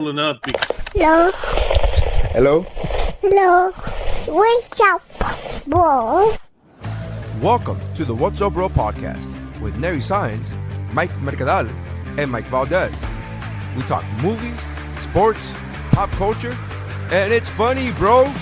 Up. Hello. Hello. Hello. What's up, bro? Welcome to the WUBro podcast with Saenz, Mike Mercadal, and Mike Valdez. We talk movies, sports, pop culture, and it's funny, bro.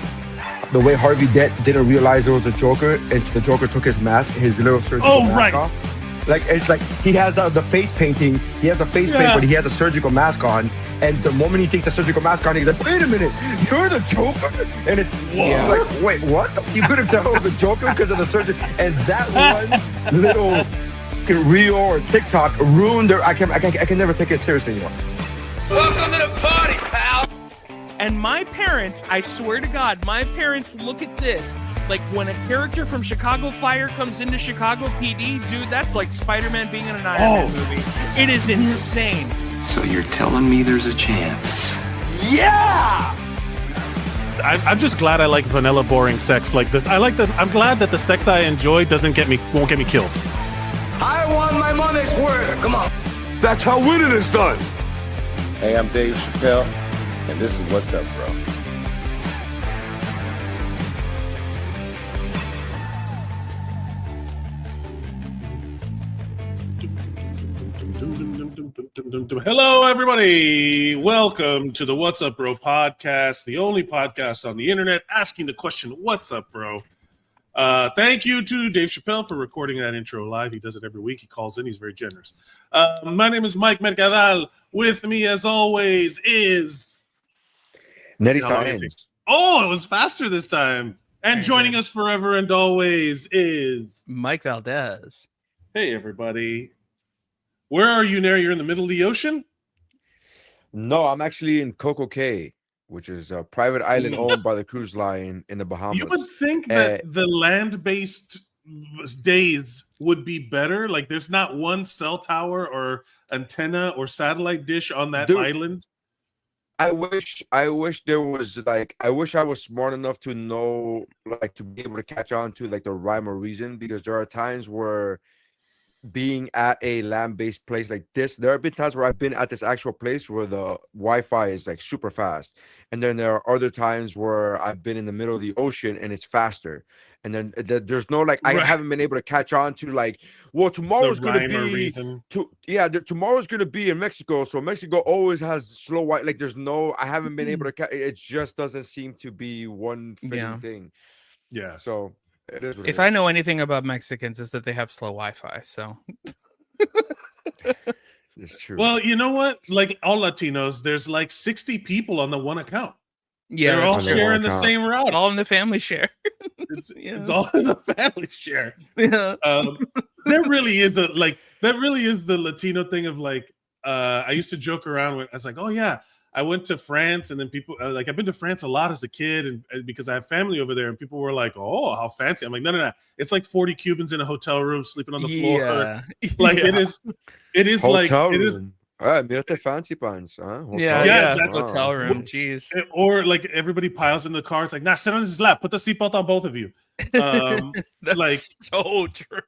The way Harvey Dent didn't realize it was a Joker, and the Joker took his mask, his little surgical mask off. Like, it's like he has the face painting. He has the face paint, but he has a surgical mask on. And the moment he takes the surgical mask on, he's like, wait a minute, you're the Joker? And it's like, wait, what? You couldn't tell it was the Joker because of the surgery. And that one little reel or TikTok ruined their... I can never take it seriously anymore. Welcome to the party, pal! And my parents, I swear to God, my parents look at this like when a character from Chicago Fire comes into Chicago PD, dude, that's like Spider-Man being in an Iron Man movie. It is insane. So you're telling me there's a chance? Yeah! I'm just glad I like vanilla, boring sex like this. I'm glad that the sex I enjoy won't get me killed. I want my money's worth. Come on. That's how winning is done. Hey, I'm Dave Chappelle, and this is What's Up, Bro. Hello, everybody. Welcome to the What's Up, Bro podcast, the only podcast on the internet asking the question, what's up, bro? Thank you to Dave Chappelle for recording that intro live. He does it every week. He calls in. He's very generous. My name is Mike Mercadal. With me, as always, is... Saenz. Oh, it was faster this time. And joining us forever and always is... Mike Valdez. Hey, everybody. Where are you now? You're in the middle of the ocean? No, I'm actually in Coco Cay, which is a private island owned by the cruise line in the Bahamas. You would think that the land-based days would be better. Like, there's not one cell tower or antenna or satellite dish on that island. I wish there was, like, I wish I was smart enough to know, like, to be able to catch on to, like, the rhyme or reason, because there are times where being at a land-based place like this, there have been times where I've been at this actual place where the Wi-Fi is like super fast, and then there are other times where I've been in the middle of the ocean and it's faster, and then there's no, like, I haven't been able to catch on to, like, well, tomorrow's gonna be tomorrow's gonna be in Mexico, so Mexico always has slow Wi. Like, there's no, I haven't been able to it just doesn't seem to be one thing. Yeah, so it is if I know anything about Mexicans, is that they have slow Wi-Fi. So it's true. Well, you know what? Like all Latinos, there's like 60 people on the one account. Yeah, they're all sharing the same route. All in the family share. It's all in the family share. Yeah. There really is the Latino thing of like. I used to joke around with. I was like, oh yeah. I went to France, and then people like, I've been to France a lot as a kid, and because I have family over there, and people were like, "Oh, how fancy!" I'm like, "No. It's like 40 Cubans in a hotel room sleeping on the floor. Like it is hotel like room. it is." Mirate fancy pants, huh? That's hotel room. Jeez. Or like everybody piles in the car. It's like, nah, sit on his lap. Put the seatbelt on both of you. That's like so true,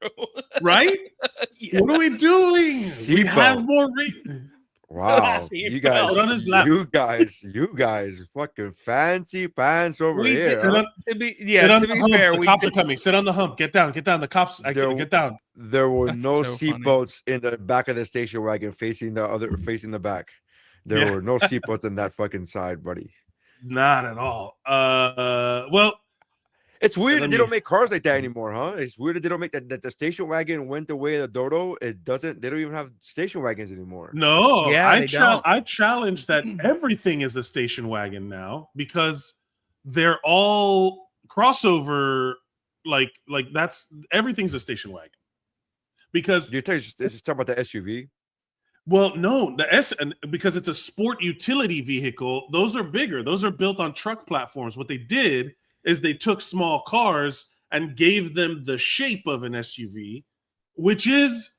right? Yeah. What are we doing? We have more. Wow, you guys, fucking fancy pants over here. To be fair, the cops are coming. Sit on the hump. Get down. The cops. Get down. There were no seatbelts in the back of the station wagon facing the back. There were no seatbelts in that fucking side, buddy. Not at all. Well. It's weird that they don't make cars like that anymore, huh? It's weird that they don't make that. The station wagon went the way of the Dodo. They don't even have station wagons anymore. No, I challenge that everything is a station wagon now, because they're all crossover. Like that's everything's a station wagon. Because you're talking about the SUV. Well, no, because it's a sport utility vehicle. Those are bigger. Those are built on truck platforms. What they did is they took small cars and gave them the shape of an SUV, which is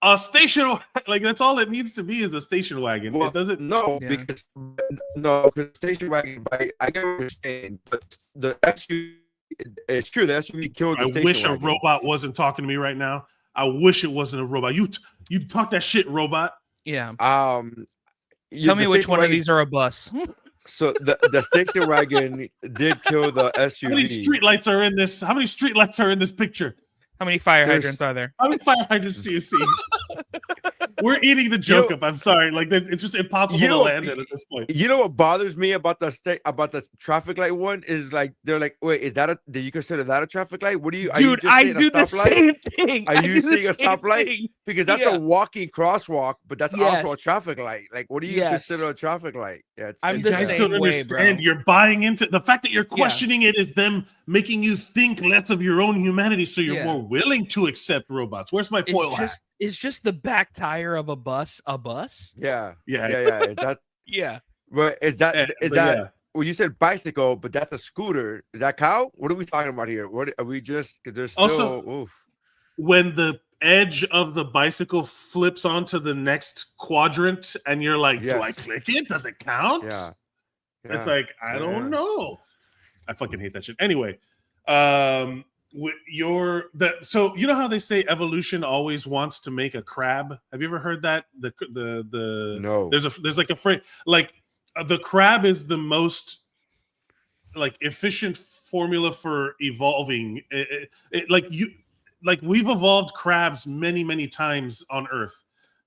a station. Like, that's all it needs to be, is a station wagon. Well, it doesn't. Because station wagon. I get what you're saying, but the SUV. It's true. The SUV killed the station wish wagon. A robot wasn't talking to me right now. I wish it wasn't a robot. You talk that shit, robot. Yeah. Tell me the which station one of wagon- these are a bus. So the station wagon did kill the How many SUV. streetlights are in this? How many streetlights are in this picture? How many fire There's- hydrants are there? How many fire hydrants do you see? We're eating the joke up. I'm sorry. Like it's just impossible to land it at this point. You know what bothers me about the traffic light one is like they're like, wait, is that do you consider that a traffic light? What do you? Are you Dude, just I saying a do the stoplight? same thing. Are I you do the seeing a same stoplight? thing. Because that's Yeah. a walking crosswalk, but that's also a Yes. traffic light. Like, what do you Yes. consider a traffic light? Yeah, I'm You the guys same don't way, understand. bro. You're buying into the fact that you're Yeah. questioning it is them making you think less of your own humanity, so you're Yeah. more willing to accept robots. Where's my foil hat? It's just the back tire of a bus. A bus? Yeah, Yeah. yeah. Is that Yeah. well, is But that? yeah. Well, you said bicycle, but that's a scooter. Is that cow? What are we talking about here? What are we just? Because there's still. Also- Oof. When the edge of the bicycle flips onto the next quadrant, and you're like, "Do I Yes. click it? Does it count?" Yeah. It's like I Yeah. don't know. I fucking hate that shit. Anyway, with so you know how they say evolution always wants to make a crab? Have you ever heard that? The No. there's like a phrase like the crab is the most like efficient formula for evolving. Like we've evolved crabs many times on Earth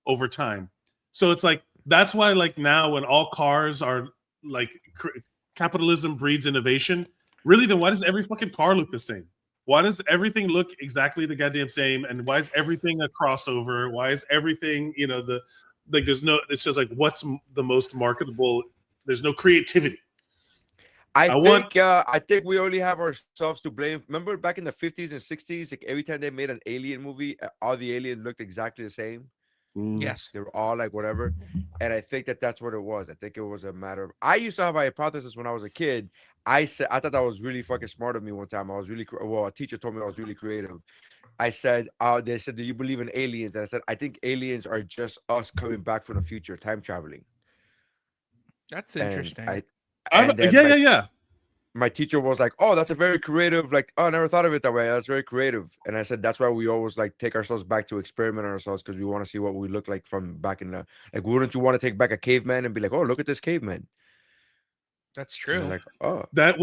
over time. So it's like that's why like now when all cars are like capitalism breeds innovation. Really, then why does every fucking car look the same? Why does everything look exactly the goddamn same? And why is everything a crossover? Why is everything there's no? It's just like what's the most marketable? There's no creativity. I think we only have ourselves to blame. Remember back in the 50s and 60s, like every time they made an alien movie, all the aliens looked exactly the same. Yes. They were all like whatever. And I think that's what it was. I think it was a matter of I used to have a hypothesis when I was a kid. I thought that was really fucking smart of me one time. I was really a teacher told me I was really creative. I said, they said, do you believe in aliens? And I said, I think aliens are just us coming back from the future, time traveling. That's interesting. Yeah. My teacher was like, "Oh, that's a very creative. Like, oh, I never thought of it that way. That's very creative." And I said, "That's why we always like take ourselves back to experiment on ourselves because we want to see what we look like from back in the like. Wouldn't you want to take back a caveman and be like, oh, look at this caveman?" That's true. Like, oh, That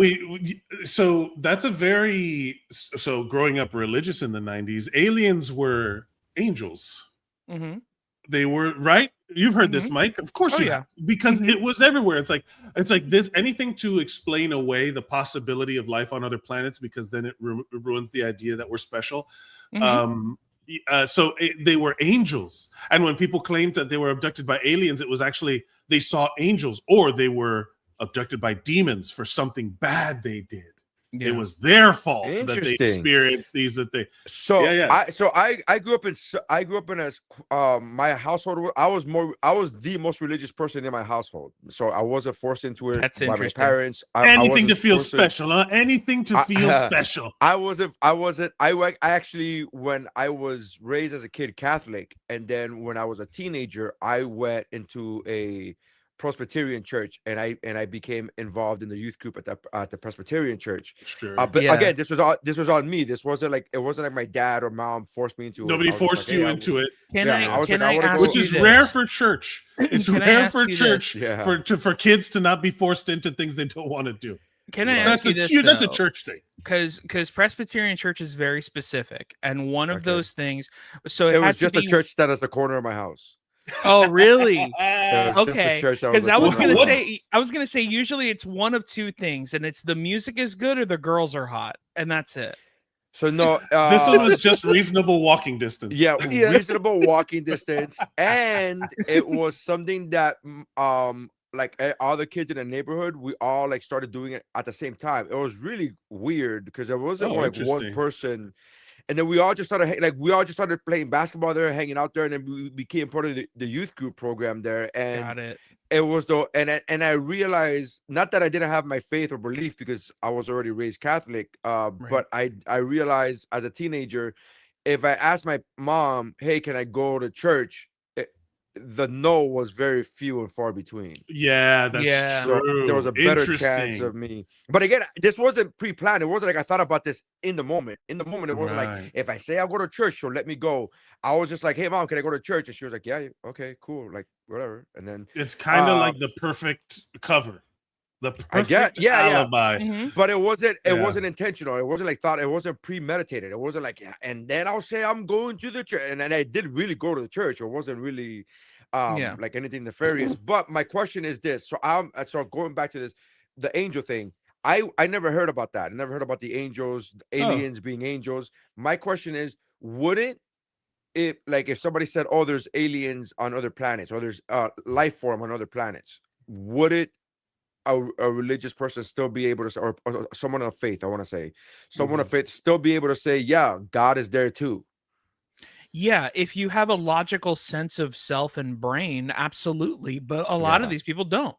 so that's a very so growing up religious in the 90s, aliens were angels. Mm-hmm. They were right. You've heard this, Mike. Of course you have, because it was everywhere. It's like this. Anything to explain away the possibility of life on other planets, because then it ruins the idea that we're special. They were angels, and when people claimed that they were abducted by aliens, it was actually they saw angels, or they were abducted by demons for something bad they did. Yeah. It was their fault that they Interesting. experienced these that they. so Yeah. I grew up in my household. I was the most religious person in my household. So I wasn't forced into it That's by my interesting. parents. Anything to wasn't feel forced special, huh? Anything to feel special. I actually, when I was raised as a kid Catholic, and then when I was a teenager, I went into a Presbyterian church, and I became involved in the youth group at the Presbyterian church. Sure. But Yeah. again, this was on me. It wasn't like my dad or mom forced me into it. Nobody I was just forced like, you hey, into it, Can Yeah, I I was can like, I I wanna ask go- which you is this? rare for church. It's Can I rare ask for you church this? Yeah. for kids to not be forced into things they don't want to do. Can I That's ask you this? That's a though? church thing. Because Presbyterian church is very specific, and one of Okay. those things. So it had was to just be, a church that is the corner of my house. Oh, really? It was just a Okay, church that because the I was corner of gonna my say, usually it's one of two things, and it's the music is good or the girls are hot, and that's it. house. So no, This one was just reasonable walking distance. yeah, Yeah. reasonable walking distance, and it was something that like all the kids in the neighborhood, we all like started doing it at the same time. It was really weird because there wasn't Oh, like one interesting. person, and then we all just started playing basketball there, hanging out there, and then we became part of the youth group program there. And Got it. it was and I realized, not that I didn't have my faith or belief because I was already raised Catholic, but I realized as a teenager, if I asked my mom, hey, can I go to church, the no was very few and far between. Yeah, that's Yeah. So true. there was a better chance Interesting. of me. But again, this wasn't pre-planned. It wasn't like I thought about this in the moment. In the moment, it wasn't like, Right. if I say I'll go to church, she'll let me go. I was just like, hey, Mom, can I go to church? And she was like, yeah, okay, cool. Like, whatever. And then, It's kind of like the perfect cover. The I get- perfect yeah, yeah. alibi. Mhm. but it wasn't Yeah. intentional. It wasn't like thought. It wasn't premeditated. It wasn't like, yeah, and then I'll say I'm going to the church. And then I did really go to the church. It wasn't really Yeah. like anything nefarious. But my question is this. So going back to this, the angel thing. I never heard about that. I never heard about the angels, aliens being angels. My question is, wouldn't it, like, if somebody said, oh, there's aliens on other planets, or there's life form on other planets, would it a religious person still be able to say, or someone of faith, I want to say, someone of faith still be able to say, yeah, God is there too? Yeah, if you have a logical sense of self and brain, absolutely. But a lot of Yeah. these people don't.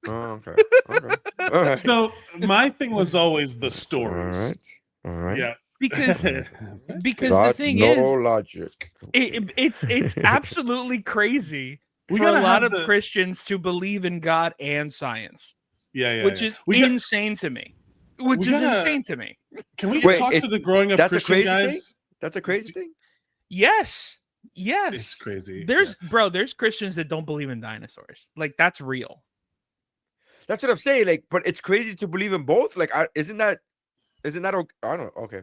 Oh, okay. Okay. All right. So my thing was always the All stories. right. All right. Yeah. Because the Got thing no is, logic. it's absolutely crazy We for a gotta lot have of Christians to believe in God and science, Yeah, which is We got- insane to me. Which we is gotta- insane to me. Can we Wait, talk it- to the growing up that's a Christian crazy guys? thing? That's a crazy thing. Yes. It's Yes. crazy. There's there's Christians that don't believe in dinosaurs. Like, that's real. That's what I'm saying. Like, but it's crazy to believe in both. Like, isn't that okay? I don't know. Okay.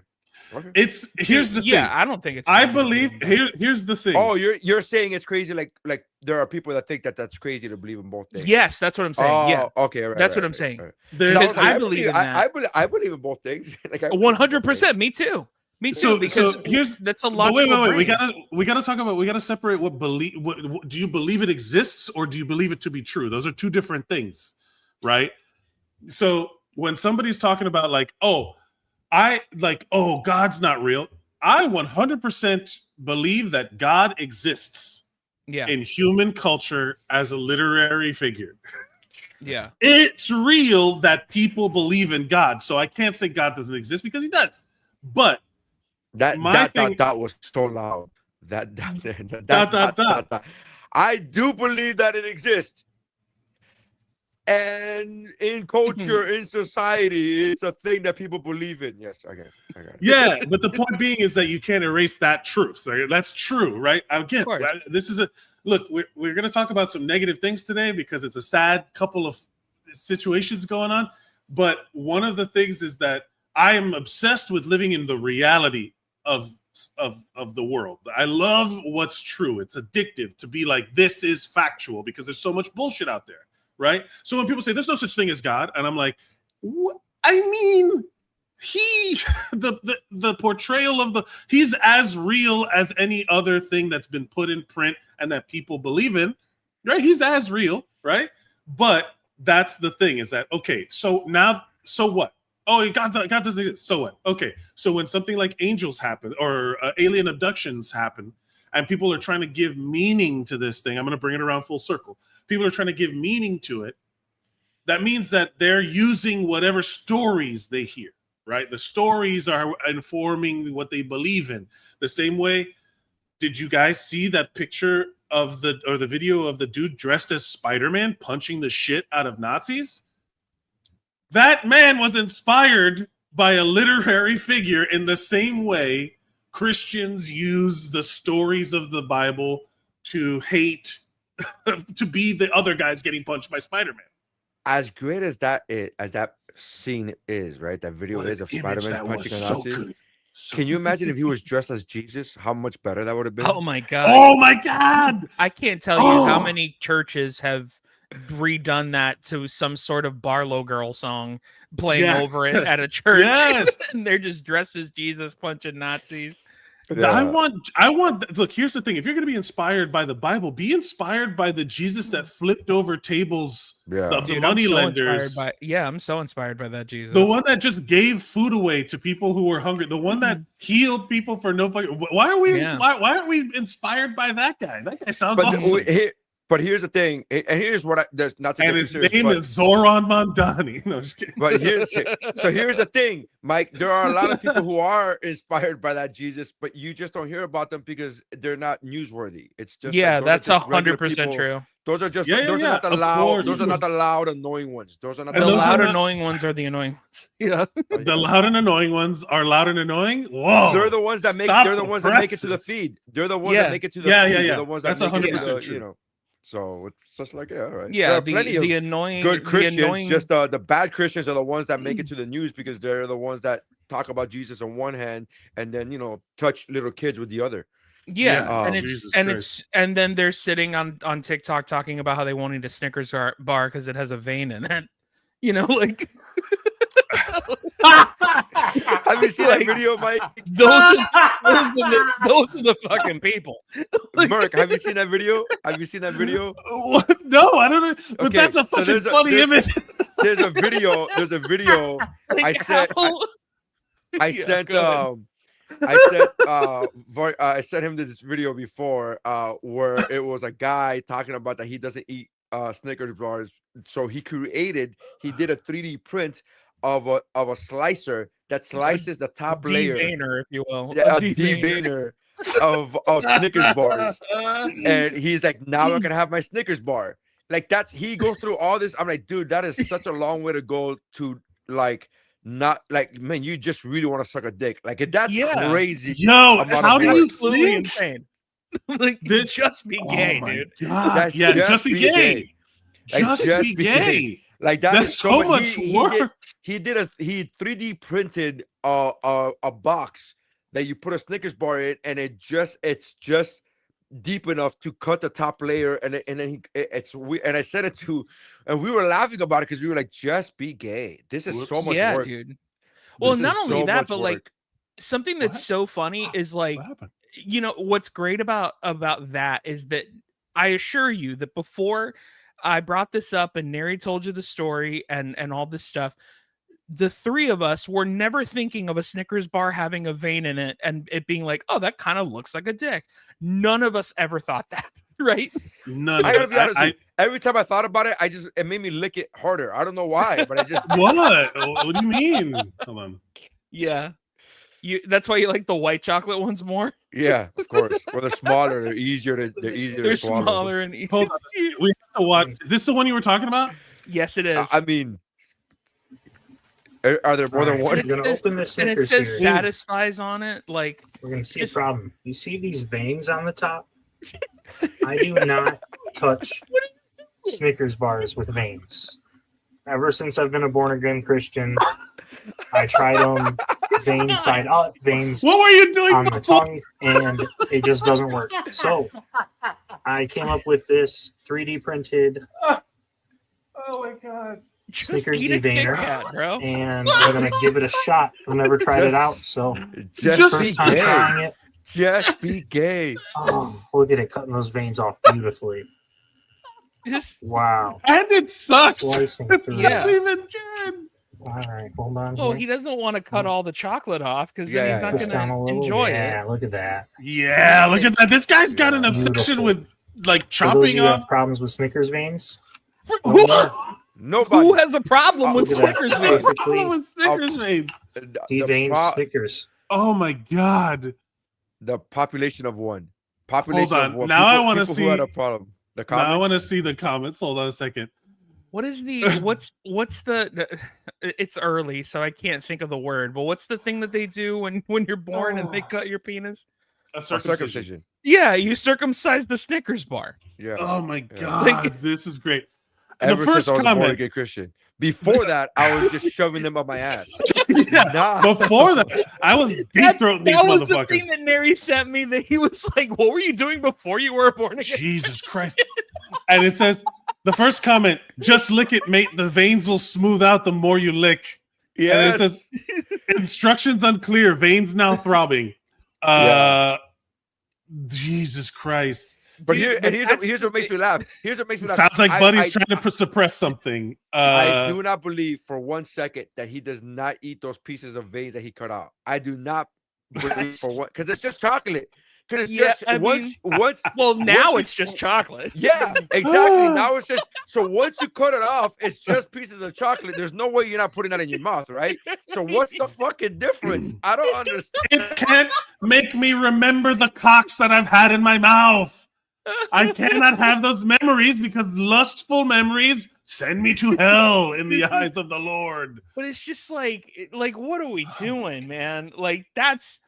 Okay. It's here's the Yeah, thing. I don't think it's I crazy to believe in both. here's the thing. Oh, you're saying it's crazy. Like there are people that think that that's crazy to believe in both things. Yes, that's what I'm saying. Yeah. Oh, okay. Right, That's right, what I'm right, saying. right. There's, Because I believe in I that. I believe in both things. Like, I believe in both things. 100%. Me too. Me too. So- because so here's- that's a but logical wait. brain. We gotta talk about. We gotta separate what believe. What do you believe it exists, or do you believe it to be true? Those are two different things, right? So when somebody's talking about like, oh, God's not real. I 100% believe that God exists Yeah. in human culture as a literary figure. Yeah. It's real that people believe in God, so I can't say God doesn't exist because he does. But That My thing- that was so loud. That. I do believe that it exists. And in culture, in society, it's a thing that people believe in. Yes, I got it. yeah, but the point being is that you can't erase that truth. Right? That's true, right? Again, course. this is a look. We're going to talk about some negative things today because it's a sad couple of situations going on. But one of the things is that I am obsessed with living in the reality of the world. I love what's true. It's addictive to be like, this is factual because there's so much bullshit out there, right? So when people say there's no such thing as God, and I'm like, what? I mean, the portrayal of he's as real as any other thing that's been put in print and that people believe in, right? He's as real, right? But that's the thing, is that, okay, so what? Oh, God doesn't exist. So what? Okay, so when something like angels happen or alien abductions happen, and people are trying to give meaning to this thing, I'm going to bring it around full circle. People are trying to give meaning to it. That means that they're using whatever stories they hear, right? The stories are informing what they believe in. The same way, did you guys see that picture of the video of the dude dressed as Spider-Man punching the shit out of Nazis? That man was inspired by a literary figure in the same way Christians use the stories of the Bible to hate, to be the other guys getting punched by Spider-Man. As great as that scene is, right? That video is of Spider-Man punching a Nazi. Can you imagine if he was dressed as Jesus? How much better that would have been? Oh my God. Oh my God. I can't tell you how many churches have redone that to some sort of Barlow Girl song playing over it at a church. Yes. And they're just dressed as Jesus punching Nazis. Yeah. I want look, here's the thing. If you're going to be inspired by the Bible, be inspired by the Jesus that flipped over tables of the Dude, money I'm so lenders. I'm so inspired by that Jesus. The one that just gave food away to people who were hungry. The one that healed people for no fucking. Why are we? Yeah. Why aren't we inspired by that guy? That guy sounds But awesome. But here's the thing, and here's what there's not to And get his serious, name is Zoran Mondani. No, just kidding. But here's the thing, Mike. There are a lot of people who are inspired by that Jesus, but you just don't hear about them because they're not newsworthy. It's just that's just regular 100% people. true. Those are just Yeah, those yeah, are not the of loud. course. Those are not the loud, annoying ones. Those are not And The those are loud, not- annoying ones are the annoying ones. Yeah. The loud and annoying ones are loud and annoying. Whoa! They're the ones that make. Stop They're the ones that make it to the presses. feed. They're the ones Yeah. that make it to the Yeah, feed. yeah, They're yeah. the ones That's that make it to 100% the, true. you know. So it's just like, yeah, all right. Yeah, There are plenty the of annoying, good Christians. the annoying, Just the bad Christians are the ones that make it to the news because they're the ones that talk about Jesus on one hand and then touch little kids with the other. yeah, and Jesus it's and then they're sitting on TikTok talking about how they won't eat a Snickers bar because it has a vein in it. Like Have you seen that video, Mike? those are the fucking people. Merc, have you seen that video? Have you seen that video? What? No, I don't know. But Okay, that's a so fucking funny image. There's a video. There's a video. I sent. I sent. I sent him this video before, where it was a guy talking about that he doesn't eat Snickers bars, so he did a 3D print of a slicer that slices the top layer, Deveiner, if you will. a deveiner of Snickers bars, and he's like, now I can have my Snickers bar. Like he goes through all this. I'm like, dude, that is such a long way to go to not like, man, you just really want to suck a dick. Like that's crazy. Yo, how do you Absolutely think? insane. Like This- just be gay, my dude. God. That's Yeah, just just be be gay. gay. Like, Just be gay. Like that That's is so much. much work. He 3D printed a box that you put a Snickers bar in, and it's just deep enough to cut the top layer, and then I said it to, and we were laughing about it because we were like, just be gay. This is so much work, dude. Well, This not is only so that, much but like work. something that's What? so funny is like, What happened? what's great about that is that I assure you that before I brought this up and Neri told you the story and all this stuff, the three of us were never thinking of a Snickers bar having a vein in it and it being like, oh, that kind of looks like a dick. None of us ever thought that, right? None I of gotta it. be honest with you, every time I thought about it, it made me lick it harder. I don't know why, but I just What? What do you mean? Hold on. Yeah. That's why you like the white chocolate ones more. yeah, of course. Well, they're smaller, they're easier to They're swallow. smaller and easier. Hold on. We have to watch. Is this the one you were talking about? Yes, it is. I mean, are there more than one? We're gonna open this and it Snickers says here. satisfies on it. Like We're gonna see a Just- problem. You see these veins on the top? I do not touch Snickers bars with veins. Ever since I've been a born again Christian, I tried them veins side up, veins What were you doing on the before? tongue, and it just doesn't work. So I came up with this 3D printed Oh my god. just Snickers eat a Kit deveiner, Kat, bro. and we're gonna give it a shot. I've never tried it out, so Just Just be first time gay. trying it. Just be gay. Oh, look at it cutting those veins off beautifully. Just Wow. And it sucks. Slicing It's through. Yeah. not even good. All right, hold on. well, here. he doesn't want to cut all the chocolate off because then Yeah, he's not Push down a gonna little. enjoy Yeah, it. look at that. Yeah, look at that. This guy's got an Beautiful. obsession with like For those of chopping you who have off. problems with Snickers veins, Nobody. Who has a problem with look at that. Snickers veins? Perfectly With Snickers veins. deveined Snickers. Oh my god. The population of one. Population Hold of on. one. Now I People- wanna people see- who had a problem. The Now I comments. want to see the comments. Hold on a second. What is the what's the? It's early, so I can't think of the word. But what's the thing that they do when you're born and they cut your penis? A A circumcision. circumcision. Yeah, you circumcise the Snickers bar. Yeah. Oh my Yeah. god, Like- this is great. Ever the first since I was a born comment. again Christian. Before that, I was just shoving them up my ass. Yeah, Nah. before that, I was deep throating these That was the thing motherfuckers. that Neri sent me. That he was like, "What were you doing before you were born again?" Jesus Christ. And it says, the first comment, just lick it, mate. The veins will smooth out the more you lick. Yes. And it says, instructions unclear, veins now throbbing. Jesus Christ. but Dude, here's what makes me laugh. Here's what makes me laugh. Sounds like I- Buddy's I- trying to suppress something. I do not believe for 1 second that he does not eat those pieces of veins that he cut out. I do not believe for one, because it's just chocolate. Because Yeah, just I once, mean, once. well, now once it's just chocolate. Yeah, exactly. Now it's just so once you cut it off, it's just pieces of chocolate. There's no way you're not putting that in your mouth, right? So what's the fucking difference? I don't understand. It can't make me remember the cocks that I've had in my mouth. I cannot have those memories because lustful memories send me to hell in the eyes of the Lord. But it's just like what are we doing, man? Like that's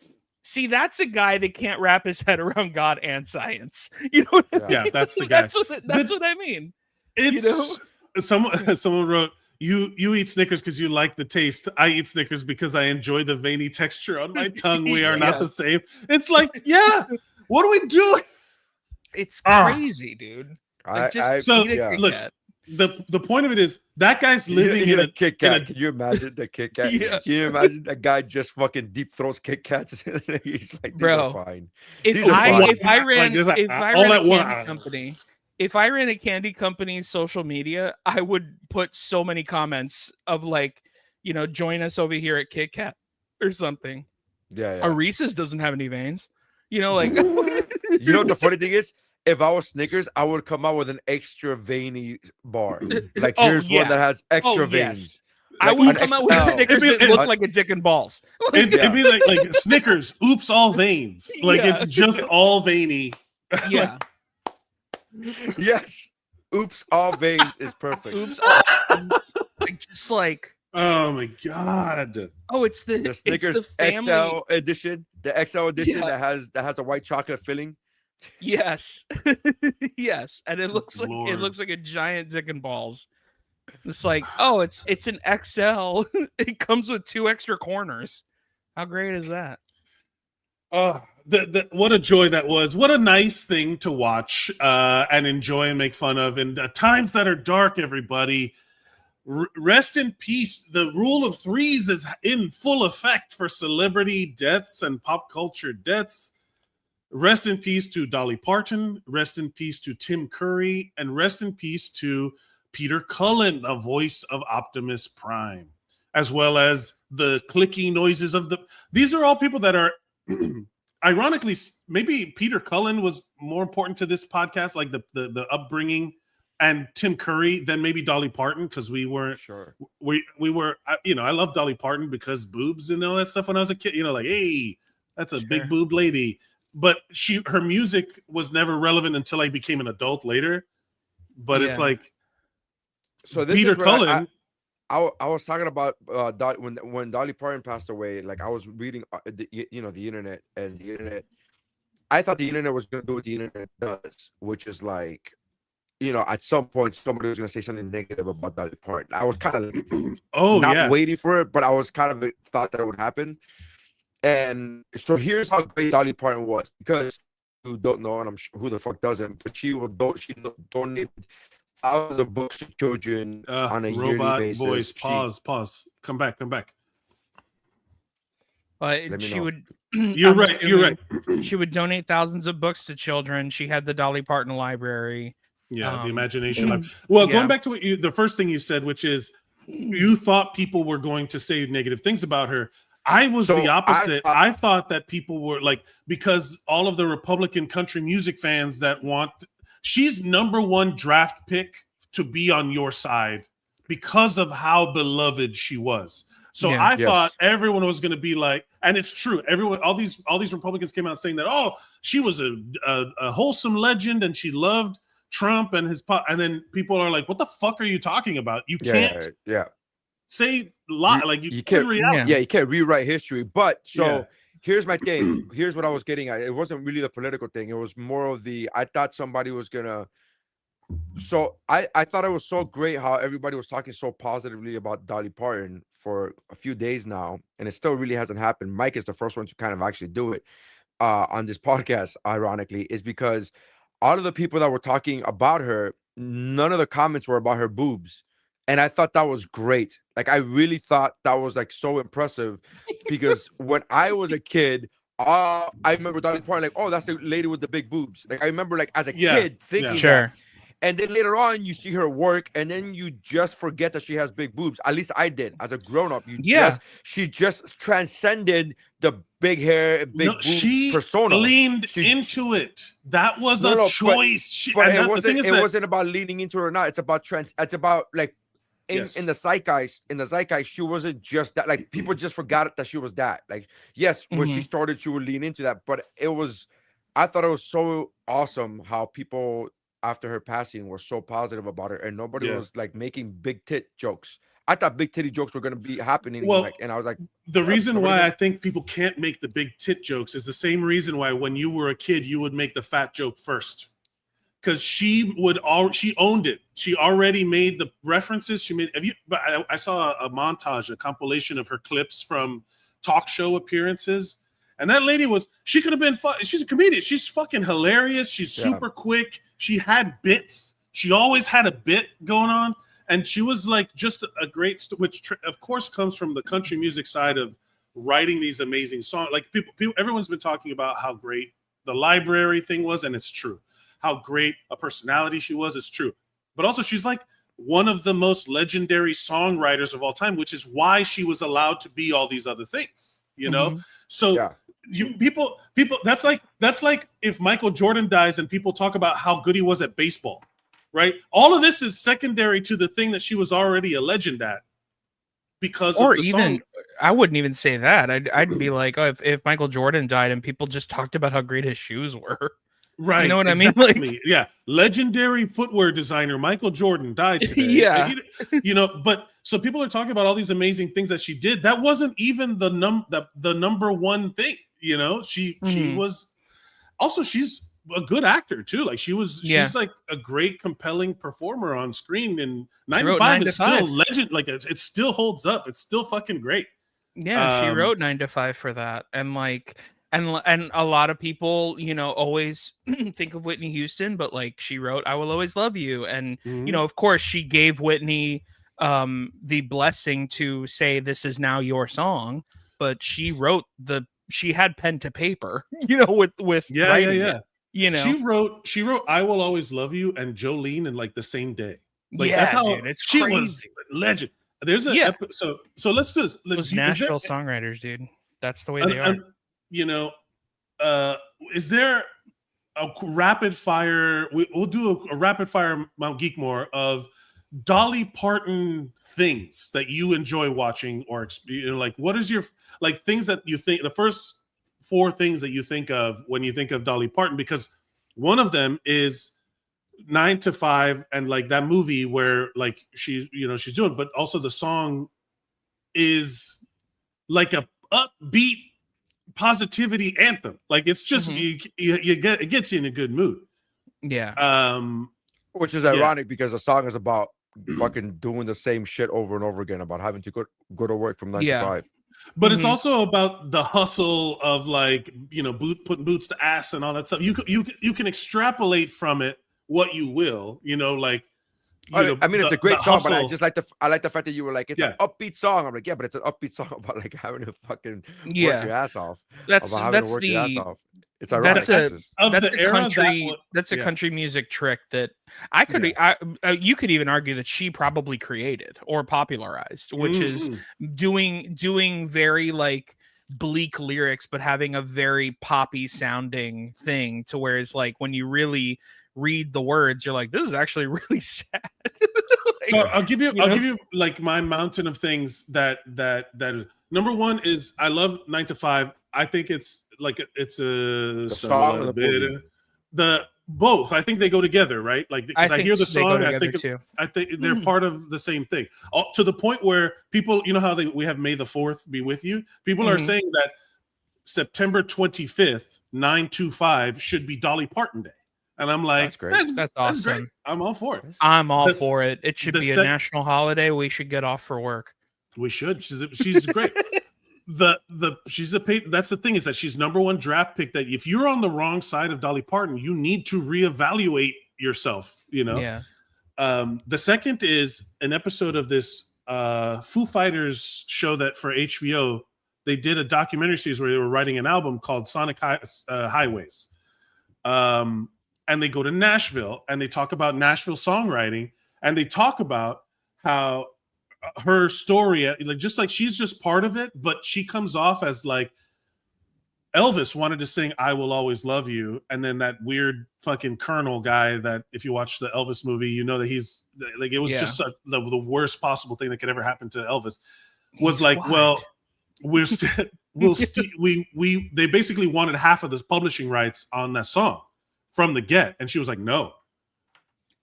a guy that can't wrap his head around God and science. You know what I mean? Yeah, that's the guy. That's what I mean. It's someone wrote, you eat Snickers because you like the taste. I eat Snickers because I enjoy the veiny texture on my tongue. We are not the same. It's like, yeah, what are we doing? It's crazy, dude. Like, look, the point of it is that guy's living in a Kit Kat. Can you imagine the Kit Kat? Yeah. Can you imagine that guy just fucking deep throats Kit Kats? He's like, these bro, are fine. If I ran a candy company's social media, I would put so many comments of like, join us over here at Kit Kat or something. Yeah. A Reese's doesn't have any veins. Like you know what the funny thing is? If I was Snickers, I would come out with an extra veiny bar. Like here's one that has extra veins. I would come out with a Snickers that looked like a dick and balls. It'd be like Snickers, oops, all veins. Like it's just all veiny. Yeah. Yes. Oops, all veins is perfect. Oops. Just like. Oh my god. Oh, it's the Snickers it's the family. XL edition. The XL edition that has a white chocolate filling. Yes. Yes. And it looks like a giant dick and balls. It's like, oh, it's an XL. It comes with 2 extra corners. How great is that? What a joy that was. What a nice thing to watch and enjoy and make fun of. And times that are dark, everybody. Rest in peace. The rule of threes is in full effect for celebrity deaths and pop culture deaths. Rest in peace to Dolly Parton. Rest in peace to Tim Curry. And rest in peace to Peter Cullen, the voice of Optimus Prime, as well as the clicky noises of the... These are all people that are... Ironically, maybe Peter Cullen was more important to this podcast, like the upbringing, and Tim Curry than maybe Dolly Parton, because we weren't sure. We were, I love Dolly Parton because boobs and all that stuff when I was a kid. Like, hey, that's a big boob lady. But her music was never relevant until I became an adult later. But it's like, so this Peter is Cullen. I was talking about when Dolly Parton passed away. Like I was reading, the internet, and the internet. I thought the internet was going to do what the internet does, which is like, at some point somebody was going to say something negative about Dolly Parton. I was kind of waiting for it, but I was kind of thought that it would happen. And so here's how great Dolly Parton was, because who don't know, and I'm sure who the fuck doesn't, but she donated thousands of books to children on a yearly basis. Voice, pause. Come back. She would. You're right. She would donate thousands of books to children. She had the Dolly Parton library. Yeah, the Imagination Lab. Well, going back to the first thing you said, which is you thought people were going to say negative things about her. I was the opposite. I thought that people were like, because all of the Republican country music fans that she's #1 draft pick to be on your side because of how beloved she was. So I thought everyone was going to be like, and it's true. All these Republicans came out saying that, she was a wholesome legend and she loved Trump and his pop. And then people are like, what the fuck are you talking about? You can't say lie. Like you can't. You can't rewrite history. But here's my thing. Here's what I was getting at. It wasn't really the political thing. It was more of I thought somebody was gonna. So I thought it was so great how everybody was talking so positively about Dolly Parton for a few days now, and it still really hasn't happened. Mike is the first one to kind of actually do it on this podcast. Ironically, is because all of the people that were talking about her, none of the comments were about her boobs. And I thought that was great. Like, I really thought that was like so impressive, because when I was a kid, I remember Dolly Parton like, oh, that's the lady with the big boobs. Like, I remember like as a kid thinking that. And then later on, you see her work, and then you just forget that she has big boobs. At least I did. As a grown-up, she just transcended the big hair, big boobs she persona. Leaned into it. That was a choice. But it wasn't about leaning into it or not. It's about It's about like in the zeitgeist. In the zeitgeist, she wasn't just that. Like people just forgot that she was that. Like yes, when she started, she would lean into that. But it was. I thought it was so awesome how people after her passing were so positive about her, and nobody was like making big tit jokes. I thought big titty jokes were going to be happening. Well, and I was like, the reason why I think people can't make the big tit jokes is the same reason why when you were a kid, you would make the fat joke first. Because she owned it. She already made the references. I saw a montage, a compilation of her clips from talk show appearances. And that lady she could have been, she's a comedian. She's fucking hilarious. She's super quick. She had bits. She always had a bit going on. And she was like just a great, which of course comes from the country music side of writing these amazing songs. Like everyone's been talking about how great the library thing was, and it's true. How great a personality she was, it's true. But also she's like one of the most legendary songwriters of all time, which is why she was allowed to be all these other things, you know? So people that's like if Michael Jordan dies and people talk about how good he was at baseball, right? All of this is secondary to the thing that she was already a legend at because of the song. I wouldn't even say that. I'd be like, oh, if Michael Jordan died and people just talked about how great his shoes were. Right. You know what I mean? Like, legendary footwear designer Michael Jordan died today. But so people are talking about all these amazing things that she did. That wasn't even the number one thing, you know? She was also, she's a good actor too. Like she's like a great, compelling performer on screen, and 9 to 5 is still legend. Like it still holds up. It's still fucking great. Yeah. She wrote 9 to 5 for that. And like, and a lot of people, you know, always think of Whitney Houston, but like she wrote I Will Always Love You. And, you know, of course she gave Whitney the blessing to say, this is now your song, but she wrote she had pen to paper, you know, with writing it, you know, she wrote I Will Always Love You and Jolene in like the same day. Like that's how dude, it's she crazy. Was legend. There's an episode. So let's do this. Those Nashville songwriters, dude. That's the way they are. You know, is there a rapid fire? We'll do a rapid fire Mount Geekmore of Dolly Parton things that you enjoy watching, or like what is your like things that you think the first 4 things that you think of when you think of Dolly Parton? Because one of them is 9 to 5 and like that movie where like she's doing, but also the song is like a upbeat positivity anthem. Like it's just it gets you in a good mood. Which is ironic because the song is about fucking doing the same shit over and over again, about having to go to work from 9 to 5. But it's also about the hustle of like, you know, putting boots to ass and all that stuff. You can extrapolate from it what you will, you know, like I mean, it's a great song, but I like the fact that you were like, it's an upbeat song. I'm like, yeah, but it's an upbeat song about like having to fucking work your ass off. It's ironic. That's a country music trick that I could you could even argue that she probably created or popularized, which is doing very like bleak lyrics, but having a very poppy sounding thing to where it's like when you really read the words, you're like, this is actually really sad. So I'll give you like my mountain of things that number one is I love 9 to 5. I think it's like it's a song a bit, both. I think they go together, right? Like because I hear the song, I think they're part of the same thing. To the point where people, you know how we have May the 4th be with you. People are saying that September 25th, 9/25 should be Dolly Parton Day. And I'm like, that's awesome. Great. I'm all for it. I'm all for it. It should be a national holiday. We should get off for work. We should. She's great. That's the thing, is that she's number 1 draft pick. That if you're on the wrong side of Dolly Parton, you need to reevaluate yourself. You know. Yeah. The second is an episode of this Foo Fighters show that for HBO they did a documentary series where they were writing an album called Sonic Highways. and they go to Nashville and they talk about Nashville songwriting, and they talk about how her story, like just like she's just part of it, but she comes off as like Elvis wanted to sing "I Will Always Love You," and then that weird fucking Colonel guy that, if you watch the Elvis movie, you know that he's like, it was just the worst possible thing that could ever happen to Elvis. Was He's like, wild. well, they basically wanted half of the publishing rights on that song from the get, and she was like, no.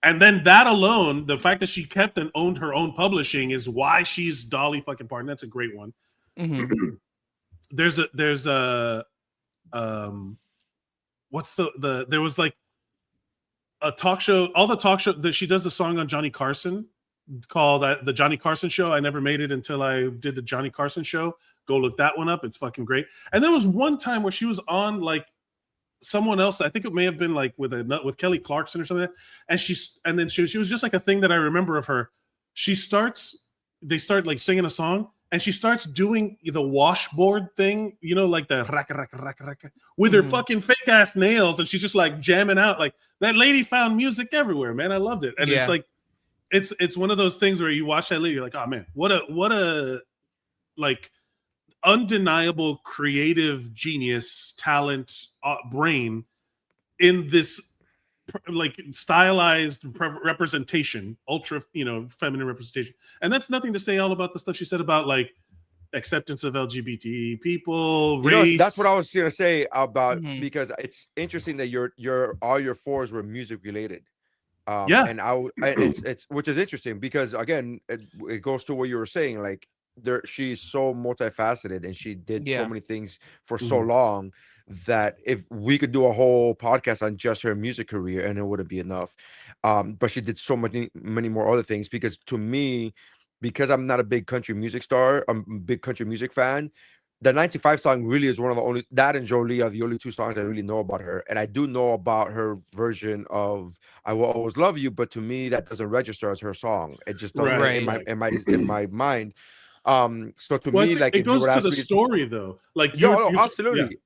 And then that alone, the fact that she kept and owned her own publishing, is why she's Dolly fucking Parton. That's a great one. Mm-hmm. There's a what's there was like a talk show, all the talk show that she does the song on Johnny Carson called the Johnny Carson Show. I never made it until I did the Johnny Carson Show. Go look that one up. It's fucking great. And there was one time where she was on like someone else. I think it may have been like with Kelly Clarkson or something. And she was just like a thing that I remember of her. They start like singing a song, and she starts doing the washboard thing, you know, like the raka, raka, raka, raka, with her fucking fake ass nails, and she's just like jamming out. Like, that lady found music everywhere, man. I loved it. And it's like, it's one of those things where you watch that lady, you're like, oh man, what a like undeniable creative genius, talent, brain in this like stylized representation, ultra, feminine representation. And that's nothing to say all about the stuff she said about like acceptance of LGBT people, race. That's what I was gonna say about, because it's interesting that all your fours were music related. And it's which is interesting, because again, it goes to what you were saying, like she's so multifaceted, and she did so many things for so long that if we could do a whole podcast on just her music career, and it wouldn't be enough. But she did so many more other things, because to me, because I'm not a big country music star, I'm a big country music fan, the 95 song really is one of the only, that and Jolie are the only two songs I really know about her. And I do know about her version of I Will Always Love You, but to me that doesn't register as her song. It just doesn't in my mind. So to me, like, it goes to the story though. Like, absolutely.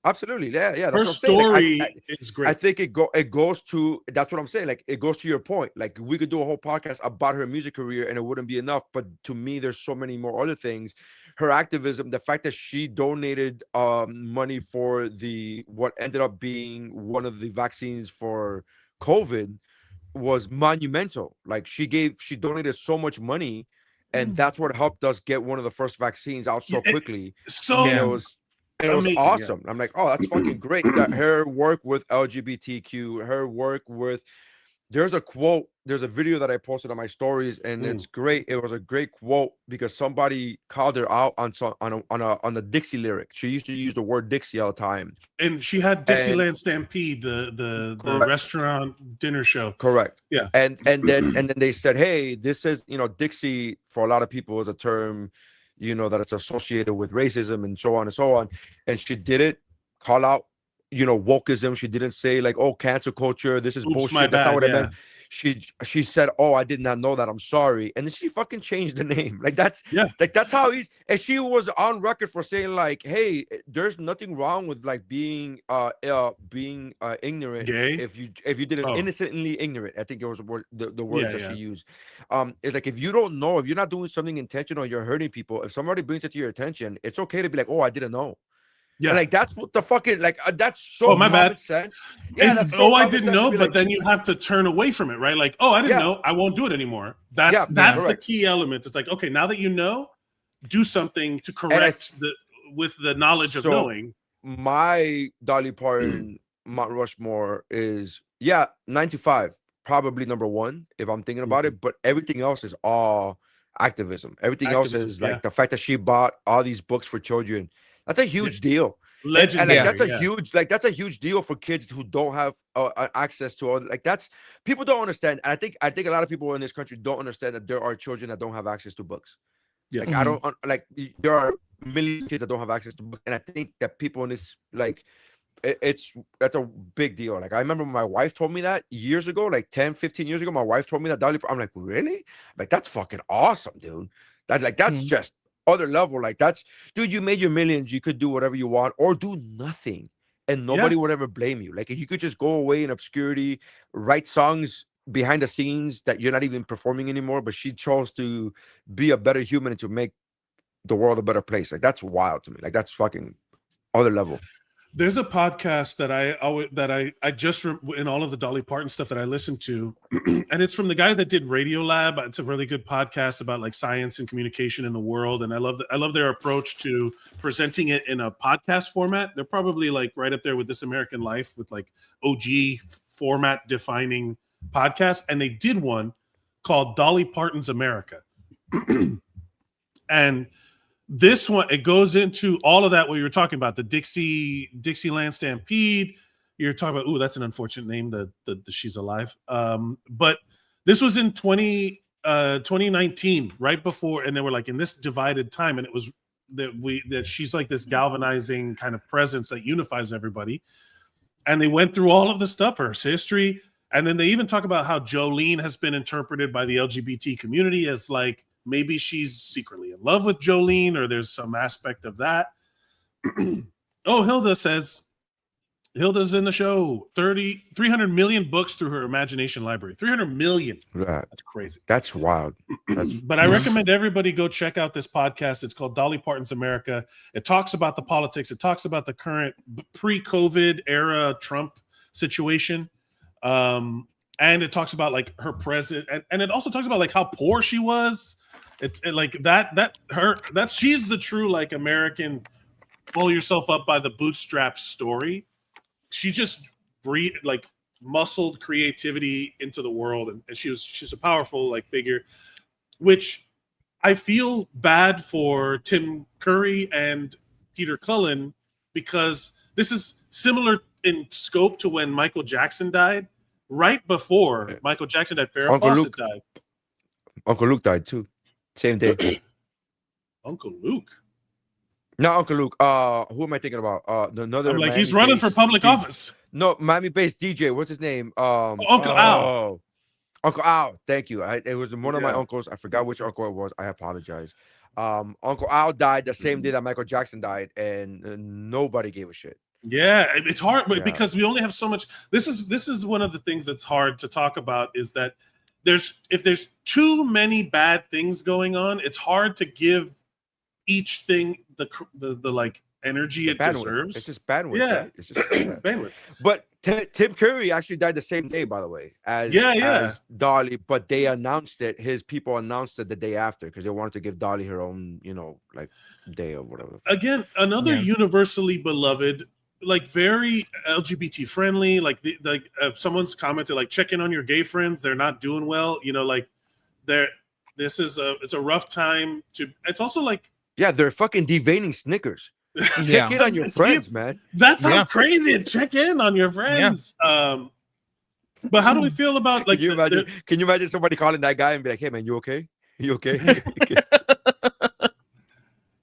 Yeah. That's her story is great. I think it goes to, that's what I'm saying. Like, it goes to your point. Like, we could do a whole podcast about her music career and it wouldn't be enough. But to me, there's so many more other things. Her activism, the fact that she donated money for what ended up being one of the vaccines for COVID was monumental. Like, she donated so much money. And that's what helped us get one of the first vaccines out so quickly. It was awesome. I'm like, oh, that's fucking great. That her work with LGBTQ, her work with, there's a video that I posted on my stories, and it's great. It was a great quote because somebody called her out on the Dixie lyric. She used to use the word Dixie all the time. And she had Dixieland Stampede, the restaurant dinner show. Correct. Yeah. And then they said, hey, this is, Dixie for a lot of people is a term, that it's associated with racism and so on and so on. And she didn't call out, wokeism. She didn't say like, oh, cancel culture, this is bullshit. That's not what I meant. She said, oh, I did not know that, I'm sorry. And then she fucking changed the name. Like, that's how he's, and she was on record for saying like, hey, there's nothing wrong with like being ignorant. Gay? if you did it innocently ignorant. I think it was the words that she used. It's like, if you don't know, if you're not doing something intentional, you're hurting people, if somebody brings it to your attention, it's okay to be like, oh, I didn't know. Yeah, like that's what the fucking that's so my common bad. Sense. Yeah, that's so I didn't know, but then you have to turn away from it, right? Like, oh, I didn't know, I won't do it anymore. That's the key element. It's like, okay, now that you know, do something to correct with the knowledge of knowing. My Dolly Parton Mount Rushmore is 95, probably number one if I'm thinking about it, but everything else is all activism. Everything else is like the fact that she bought all these books for children. That's a huge deal. Legendary. And that's a huge deal for kids who don't have access to all. Like, that's, people don't understand. And I think a lot of people in this country don't understand that there are children that don't have access to books. Yeah. Like, I don't like, there are millions of kids that don't have access to books, and I think that people in this, like, that's a big deal. Like, I remember my wife told me that years ago, like 10, 15 years ago. My wife told me that I'm like, really? Like, that's fucking awesome, dude. That's just other level. Like, that's, dude, you made your millions, you could do whatever you want or do nothing and nobody would ever blame you. Like you could just go away in obscurity, write songs behind the scenes that you're not even performing anymore, but she chose to be a better human and to make the world a better place. Like that's wild to me. Like that's fucking other level. There's a podcast that I just in all of the Dolly Parton stuff that I listen to, and it's from the guy that did Radio Lab. It's a really good podcast about like science and communication in the world, and I love their approach to presenting it in a podcast format. They're probably like right up there with This American Life with like OG format defining podcasts, and they did one called Dolly Parton's America, and this one, it goes into all of that what you were talking about, the Dixieland Stampede. You're talking about, that's an unfortunate name, the She's Alive. But this was in 2019, right before, and they were like in this divided time, and it was that she's like this galvanizing kind of presence that unifies everybody. And they went through all of the stuff, her history, and then they even talk about how Jolene has been interpreted by the LGBT community as like, maybe she's secretly in love with Jolene, or there's some aspect of that. Hilda's in the show. 300 million books through her imagination library. 300 million. That's crazy. That's wild. But I recommend everybody go check out this podcast. It's called Dolly Parton's America. It talks about the politics. It talks about the current pre-COVID era Trump situation. And it talks about like her present, and it also talks about like how poor she was. It's like she's the true like American pull yourself up by the bootstraps story. She just muscled creativity into the world, and she's a powerful like figure, which I feel bad for Tim Curry and Peter Cullen, because this is similar in scope to when Michael Jackson died. Right before Michael Jackson died, Farrah Fawcett died. Uncle Luke died too. Same day. Uncle Luke. Not Uncle Luke. Who am I thinking about? Another. I'm like, he's running for public office. No, Miami-based DJ. What's his name? Uncle Al. Uncle Al. Thank you. It was one of my uncles. I forgot which uncle it was. I apologize. Uncle Al died the same day that Michael Jackson died, and nobody gave a shit. Yeah, it's hard, but because we only have so much. This is one of the things that's hard to talk about, is that if there's too many bad things going on, it's hard to give each thing the like energy it deserves. It's just bandwidth. Yeah, right? It's just bandwidth. But Tim Curry actually died the same day, by the way, as Dolly. But they announced it. His people announced it the day after because they wanted to give Dolly her own, like day or whatever. Again, another universally beloved, like very LGBT friendly. Like someone's commented, like check in on your gay friends. They're not doing well. It's a rough time to. It's also like they're fucking deveining Snickers. Check in on your friends, man. That's how crazy. And check in on your friends. Yeah. But how do we feel about like? Can you imagine somebody calling that guy and be like, "Hey, man, you okay? You okay?"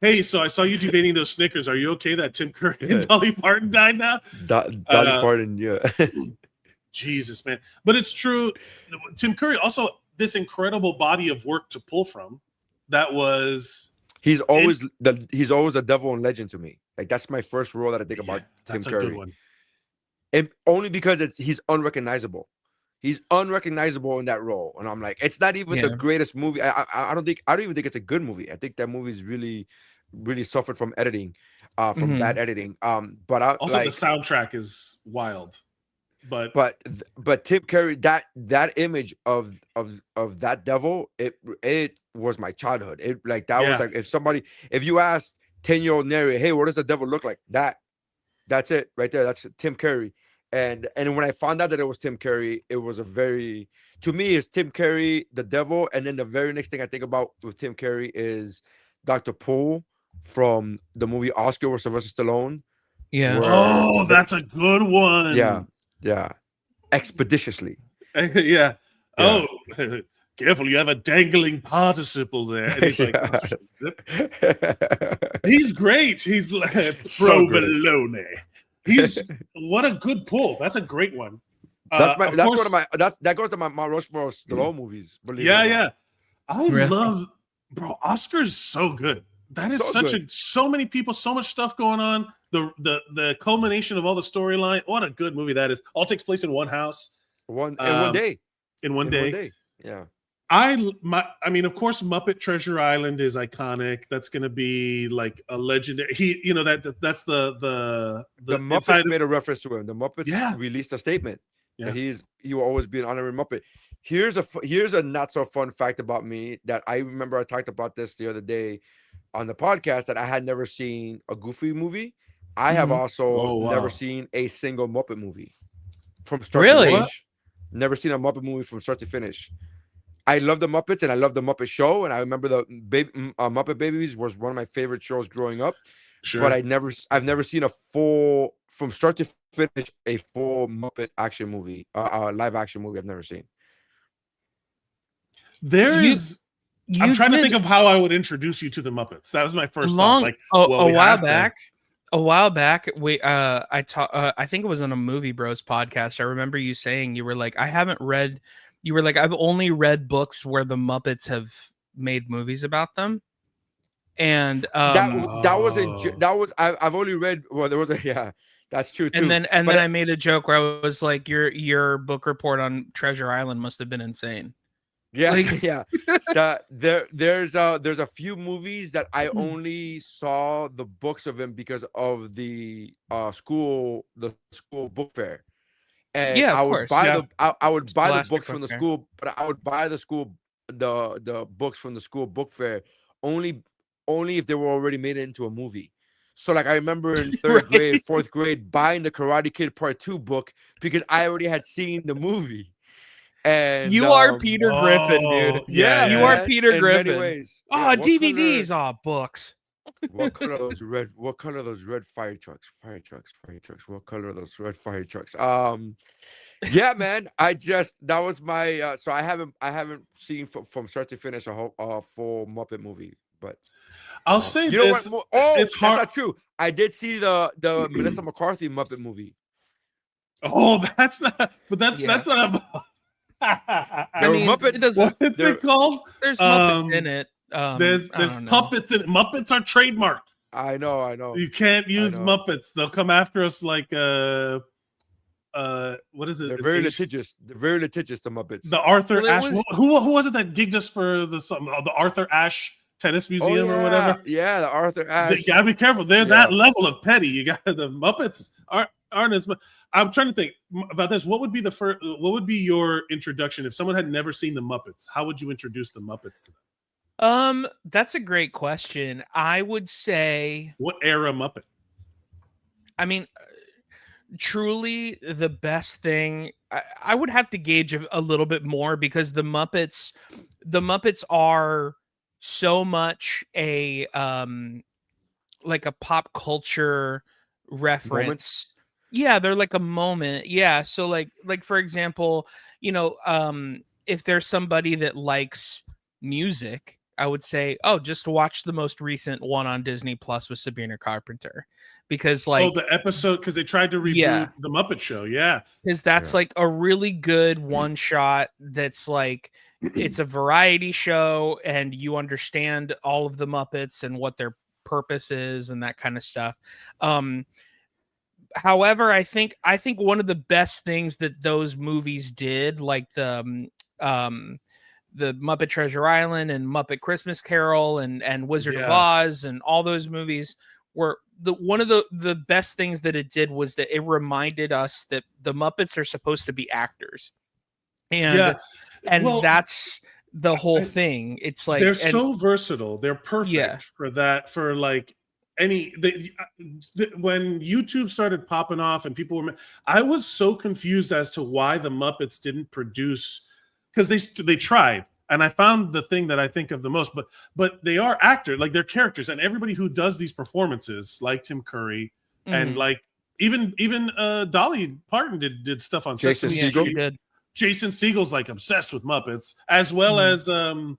Hey, so I saw you debating those Snickers. Are you okay that Tim Curry and Dolly Parton died now? Dolly Parton, yeah. Jesus, man. But it's true. Tim Curry also this incredible body of work to pull from. That was he's always a devil and legend to me. Like that's my first rule that I think about Tim Curry. Good one. And only because he's unrecognizable. He's unrecognizable in that role, and I'm like, it's not even the greatest movie. I don't even think it's a good movie. I think that movie's really, really suffered from editing, from bad editing. But also the soundtrack is wild. But Tim Curry, that image of that devil, it was my childhood. It was like if you asked 10-year-old Neri, hey, what does the devil look like? That's it right there. That's Tim Curry. And when I found out that it was Tim Curry, it was to me, it's Tim Curry, the devil. And then the very next thing I think about with Tim Curry is Dr. Poole from the movie Oscar with Sylvester Stallone. Yeah. That's a good one. Yeah. Expeditiously. Yeah. Oh, careful. You have a dangling participle there. And he's like, he's great. He's like provolone. What a good pull. That's a great one. That goes to my Rushmore Stallone movies. Yeah. I love, bro. Oscar's so good. That is so many people, so much stuff going on. the culmination of all the storyline. What a good movie that is. All takes place in one house. In one day. In one day. Yeah. I mean, of course, Muppet Treasure Island is iconic. That's going to be like a legendary. That's the Muppets made a reference to him. The Muppets released a statement Yeah. that he will always be an honorary Muppet. Here's a not so fun fact about me that I remember I talked about this the other day on the podcast, that I had never seen a Goofy movie. I have also never seen a single Muppet movie from start to finish. Never seen a Muppet movie from start to finish. I love the Muppets and I love the Muppet Show, and I remember the Muppet Babies was one of my favorite shows growing up. Sure. But I've never seen a full, from start to finish, a full Muppet action movie, live action movie. I've never seen. I'm trying to think of how I would introduce you to the Muppets. That was my first thought. Like, a while back, I think it was on a Movie Bros podcast. I remember you saying you were like, I've only read books where the Muppets have made movies about them. And I've only read, well, there was that's true too. And then I made a joke where I was like, your book report on Treasure Island must have been insane. Yeah, there's a few movies that I only saw the books of them because of the school book fair. And I would buy the books from the school, but I would buy the books from the school book fair only if they were already made into a movie. So like I remember in third grade, fourth grade, buying the Karate Kid Part 2 book because I already had seen the movie. And you are Peter Griffin, dude. Yeah, you are Peter Griffin. Many ways. DVDs, books. What color are those red? What color are those red fire trucks? Fire trucks. What color are those red fire trucks? Yeah, man. That was my. So I haven't seen from start to finish a full Muppet movie, but I'll say this. It's hard. That's not true. I did see the Melissa McCarthy Muppet movie. Oh, that's not. But that's not. Muppets. What's it called? There's Muppets in it. There's puppets in it. Muppets are trademarked. I know. You can't use Muppets. They'll come after us like what is it? They're very litigious. The Muppets. The Arthur Ashe. Who was it that gigged us for the Arthur Ashe Tennis Museum or whatever? Yeah, the Arthur Ashe. You gotta be careful. They're that level of petty. You got the Muppets aren't as much. I'm trying to think about this. What would be what would be your introduction if someone had never seen the Muppets? How would you introduce the Muppets to them? That's a great question. I would say, what era Muppet? I mean, truly the best thing. I would have to gauge a little bit more because the Muppets are so much a like a pop culture reference. Moments. Yeah, they're like a moment. Yeah, so like for example, if there's somebody that likes music, I would say, just watch the most recent one on Disney Plus with Sabrina Carpenter, because the episode, because they tried to reboot the Muppet Show. Yeah, because that's like a really good one shot. That's like it's a variety show, and you understand all of the Muppets and what their purpose is and that kind of stuff. However, I think one of the best things that those movies did, like the Muppet Treasure Island and Muppet Christmas Carol and Wizard of Oz and all those movies, were one of the best things that it did was that it reminded us that the Muppets are supposed to be actors, and that's the whole thing. It's like they're so versatile. They're perfect for that. For like when YouTube started popping off and people were, I was so confused as to why the Muppets didn't produce, because they tried, and I found the thing that I think of the most, but they are actors, like they're characters, and everybody who does these performances, like Tim Curry and like even Dolly Parton did stuff on Jason Sesame Street. Jason Segel's like obsessed with Muppets, as well as the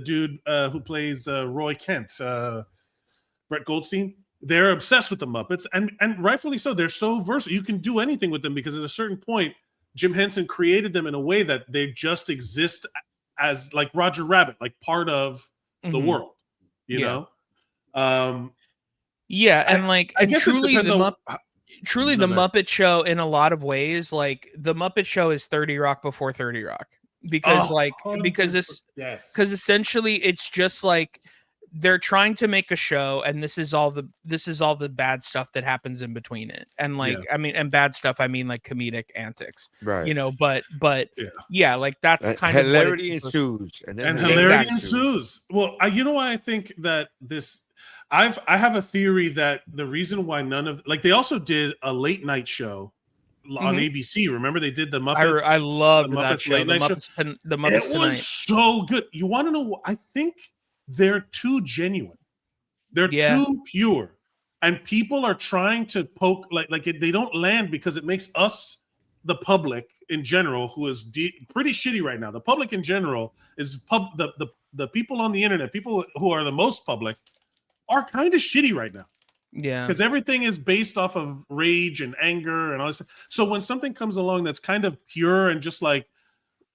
dude who plays Roy Kent, Brett Goldstein. They're obsessed with the Muppets, and rightfully so. They're so versatile. You can do anything with them because at a certain point, Jim Henson created them in a way that they just exist as like Roger Rabbit, like part of the world, you know? Yeah, and like, I and guess truly it depends on. truly No, the no. Muppet Show in a lot of ways, like the Muppet Show is 30 Rock before 30 Rock because Yes. because essentially it's just like they're trying to make a show and this is all the bad stuff that happens in between it. And like Yeah. I mean, and bad stuff I mean like comedic antics. Right. You know, but Yeah. yeah, like that's kind of what it's hilarity supposed to- ensues, and then And Exactly. hilarity ensues. Well, you know why I think that this. I have a theory that the reason why none of they also did a late night show on ABC. Remember they did the Muppets. I loved the that Muppets show. late The night show. Muppets, the Muppets It Tonight. was so good. You want to know? I think they're too genuine. They're too pure, and people are trying to poke they don't land because it makes us, the public in general, who is pretty shitty right now. The public in general is the people on the internet, people who are the most public, are kind of shitty right now. Yeah, because everything is based off of rage and anger and all this. So when something comes along that's kind of pure and just like,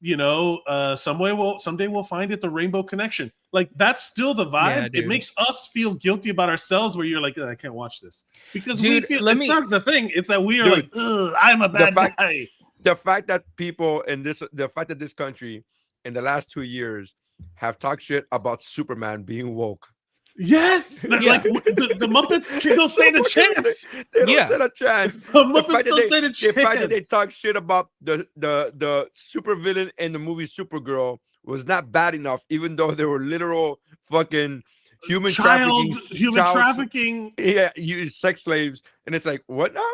someday we'll find it, the Rainbow Connection. Like that's still the vibe. Yeah, it makes us feel guilty about ourselves. Where you're like, I can't watch this because Dude, we feel not the thing. It's that we are Dude, like, ugh, I'm a bad guy. The fact that people the fact that this country in the last 2 years have talked shit about Superman being woke. Yes, like the Muppets don't stand a chance. They don't stand a chance. The Muppets don't stand a chance. The fact that they talk shit about the supervillain in the movie Supergirl was not bad enough, even though there were literal fucking human trafficking. Yeah, you sex slaves, and it's like, what now?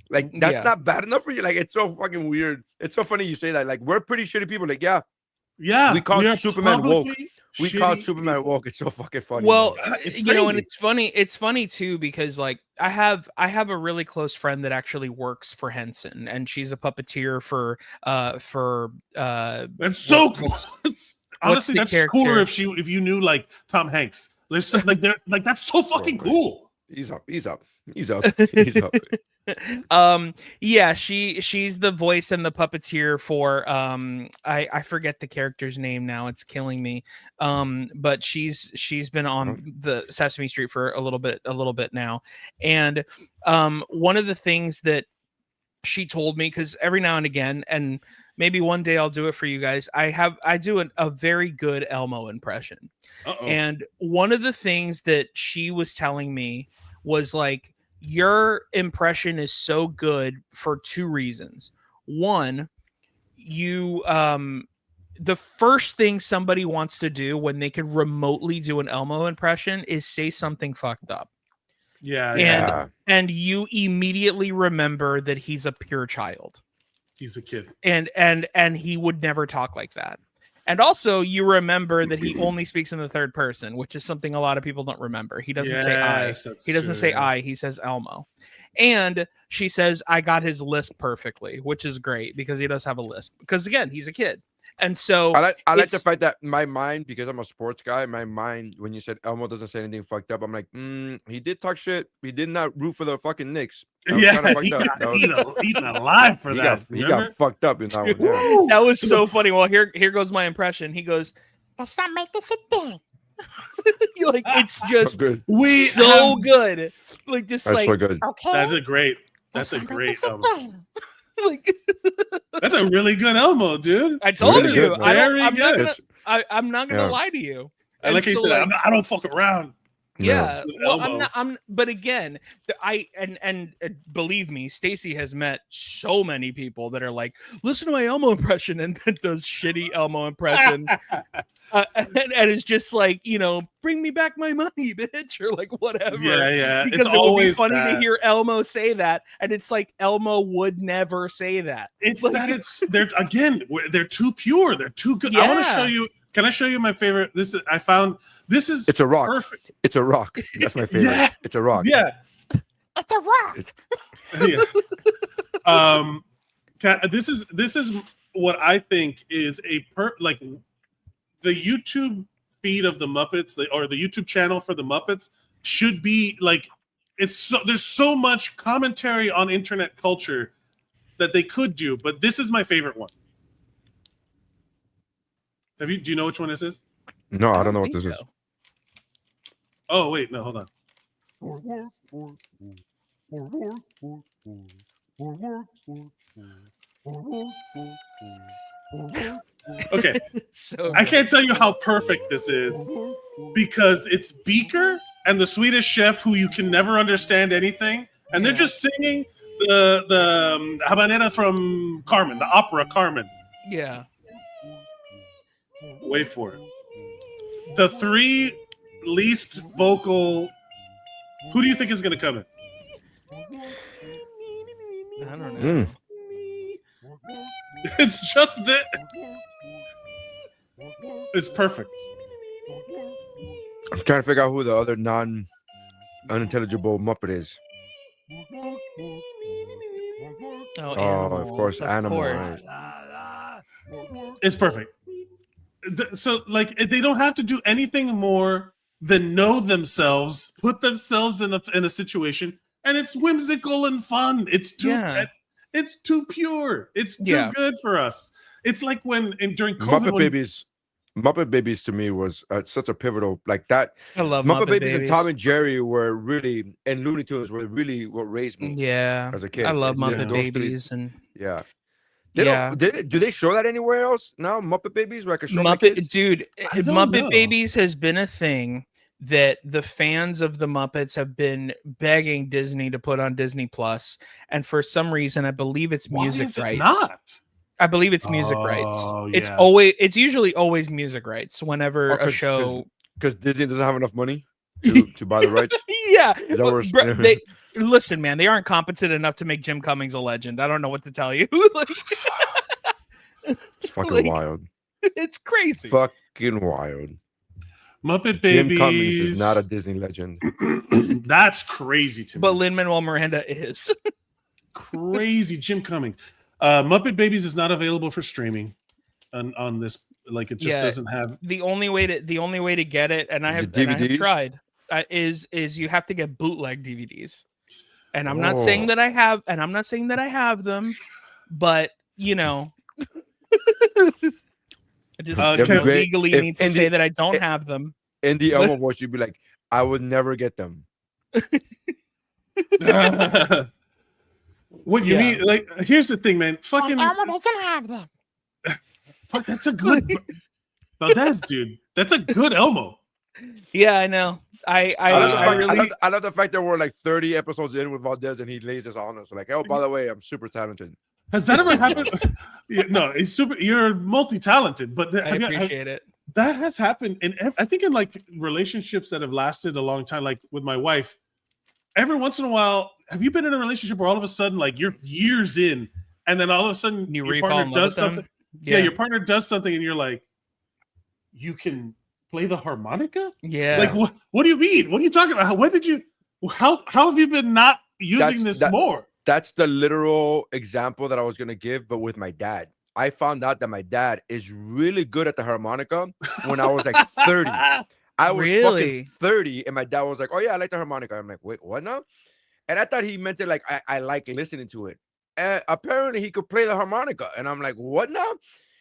Like that's not bad enough for you? Like it's so fucking weird. It's so funny you say that. Like we're pretty shitty people. Like we call Superman woke. We call Superman woke. It's so fucking funny. Well, it's and it's funny. It's funny too because like I have a really close friend that actually works for Henson, and she's a puppeteer for. That's so cool. Honestly, that's cooler if you knew like Tom Hanks. There's that's so fucking cool. He's up. Yeah, she's the voice and the puppeteer for I forget the character's name now, it's killing me, but she's been on the Sesame Street for a little bit now, and one of the things that she told me, because every now and again, and maybe one day I'll do it for you guys, I do a very good Elmo impression. And one of the things that she was telling me was like, your impression is so good for two reasons. One, you the first thing somebody wants to do when they can remotely do an Elmo impression is say something fucked up. And you immediately remember that he's a pure child. He's a kid. And he would never talk like that. And also, you remember that he only speaks in the third person, which is something a lot of people don't remember. He doesn't say I. He doesn't say I. He says Elmo. And she says, I got his lisp perfectly, which is great because he does have a lisp. Because, again, he's a kid. And so I like the fact that my mind, because I'm a sports guy, my mind, when you said Elmo doesn't say anything fucked up, I'm like, he did talk shit. He did not root for the fucking Knicks. He got eaten alive for that. He got fucked up in that one. Yeah. That was so funny. Well, here goes my impression. He goes, "Does that make this a thing?" Like it's just good. Good. Like just That's like so good. Okay. That's a great Elmo. thing. Like That's a really good Elmo, dude. I told Really you. good, I'm not gonna lie to you. And like he said, I don't fuck around. Yeah, No. well, but again, believe me, Stacy has met so many people that are like, listen to my Elmo impression, and then does shitty Elmo impression, and it's just like, bring me back my money, bitch, or like whatever. Yeah. Because it's it would be always funny that. to hear Elmo say that, and it's like Elmo would never say that. It's like, that they're too pure. They're too good. I want to show you. Can I show you my favorite? This is It's a rock. Perfect. It's a rock. That's my favorite. Yeah. It's a rock. Yeah. It's a rock. Yeah. This is what I think is like the YouTube feed of the Muppets, or the YouTube channel for the Muppets should be like, there's so much commentary on internet culture that they could do, but this is my favorite one. Do you know which one this is? No, I don't know what this is. Oh, wait, no, hold on. Okay, So I can't tell you how perfect this is because it's Beaker and the Swedish chef who you can never understand anything, and they're just singing the habanera from Carmen, the opera Carmen. yeah. Wait for it. The three least vocal. Who do you think is going to come in? I don't know. It's just that. It's perfect. I'm trying to figure out who the other unintelligible Muppet is. Oh, Of course, Animal. course. Right? It's perfect. So, like, they don't have to do anything more than know themselves, put themselves in a situation, and it's whimsical and fun. It's too pure. It's too good for us. It's like during COVID, Muppet Babies to me was such a pivotal, like that. I love Muppet Babies and Tom and Jerry were really, and Looney Tunes were really what raised me. Yeah, as a kid. I love And Muppet those Babies three- and yeah. Do they show that anywhere else now? Muppet Babies, where I can show my Muppet, kids? dude. I don't Muppet know. Babies has been a thing that the fans of the Muppets have been begging Disney to put on Disney Plus, and for some reason, I believe it's why music is it rights. not? I believe it's music rights. Oh, It's yeah. it's usually always music rights whenever a show. Because Disney doesn't have enough money to buy the rights. Yeah, Is that worse? listen, man, they aren't competent enough to make Jim Cummings a legend. I don't know what to tell you. Like, It's fucking like, wild. it's crazy. Fucking wild. Muppet Babies. Jim Cummings is not a Disney legend. That's crazy to me. But Lin-Manuel Miranda is. Crazy Jim Cummings. Muppet Babies is not available for streaming on this. Like, it just doesn't have the only way to get it, and I have tried, is you have to get bootleg DVDs. And I'm not saying that I have, them, but you know, I just legally need to say that I don't have them. In the Elmo voice, you'd be like, I would never get them. What you mean? Like, here's the thing, man. Fucking Elmo doesn't have them. fuck, that's a good Valdez, dude. That's a good Elmo. Yeah, I know. I love the fact that we're like 30 episodes in with Valdez and he lays this on us. Like, oh, by the way, I'm super talented. Has that ever happened? No, it's super. You're multi-talented, but I appreciate it. That has happened, and I think in like relationships that have lasted a long time, like with my wife. Every once in a while, have you been in a relationship where all of a sudden, like, you're years in, and then all of a sudden your partner does something? Yeah, your partner does something, and you're like, you can play the harmonica? Yeah. Like, what do you mean? What are you talking about? How have you been not using this more? That's the literal example that I was gonna give, but with my dad. I found out that my dad is really good at the harmonica when I was like 30. I was fucking 30, and my dad was like, "Oh yeah, I like the harmonica." I'm like, "Wait, what now?" And I thought he meant it like I like listening to it. Apparently, he could play the harmonica, and I'm like, "What now?"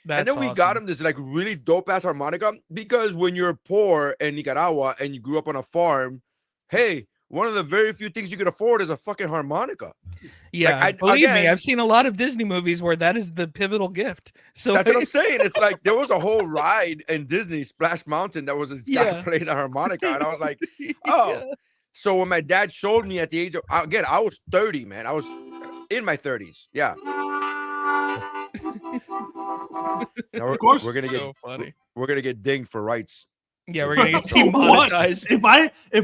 And then we got him this like really dope ass harmonica because when you're poor in Nicaragua and you grew up on a farm, hey, one of the very few things you can afford is a fucking harmonica. Yeah, like, believe me, I've seen a lot of Disney movies where that is the pivotal gift. So that's what I'm saying. It's like there was a whole ride in Disney, Splash Mountain, that was this guy playing the harmonica, and I was like, oh. Yeah. So when my dad showed me at the age of, again, I was 30, man. I was in my 30s. Yeah. Now we're gonna get funny. We're gonna get dinged for rights. Yeah, we're gonna get demonetized. If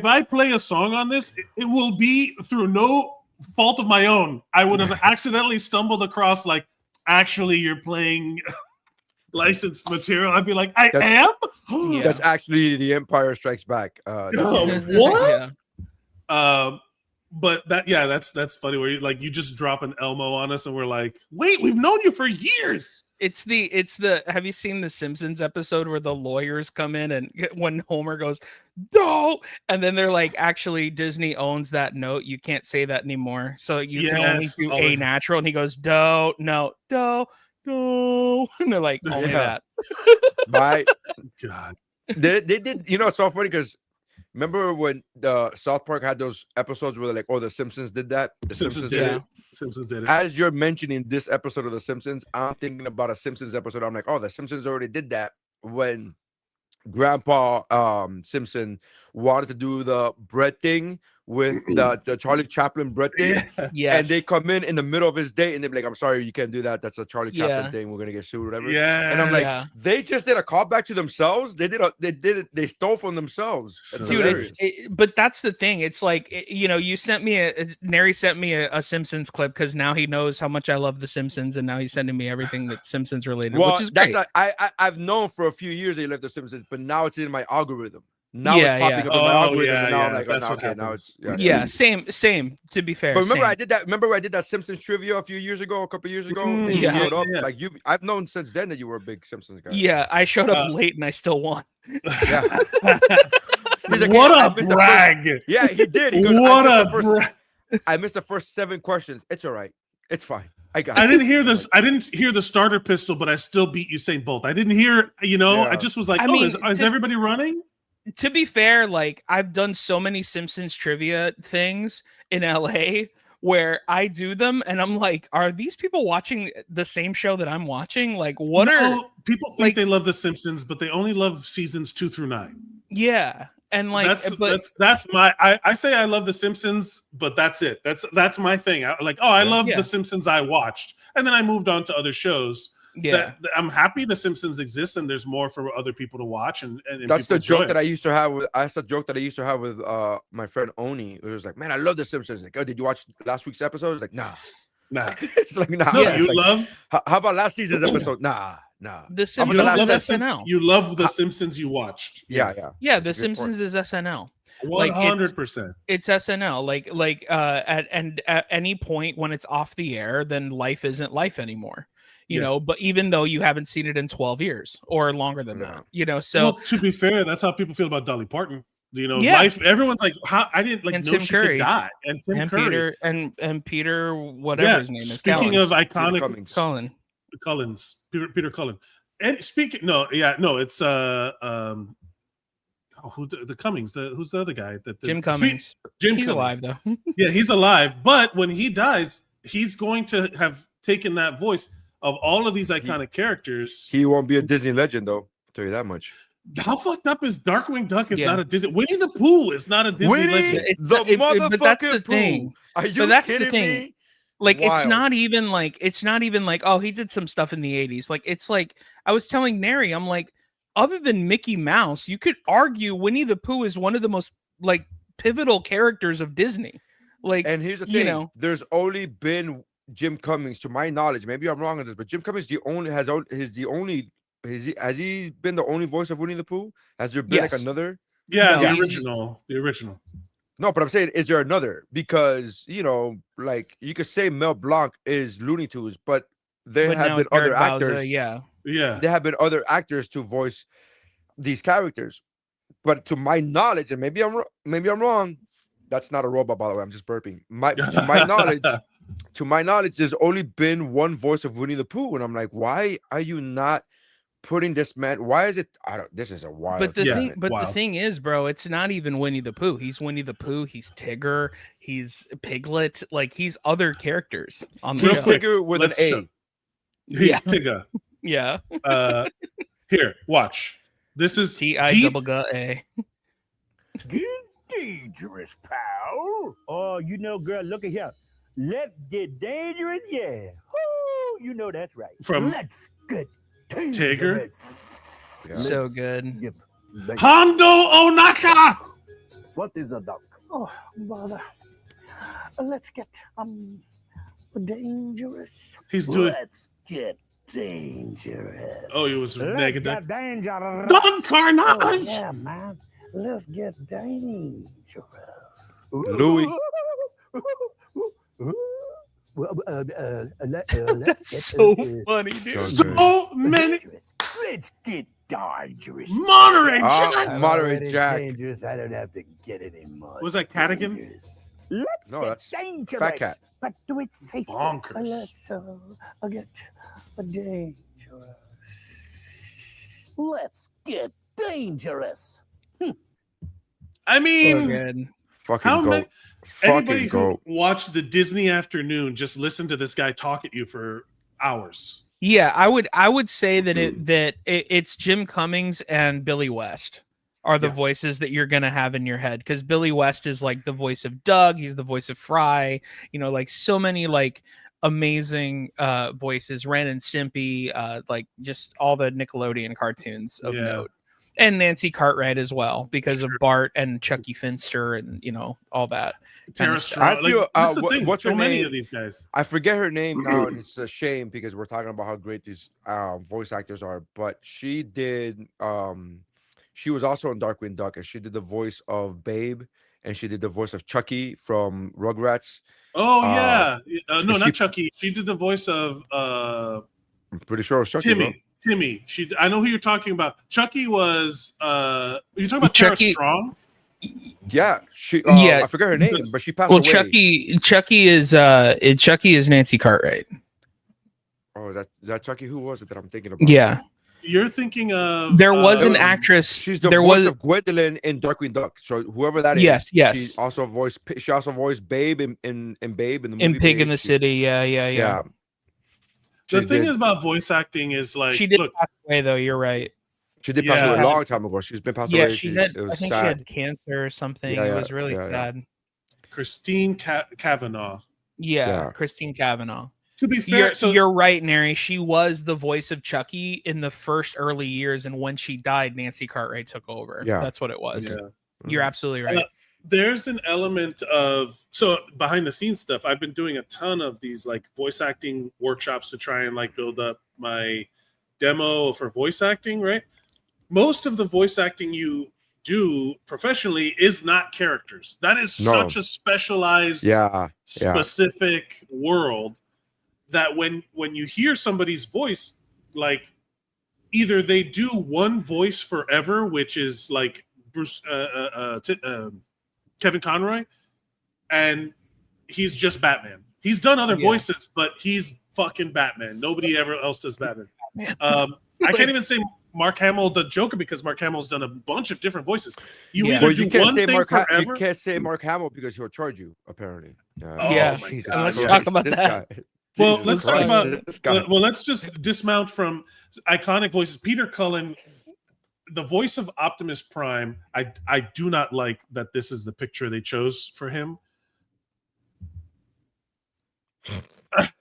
I play a song on this, it will be through no fault of my own. I would have accidentally stumbled across like, actually, you're playing licensed material. I'd be like, I am. Yeah. That's actually The Empire Strikes Back. What? Yeah. But that's funny. Where you just drop an Elmo on us, and we're like, wait, we've known you for years. It's the have you seen the Simpsons episode where the lawyers come in and when Homer goes, "No," and then they're like, actually Disney owns that note. You can't say that anymore. So you can only do a natural. And he goes, "Do, no, do, no." And they're like, only that. My God. They did, it's so funny because Remember when the South Park had those episodes where they're like, oh, the Simpsons did that? The Simpsons did it. Simpsons did it. As you're mentioning this episode of The Simpsons, I'm thinking about a Simpsons episode. I'm like, oh, The Simpsons already did that when Grandpa Simpson wanted to do the bread thing with the Charlie Chaplin bread thing. Yes. And they come in the middle of his day and they're like, I'm sorry, you can't do that. That's a Charlie Chaplin thing. We're gonna get sued, whatever. Yeah. And I'm like, they just did a callback to themselves. They stole from themselves. It's Dude, hilarious. but that's the thing. It's like, you sent me Neri sent me a Simpsons clip because now he knows how much I love the Simpsons, and now he's sending me everything that's Simpsons related, which is great. I've known for a few years that you love the Simpsons, but now it's in my algorithm. Now it's popping up in my algorithm. And now I'm like, that's okay, now it's same. To be fair, but remember, same. I did that. Remember, I did that Simpsons trivia a couple years ago. And you Yeah. showed up. Like I've known since then that you were a big Simpsons guy. Yeah, I showed up late and I still won. Yeah. He's like, what "Yeah, a brag! Yeah, he did. He goes, What a brag! I missed the first 7 questions. It's all right. It's fine. I got. I didn't hear this. I didn't hear the starter pistol, but I still beat Usain Bolt. I didn't hear. I just was like, I mean, is everybody running? To be fair, like I've done so many Simpsons trivia things in LA where I do them and I'm like, are these people watching the same show that I'm watching? Like, what are people think they love the Simpsons, but they only love seasons 2 through 9. Yeah. And like that's my I say I love the Simpsons, but that's it. That's my thing. I love the Simpsons I watched, and then I moved on to other shows. Yeah, I'm happy the Simpsons exists and there's more for other people to watch. And that's the joke that I used to have with. That's the joke that I used to have with my friend Oni. It was like, man, I love the Simpsons. Like, oh, did you watch last week's episode? It's like, nah. It's like, nah. No, you love. How about last season's episode? Nah. The Simpsons is SNL. You love the Simpsons you watched. Yeah. The Simpsons is SNL. 100%. It's SNL. At any point when it's off the air, then life isn't life anymore. You know, but even though you haven't seen it in 12 years or longer than that, so to be fair, that's how people feel about Dolly Parton. Life. Everyone's like, "How I didn't know Tim she Curry. could die." And Tim Curry, Peter and Peter, whatever his name is. Speaking Collins. of iconic, Collins, Peter Cullen, and speaking, it's the Cummings. Who's the other guy? Jim Cummings. Jim He's Cummings. alive though. Yeah, he's alive. But when he dies, he's going to have taken that voice of all of these iconic characters. He won't be a Disney legend, though. I'll tell you that much. How fucked up is Darkwing Duck? Is not a Disney. Winnie the Pooh is not a Disney legend. But that's the thing. Are you kidding me? Like, wild. It's not even like, oh, he did some stuff in the 80s. Like, it's like I was telling Neri, I'm like, other than Mickey Mouse, you could argue Winnie the Pooh is one of the most like pivotal characters of Disney. Like, and here's the thing: there's only been Jim Cummings, to my knowledge. Maybe I'm wrong on this, but Jim Cummings has he been the only voice of Winnie the Pooh? Has there been like another? Yeah, the original. No, but I'm saying, is there another? Because like you could say Mel Blanc is Looney Tunes, but there have been other actors. Yeah. There have been other actors to voice these characters. But to my knowledge, and maybe I'm wrong. That's not a robot, by the way. I'm just burping. To my knowledge, there's only been one voice of Winnie the Pooh, and I'm like, why are you not putting this man? Why is it? This is a wild. But the thing is, bro, it's not even Winnie the Pooh. He's Winnie the Pooh. He's Tigger. He's Piglet. Like, he's other characters on the show. Tigger with an A. He's Tigger. Yeah. Here, watch. This is T-I-double-G-A. Get dangerous, pal. Oh, girl, look at here. Let's get dangerous, yeah. Woo, that's right. From Let's get Tigger. So good. Hondo Onaka. What is a duck? Oh, bother. Let's get dangerous. He's doing. Let's get dangerous. Oh, he was negative. Get dangerous. Don Carnage. Oh, yeah, man. Let's get dangerous. Louis. That's so funny, dude. So many. Let's get dangerous. Moderate Jack. Dangerous. I don't have to get any more. Was that Cadigan? Let's that's dangerous. Fat Cat. But do it safely. Bonkers. Let's get dangerous. Let's get dangerous. I mean, good. Fucking how goat. many? Anybody Fucking who goat. watched the Disney afternoon just listen to this guy talk at you for hours. Yeah, I would say that it's Jim Cummings and Billy West are the Yeah. voices that you're gonna have in your head, because Billy West is like the voice of Doug, he's the voice of Fry, like so many like amazing voices, Ren and Stimpy, like just all the Nickelodeon cartoons of Yeah. note. And Nancy Cartwright as well, because of Bart and Chucky Finster and all that. Tara stuff. Strong. I feel, Like, that's the what- thing. what's So her many name? of these guys. I forget her name now, and it's a shame because we're talking about how great these voice actors are. But she did. She was also in Darkwing Duck, and she did the voice of Babe, and she did the voice of Chucky from Rugrats. Oh yeah, no, she- not Chucky. She did the voice of I'm pretty sure it was Chucky. Timmy. Bro. Timmy. I know who you're talking about. Chucky was. Are you talking about Tara Chucky- Strong? Yeah, she. Yeah. I forget her name, but she passed Well, away. Chucky is Nancy Cartwright. Oh, that Chucky. Who was it that I'm thinking about? Yeah, You're thinking of. there was an was- actress. She's the there voice was of Gwendolyn in Darkwing Duck. So whoever that is, Yes. She also voiced Babe in Babe in the movie in Pig in Babe. the City. Yeah. The She thing did- is about voice acting is like, She did look, pass away though. You're right. She did pass Yeah. away a long time ago. She's been passed Yeah, away. she had. It was I think sad. she had cancer or something. Yeah, It yeah, was really yeah. sad. Christine Cavanaugh. Yeah, Yeah. Christine Cavanaugh. To be fair, You're right, Neri. She was the voice of Chucky in the first early years, and when she died, Nancy Cartwright took over. Yeah. That's what it was. Yeah. You're absolutely right. There's an element of behind the scenes stuff. I've been doing a ton of these like voice acting workshops to try and like build up my demo for voice acting, right? Most of the voice acting you do professionally is not characters. That is No. such a specialized, specific world that when you hear somebody's voice, like either they do one voice forever, which is like Bruce Kevin Conroy, and he's just Batman. He's done other voices, but he's fucking Batman. Nobody ever else does Batman. I can't even say Mark Hamill the Joker because Mark Hamill's done a bunch of different voices. You either Well, do you can't one say thing forever. You can't say Mark Hamill because he'll charge you. Apparently. Yeah. my Jesus God. Let's Christ, talk about this that. guy. Well, Jesus let's talk Christ, about. this guy. Well, let's just dismount from iconic voices. Peter Cullen, the voice of Optimus Prime. I do not like that. This is the picture they chose for him.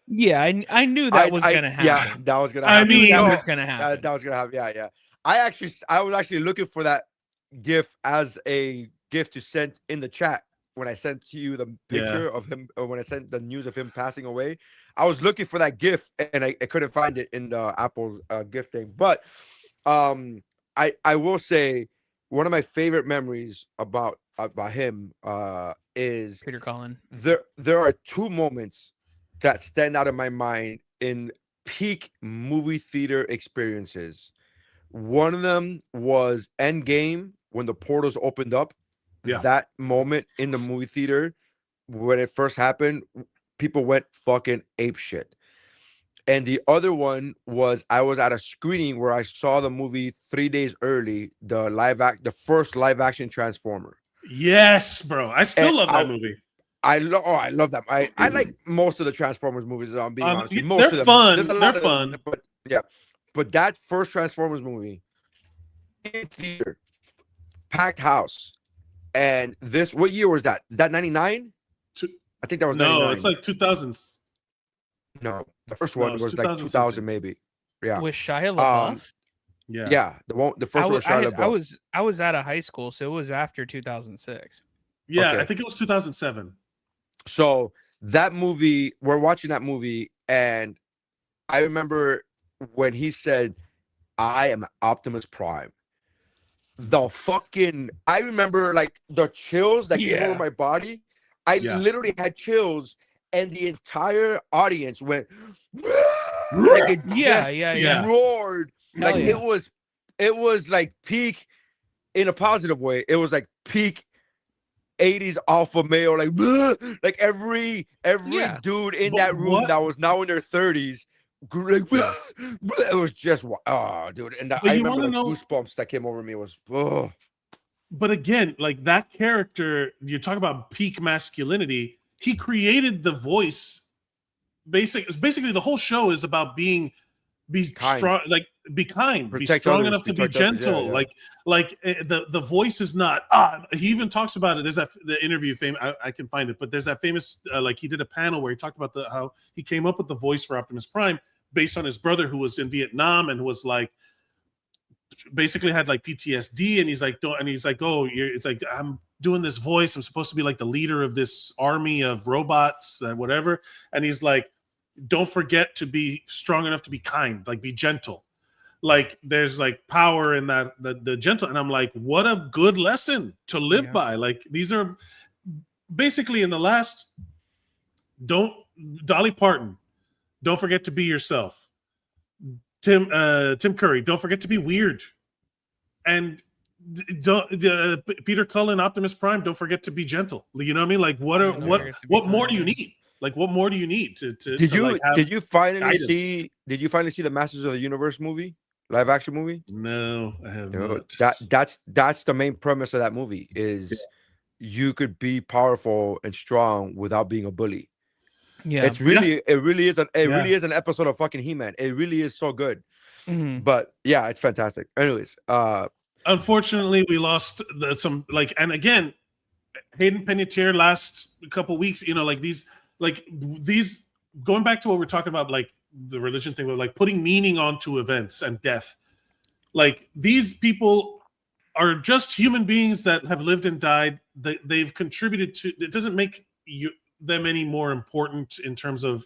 Yeah, I knew that was gonna happen. Yeah, that was gonna I happen. mean, that no, was gonna happen. That was gonna happen. Yeah. I was actually looking for that GIF as a GIF to send in the chat when I sent to you the picture of him, or when I sent the news of him passing away. I was looking for that GIF and I couldn't find it in the Apple's GIF thing. But I will say one of my favorite memories about him is Peter Cullen. there are two moments that stand out in my mind in peak movie theater experiences. One of them was Endgame when the portals opened up. Yeah. That moment in the movie theater when it first happened, people went fucking ape shit. And the other one was I was at a screening where I saw the movie 3 days early, the first live action Transformer. Yes, bro. I still And love that movie. I love them. I like most of the Transformers movies. I'm being honest with you. Most they're of them. fun. There's a lot They're of them, fun. but yeah. But that first Transformers movie in theater, packed house, and this what year was that? Is that 99? I think that was 99. No, it's like 2000s. No, the first No, one it's was like 2000 2000 maybe. Yeah. With Shia LaBeouf. Yeah. Yeah, the first one was Shia LaBeouf. I was out of high school, so it was after 2006. Yeah, Okay. I think it was 2007. So that movie, we're watching that movie, and I remember when he said, "I am Optimus Prime." I remember like the chills that came over my body. I literally had chills, and the entire audience went, like it just roared. Hell Like yeah. it was like peak in a positive way. It was like peak 80s alpha male, like every dude in that room that was now in their 30s. Like, it was just dude, and I you remember wanna like know- goosebumps that came over me. It was but again, like that character, you talk about peak masculinity. He created the voice. Basically, the whole show is about be Kind. strong, like be kind, be Protect strong others, enough to be protect others, gentle. yeah. Like the voice is not. He even talks about it. There's the interview I can find it, but there's that famous like he did a panel where he talked about how he came up with the voice for Optimus Prime based on his brother who was in Vietnam and was like basically had like PTSD, and he's like it's like I'm doing this voice. I'm supposed to be like the leader of this army of robots and whatever, and he's like, don't forget to be strong enough to be kind, like be gentle. Like there's like power in that the gentle, and I'm like, what a good lesson to live by. Like these are basically in the last. Dolly Parton, don't forget to be yourself. Tim Curry, don't forget to be weird. And Peter Cullen, Optimus Prime, don't forget to be gentle. You know what I mean? Like what more do you need? Like what more do you need to did you finally guidance? see the Masters of the Universe movie, live action movie? No, I have not. That's the main premise of that movie is you could be powerful and strong without being a bully. Yeah, It really is an episode of fucking He-Man. It really is so good. Mm-hmm. But yeah, it's fantastic. Anyways, unfortunately, we lost and again, Hayden Panettiere last couple weeks. You know, like these going back to what we're talking about, like the religion thing, with like putting meaning onto events and death. Like these people are just human beings that have lived and died. They've contributed to. It doesn't make them any more important in terms of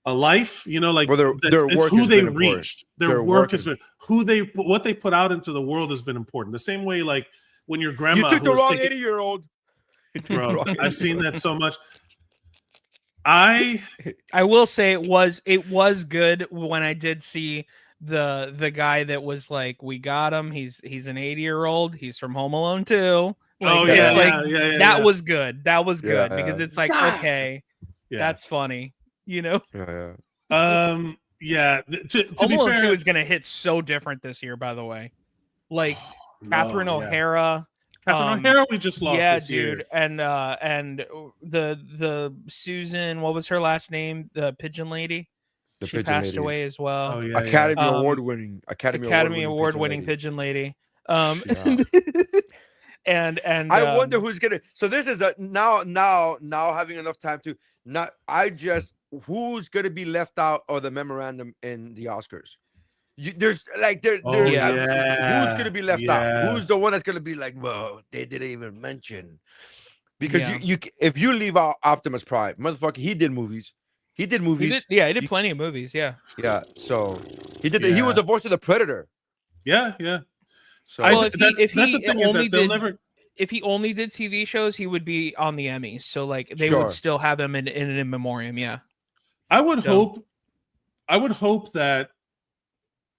a life, you know, like it's who they reached. Their work has been what they put out into the world has been important. The same way, like when your grandma, you took the wrong 80-year-old. Bro, I've seen that so much. I will say it was good when I did see the guy that was like, we got him. He's an 80-year-old. He's from Home Alone 2. Like, that was good. That was good because it's like, okay, that's funny. You know? To Home be Alone fair, 2 is gonna hit so different this year, by the way. Like Catherine O'Hara. Catherine O'Hara, we just lost. Yeah, this dude, year. and the Susan, what was her last name? The Pigeon Lady. She passed away as well. Oh yeah, Academy Award winning Pigeon Lady. And I wonder who's gonna. So this is now having enough time to not. Who's gonna be left out of the memorandum in the Oscars? Who's gonna be left out? Who's the one that's gonna be like, well, they didn't even mention? Because if you leave out Optimus Prime, motherfucker, he did movies. He did plenty of movies. Yeah. So he did. He was the voice of the Predator. Yeah. So if he only did TV shows, he would be on the Emmys. So like they would still have him in an memoriam. Yeah. I would hope that,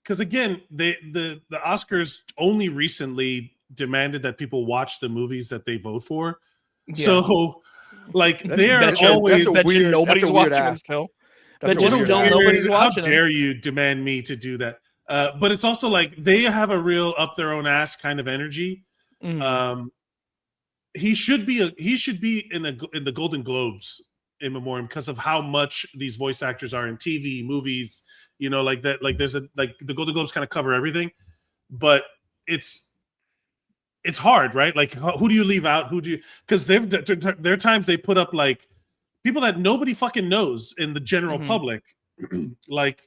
because again, the Oscars only recently demanded that people watch the movies that they vote for. Yeah. So like they're always nobody's watching them still. Nobody's watching. How dare you demand me to do that? But it's also like they have a real up their own ass kind of energy. Mm-hmm. He should be in the Golden Globes in memoriam because of how much these voice actors are in TV, movies. You know, like that. Like there's the Golden Globes kind of cover everything, but it's hard, right? Like who do you leave out? Who do you? Because there are times they put up like people that nobody fucking knows in the general public, like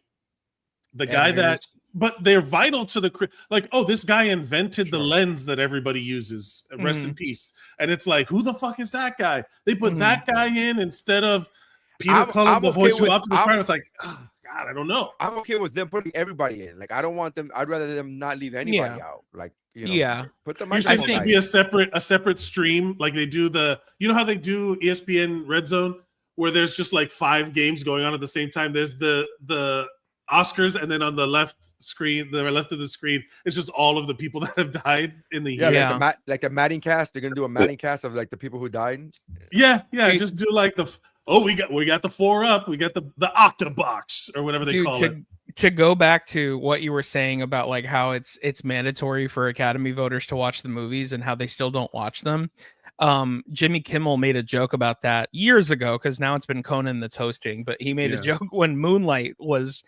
the guy that. But they're vital to this guy invented the lens that everybody uses. Rest in peace. And it's like, who the fuck is that guy? They put that guy in instead of Peter Cullen, the voice of Optimus Prime. It's like, oh, God, I don't know. I'm okay with them putting everybody in. Like, I don't want them. I'd rather them not leave anybody out. Like, put them. You think it should be a separate stream, like they do how they do ESPN Red Zone, where there's just like 5 games going on at the same time. There's the Oscars, and then on the left of the screen, it's just all of the people that have died in the year. Like the Madden cast. They're gonna do a Madden cast of like the people who died. Yeah. Just do like we got the 4 up. We got the Octobox or whatever they call it. to go back to what you were saying about like how it's mandatory for Academy voters to watch the movies and how they still don't watch them. Jimmy Kimmel made a joke about that years ago because now it's been Conan that's hosting, but he made a joke when Moonlight was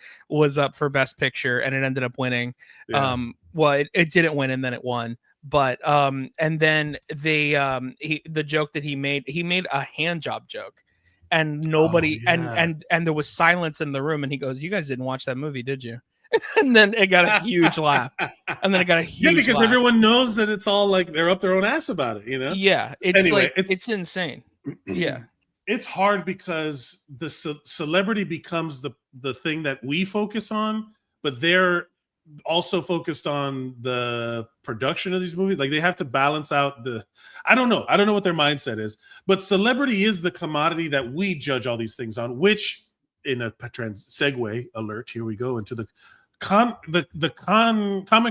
up for Best Picture and it ended up winning. Yeah. Well, it didn't win and then it won. But and then they the joke that he made a hand job joke. And nobody and there was silence in the room and he goes, "You guys didn't watch that movie, did you?" And then it got a huge laugh. And then it got a huge because laugh. everyone knows that it's all like they're up their own ass about it, you know? Yeah, it's Anyway, like it's insane. Yeah. It's hard because the celebrity becomes the thing that we focus on, but they're also focused on the production of these movies. Like they have to balance out I don't know what their mindset is, but celebrity is the commodity that we judge all these things on, which in a segue alert, here we go into the comic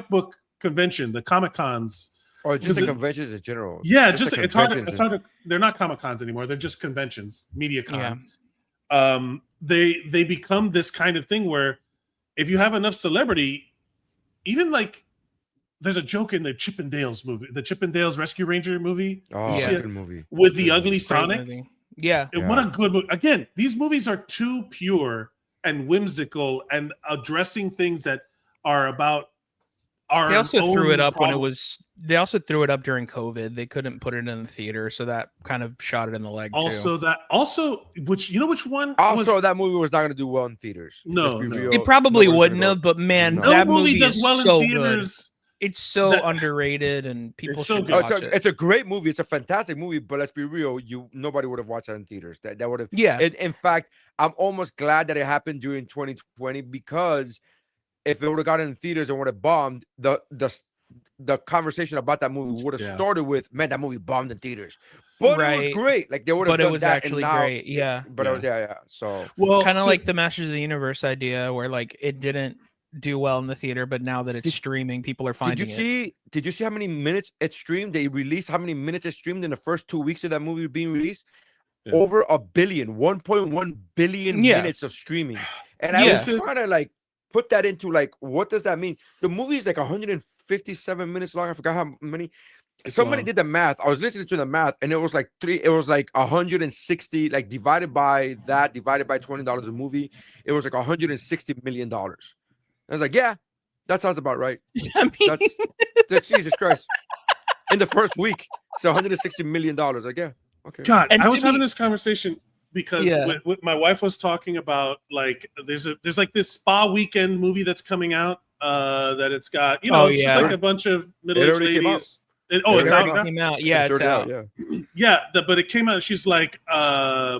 book convention, the Comic Cons. Or just the conventions in general. Yeah, just it's hard to, they're not Comic Cons anymore. They're just conventions, media con. Yeah. They become this kind of thing where if you have enough celebrity, even like there's a joke in the Chippendales movie, the Chippendales Rescue Ranger movie. Oh, yeah. Good movie. With the ugly Sonic. Yeah. What a good movie. Again, these movies are too pure and whimsical and addressing things that are about our They also threw it up problems. they also threw it up during COVID. They couldn't put it in the theater, so that kind of shot it in the leg also too. Which one that movie was not going to do well in theaters. No. It probably wouldn't have, but man, that movie does well in theaters. Good. It's so underrated and people should watch it. It's a great movie. It's a fantastic movie, but let's be real, nobody would have watched that in theaters. That would have in fact, I'm almost glad that it happened during 2020 because if it would have gotten in theaters and would have bombed, the conversation about that movie would have started with, man, that movie bombed in theaters. But it was great. Like they would have done that. But it was actually great. Yeah. But yeah. So kind of like the Masters of the Universe idea where like it didn't do well in the theater, but now that it's streaming, people are finding it. Did you see how many minutes it streamed? They released how many minutes it streamed in the first 2 weeks of that movie being released? Yeah. Over 1.1 billion minutes of streaming. And I was trying to like put that into like, what does that mean? The movie is like 157 minutes long. I forgot how many. Somebody did the math. I was listening to the math, and it was like 160, like divided by $20 a movie. It was like $160 million. I was like, yeah, that sounds about right. I mean, that's Jesus Christ. In the first week, so $160 million. Like, yeah, okay. God, and I was having this conversation because with my wife was talking about like there's like this spa weekend movie that's coming out that it's got it's just like a bunch of middle-aged ladies. It's out now. Yeah, it's out. But it came out. And she's like, why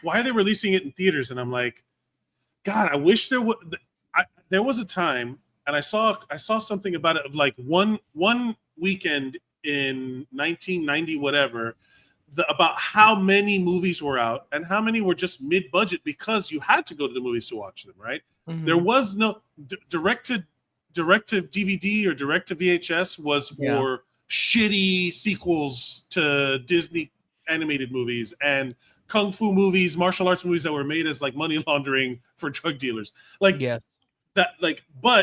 are they releasing it in theaters? And I'm like, God, I wish there was. There was a time, and I saw something about it of like one weekend in 1990, whatever, about how many movies were out and how many were just mid-budget because you had to go to the movies to watch them, right? Mm-hmm. There was no direct to DVD or direct to VHS was for shitty sequels to Disney animated movies and kung fu movies, martial arts movies that were made as like money laundering for drug dealers. Like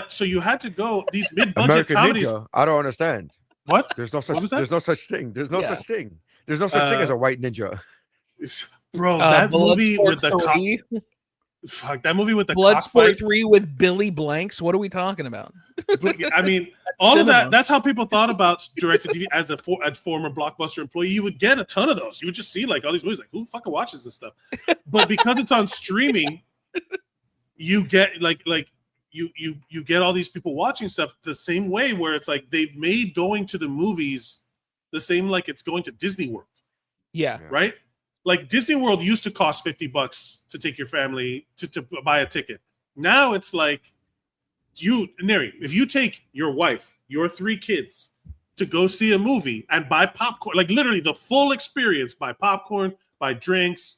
so you had to go these mid-budget American comedies. Ninja. I don't understand. What? There's no such thing. There's no such thing. There's no such thing as a white ninja. Bro, that movie with the that movie with the Bloodsport 3 with Billy Blanks. What are we talking about? I mean, all of that. That's how people thought about direct-to-DVD as a former Blockbuster employee. You would get a ton of those. You would just see like all these movies. Like, who fucking watches this stuff? But because it's on streaming, you get you get all these people watching stuff the same way. Where it's like they've made going to the movies the same like it's going to Disney World. Yeah. Right. Like Disney World used to cost $50 to take your family to buy a ticket. Now it's like Neri, if you take your wife, your 3 kids to go see a movie and buy popcorn, like literally the full experience, buy popcorn, buy drinks,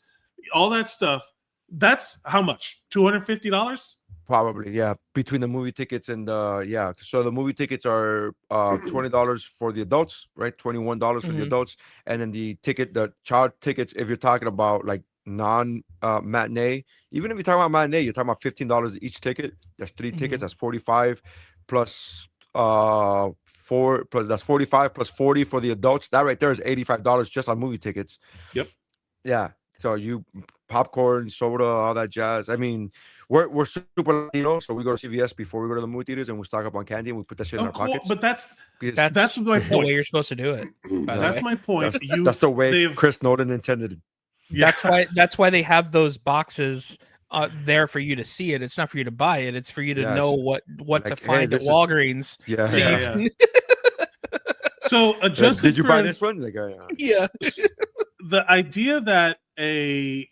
all that stuff. That's how much? $250? Probably, yeah. Between the movie tickets and so the movie tickets are $20 for the adults, right? $21 for the adults, and then the child tickets, if you're talking about like matinee. Even if you're talking about matinee, you're talking about $15 each ticket. There's 3 tickets. That's 45 plus 4 plus that's 45 plus 40 for the adults. That right there is $85 just on movie tickets. Yep. Yeah. So you popcorn, soda, all that jazz. I mean, we're super Latino, so we go to CVS before we go to the movie theaters, and we stock up on candy, and we put that shit in our pockets. But that's That's my the point. way you're supposed to do it. By the That's way. my point. That's the way they've- Chris Nolan intended it. Yeah. That's why they have those boxes there for you to see it. It's not for you to buy it. It's for you to Yes. know what Like, to hey, find at this is- Walgreens. Yeah. So Yeah, you yeah. So adjusted Did you for buy this one? Like, yeah. the idea that in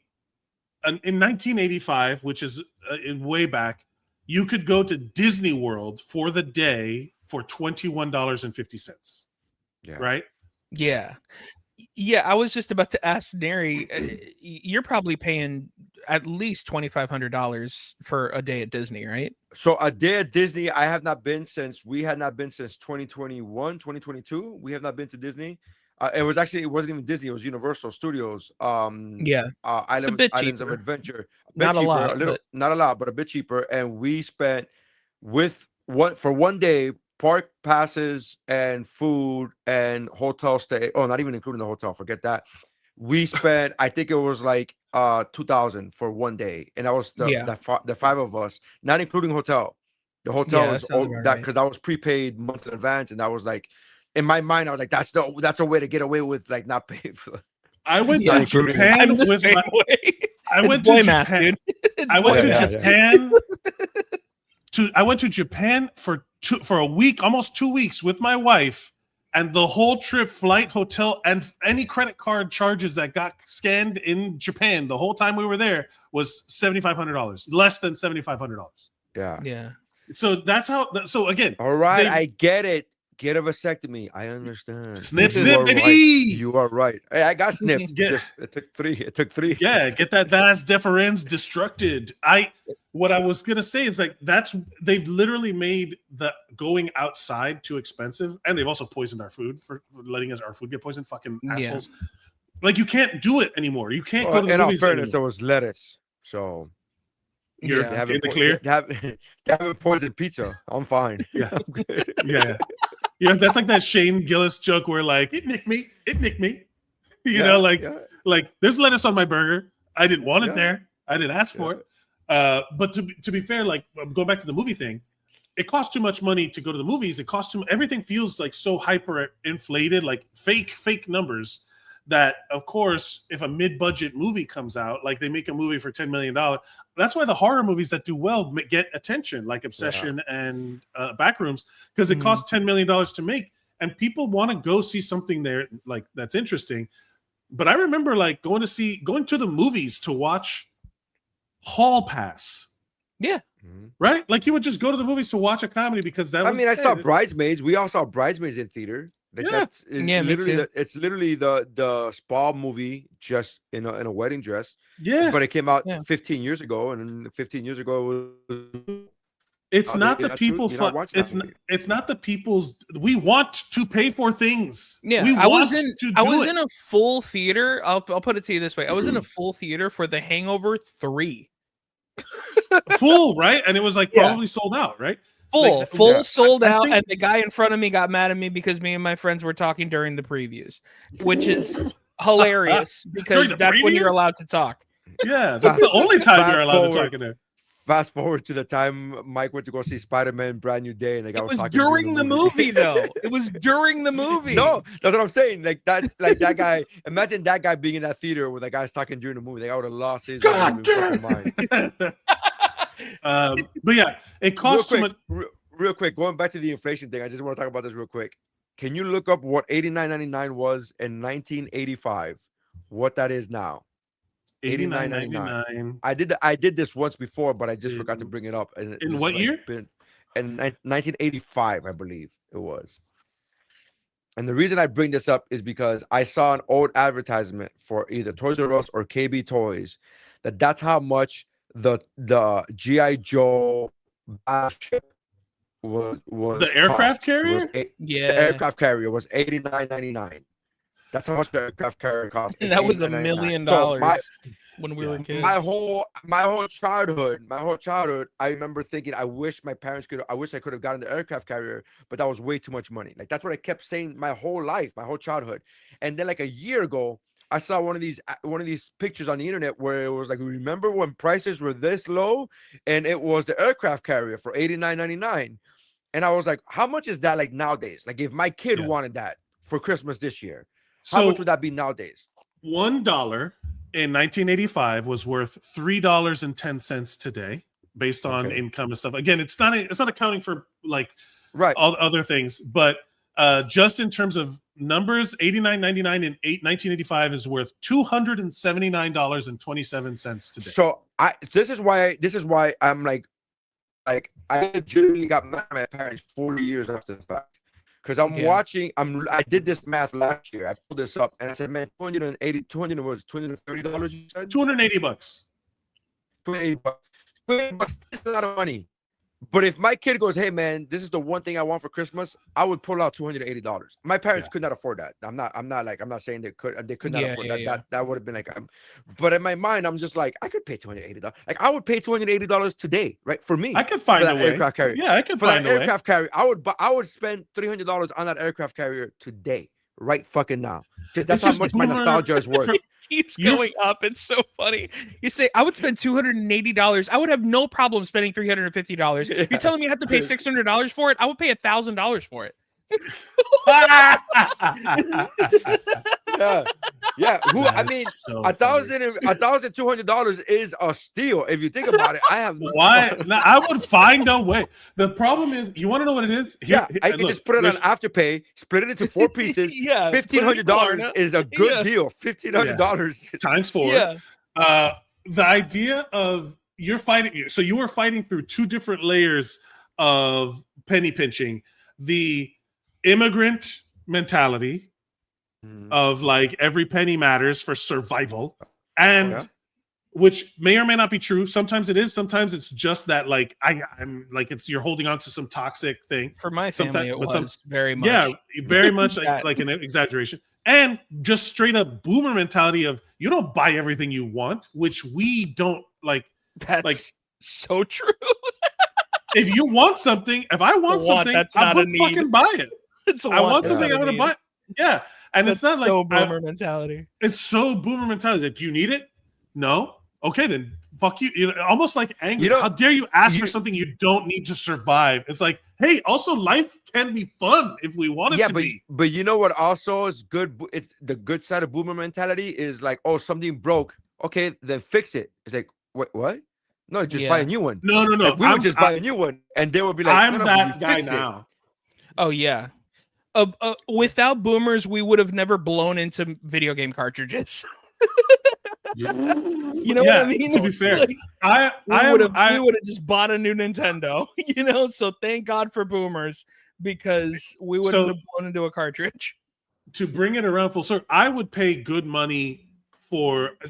1985, which is in way back, you could go to Disney World for the day for $21.50. Yeah. Right? Yeah. Yeah, I was just about to ask Neri, you're probably paying at least $2,500 for a day at Disney, right? So a day at Disney, we had not been since 2021, 2022. We have not been to Disney. It wasn't even Disney. It was Universal Studios. Yeah. Islands bit of cheaper. Adventure. Not a lot, Not a lot, but a bit cheaper. And we spent for one day park passes and food and hotel stay. Oh, not even including the hotel. Forget that. We spent, I think it was like $2,000 for one day, and that was the 5 of us, not including hotel. The hotel was because I was prepaid month in advance, and that was like, in my mind, I was like, that's a way to get away with like not paying for. I went to Japan with my. I went to Japan. I went to Japan. I went to Japan for a week, almost 2 weeks, with my wife, and the whole trip, flight, hotel, and any credit card charges that got scanned in Japan the whole time we were there was $7,500, less than $7,500. Yeah. Yeah. So that's how. So again, all right, I get it. Get a vasectomy. I understand. Snip, you snip, are baby. Right. You are right. Hey, I got snipped. It took three. Yeah, get that vas deferens destructed. What I was gonna say is like they've literally made the going outside too expensive, and they've also poisoned our food for letting our food get poisoned. Fucking assholes. Yeah. Like you can't do it anymore. You can't go to the movies. In all fairness, there was lettuce, so. You're in the clear. They haven't poisoned pizza. I'm fine. Yeah. Yeah. Yeah, that's like that Shane Gillis joke where like it nicked me. You know, like there's lettuce on my burger. I didn't want it there. I didn't ask for it. But to be fair, like going back to the movie thing, it costs too much money to go to the movies. It costs everything feels like so hyper inflated, like fake numbers. That of course, if a mid-budget movie comes out, like they make a movie for $10 million, that's why the horror movies that do well get attention, like Obsession and Backrooms, because it costs $10 million to make, and people want to go see something there like that's interesting. But I remember like going to the movies to watch Hall Pass. Yeah. Right? Like you would just go to the movies to watch a comedy because that was. I mean, I saw Bridesmaids. We all saw Bridesmaids in theater. It's literally the spa movie just in a wedding dress. Yeah. But it came out 15 years ago, and 15 years ago it was. It's not the people. It's not the people's. We want to pay for things. Yeah, I was in a full theater. I'll put it to you this way: I was in a full theater for The Hangover 3. Full, right? And it was like probably sold out, right? Full sold out, and the guy in front of me got mad at me because me and my friends were talking during the previews, which is hilarious because that's when you're allowed to talk. Yeah, that's the only time you're allowed to talk in there. Fast forward to the time Mike went to go see Spider-Man Brand New Day, and the guy was talking during the movie though. It was during the movie. No, that's what I'm saying. Like that's like that guy. Imagine that guy being in that theater where the guy's talking during the movie. The guy would have lost his mind. But yeah, it costs real quick, going back to the inflation thing, I just want to talk about this real quick. Can you look up what $89.99 was in 1985? What that is now? $89.99. I did this once before, but I just forgot to bring it up. And in what year? In 1985, I believe it was. And the reason I bring this up is because I saw an old advertisement for either Toys R Us or KB Toys that's how much the G.I. Joe battleship was the aircraft carrier. The aircraft carrier was $89.99. That's how much the aircraft carrier cost. That was $1 million. when we were kids. My whole childhood, I remember thinking, I wish I could have gotten the aircraft carrier, but that was way too much money. Like that's what I kept saying my whole life, my whole childhood. And then like a year ago, I saw one of these pictures on the internet where it was like, remember when prices were this low, and it was the aircraft carrier for $89.99. And I was like, how much is that like nowadays? Like if my kid wanted that for Christmas this year, how much would that be nowadays? $1 in 1985 was worth $3.10 today, based on income and stuff. Again, it's not accounting for like all other things, but just in terms of numbers, $89.99 in 1985 is worth $279.27 today. So this is why I'm like I legitimately got mad at my parents 40 years after the fact, because I did this math last year. I pulled this up and I said, man, $230 you said? $280. $280. $280 is a lot of money. But if my kid goes, hey man, this is the one thing I want for Christmas, I would pull out $280. My parents could not afford that. I'm not saying they could not afford that. That would have been like, but in my mind, I'm just like, I could pay $280. Like I would pay $280 today, right? For me, I could find a way. Aircraft carrier. Yeah, I could find a way. Aircraft carrier. I would spend $300 on that aircraft carrier today, right fucking now. That's how much my nostalgia is worth. Keeps going up. It's so funny. You say I would spend $280. I would have no problem spending $350. You're telling me I have to pay $600 for it? I would pay $1,000 for it. Yeah. I mean, so $1,200 is a steal if you think about it. I have I would find a way. The problem is, you want to know what it is? I can just put it on Afterpay, split it into 4 pieces. $1,500 is a good deal. $1,500 times 4. Yeah. The idea of you were fighting through 2 different layers of penny pinching. The immigrant mentality of like every penny matters for survival, and which may or may not be true. Sometimes it is, sometimes it's just that like I'm like you're holding on to some toxic thing. For my family, it was very much very much like an exaggeration, and just straight up boomer mentality of you don't buy everything you want, which we don't like. That's like so true. If you want something, if I want something, I would fucking buy it. I want something, I want to buy it. Yeah. And that's, it's not so like boomer mentality. It's so boomer mentality. Do you need it? No. Okay, then fuck you. You know, almost like anger. How dare you ask for something you don't need to survive? It's like, hey, also life can be fun if we want it to be. But you know what also is good? It's the good side of boomer mentality is like, oh, something broke. Okay, then fix it. It's like, what? No, just buy a new one. No. Like, we would just buy a new one, and they would be like, I'm that guy now. Oh yeah. Without boomers, we would have never blown into video game cartridges. You know what I mean? To be fair, like, I would have just bought a new Nintendo. You know, so thank God for boomers, because we wouldn't have blown into a cartridge. To bring it around full circle, I would pay good money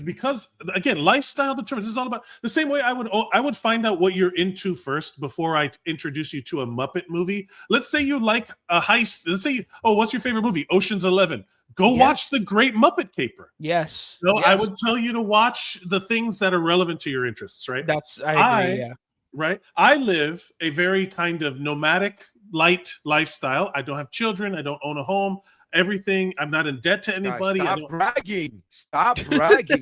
because again, lifestyle determines. This is all about the same way I would find out what you're into first before I introduce you to a Muppet movie. Let's say you like a heist. Let's say, what's your favorite movie? Ocean's 11. Go watch The Great Muppet Caper. Yes. I would tell you to watch the things that are relevant to your interests, right? I agree, yeah. Right? I live a very kind of nomadic, light lifestyle. I don't have children. I don't own a home. Everything. I'm not in debt to anybody. Stop bragging.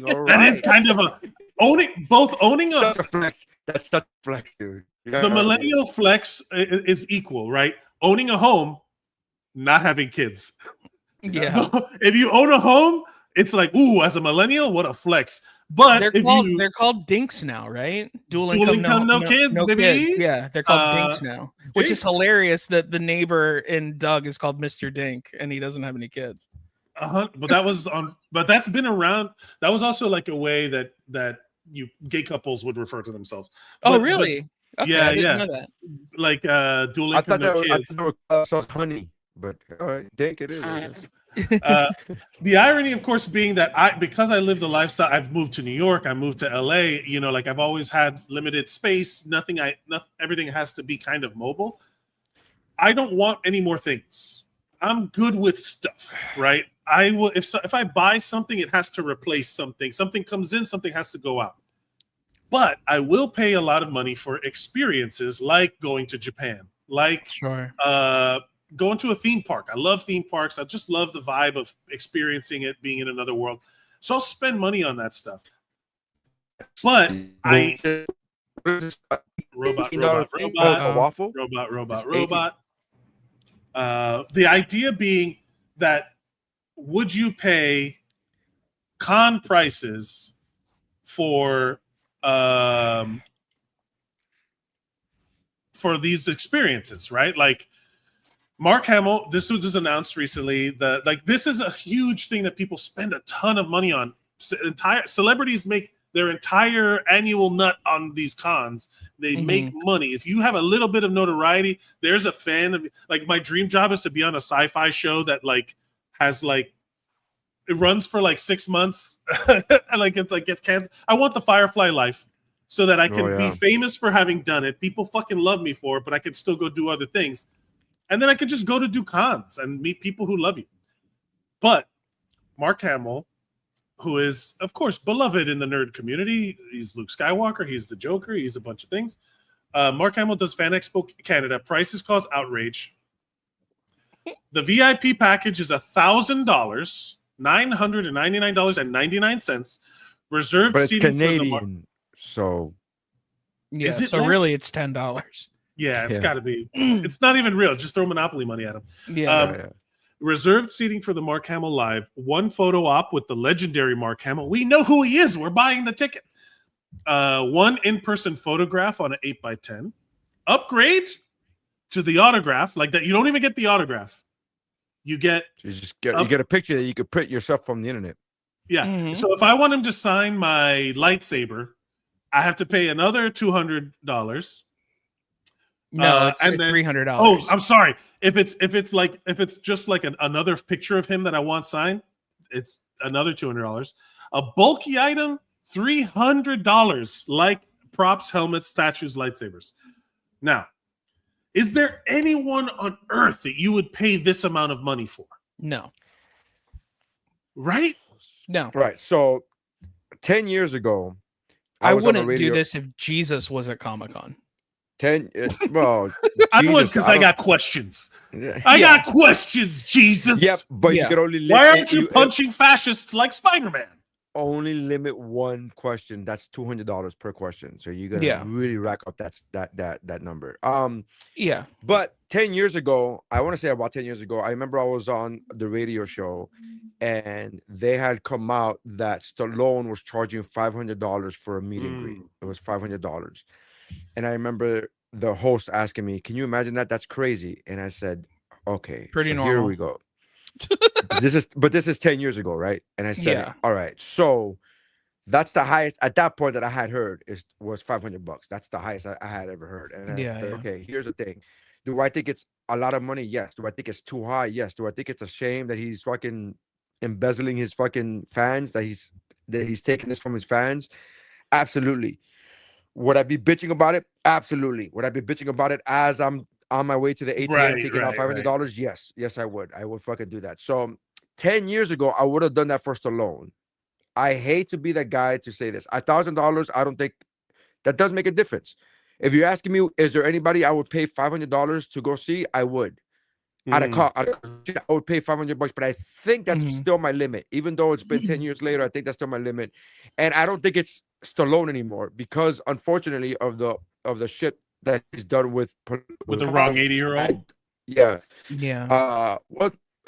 All right. That is kind of owning such a flex. That's such a flex, dude. The millennial flex is equal, right? Owning a home, not having kids. Yeah. If you own a home, it's like, ooh, as a millennial, what a flex. But they're called dinks now, right? Dual income, no kids, baby. Kids. Yeah, they're called dinks now, which is hilarious. That the neighbor in Doug is called Mr. Dink, and he doesn't have any kids. But that was on. But that's been around. That was also like a way that gay couples would refer to themselves. Really? Okay, yeah, I didn't know that. Like dual income, no kids. I thought it was honey. But all right, Dink it is. The irony, of course, being that because I live the lifestyle, I've moved to New York, I moved to LA. You know, like I've always had limited space. Everything has to be kind of mobile. I don't want any more things. I'm good with stuff, right? I will if I buy something, it has to replace something. Something comes in, something has to go out. But I will pay a lot of money for experiences like going to Japan, like Sure. going to a theme park. I love theme parks. I just love the vibe of experiencing it, being in another world. So I'll spend money on that stuff. But I robot. waffle. The idea being that would you pay con prices for these experiences, right? Like Mark Hamill, this was announced recently. This is a huge thing that people spend a ton of money on. Entire celebrities make their entire annual nut on these cons. They make money. If you have a little bit of notoriety, there's a fan of like my dream job is to be on a sci-fi show that like has like it runs for like 6 months. Like it's like gets canceled. I want the Firefly life so that I can be famous for having done it. People fucking love me for it, but I can still go do other things. And then I could just go to do cons and meet people who love you. But Mark Hamill, who is, of course, beloved in the nerd community. He's Luke Skywalker. He's the Joker. He's a bunch of things. Mark Hamill does Fan Expo Canada. Prices cause outrage. The VIP package is $1,000, $999.99. Reserved But it's seating Canadian, so Yeah, Is it so less? really it's $10. Yeah, it's got to be. It's not even real. Just throw Monopoly money at him. Yeah. Reserved seating for the Mark Hamill Live. One photo op with the legendary Mark Hamill. We know who he is. We're buying the ticket. One in-person photograph on an 8x10. Upgrade to the autograph. Like that, you don't even get the autograph. You get you get a picture that you could print yourself from the internet. Yeah. So if I want him to sign my lightsaber, I have to pay another $200. No, it's and then $300. Oh, I'm sorry. If it's just like another picture of him that I want signed, it's another $200. A bulky item, $300, like props, helmets, statues, lightsabers. Now, is there anyone on earth that you would pay this amount of money for? No. Right? No. Right. So 10 years ago, I was on the wouldn't do radio- this if Jesus was at Comic-Con. 10 well, I would Jesus, because I I don't- got questions. I got questions, Jesus. Yep, but Yeah. you could only Why aren't you punching fascists like Spider-Man? only limit one question. That's $200 per question. So you gotta really rack up that number. Yeah. But 10 years ago, I want to say about 10 years ago, I remember I was on the radio show and they had come out that Stallone was charging $500 for a meet and greet. It was $500. And I remember the host asking me, "Can you imagine that? That's crazy." And I said, "Okay, Pretty so normal. here we go." This is 10 years ago, right? And I said, Yeah. "All right, so that's the highest at that point that I had heard was $500. That's the highest I had ever heard." And I said, "Okay, here's the thing. Do I think it's a lot of money? Yes. Do I think it's too high? Yes. Do I think it's a shame that he's fucking embezzling his fucking fans, that he's taking this from his fans? Absolutely. Would I be bitching about it? Absolutely. Would I be bitching about it as I'm on my way to the ATM taking out $500? Yes. Yes, I would. I would fucking do that. So 10 years ago, I would have done that for Stallone. I hate to be that guy to say this. $1,000, I don't think that does make a difference. If you're asking me, is there anybody I would pay $500 to go see? I would. I would pay $500, but I think that's still my limit. Even though it's been 10 years later, I think that's still my limit. And I don't think it's Stallone anymore because, unfortunately, of the shit that he's done with the wrong 80-year-old. Yeah. Yeah.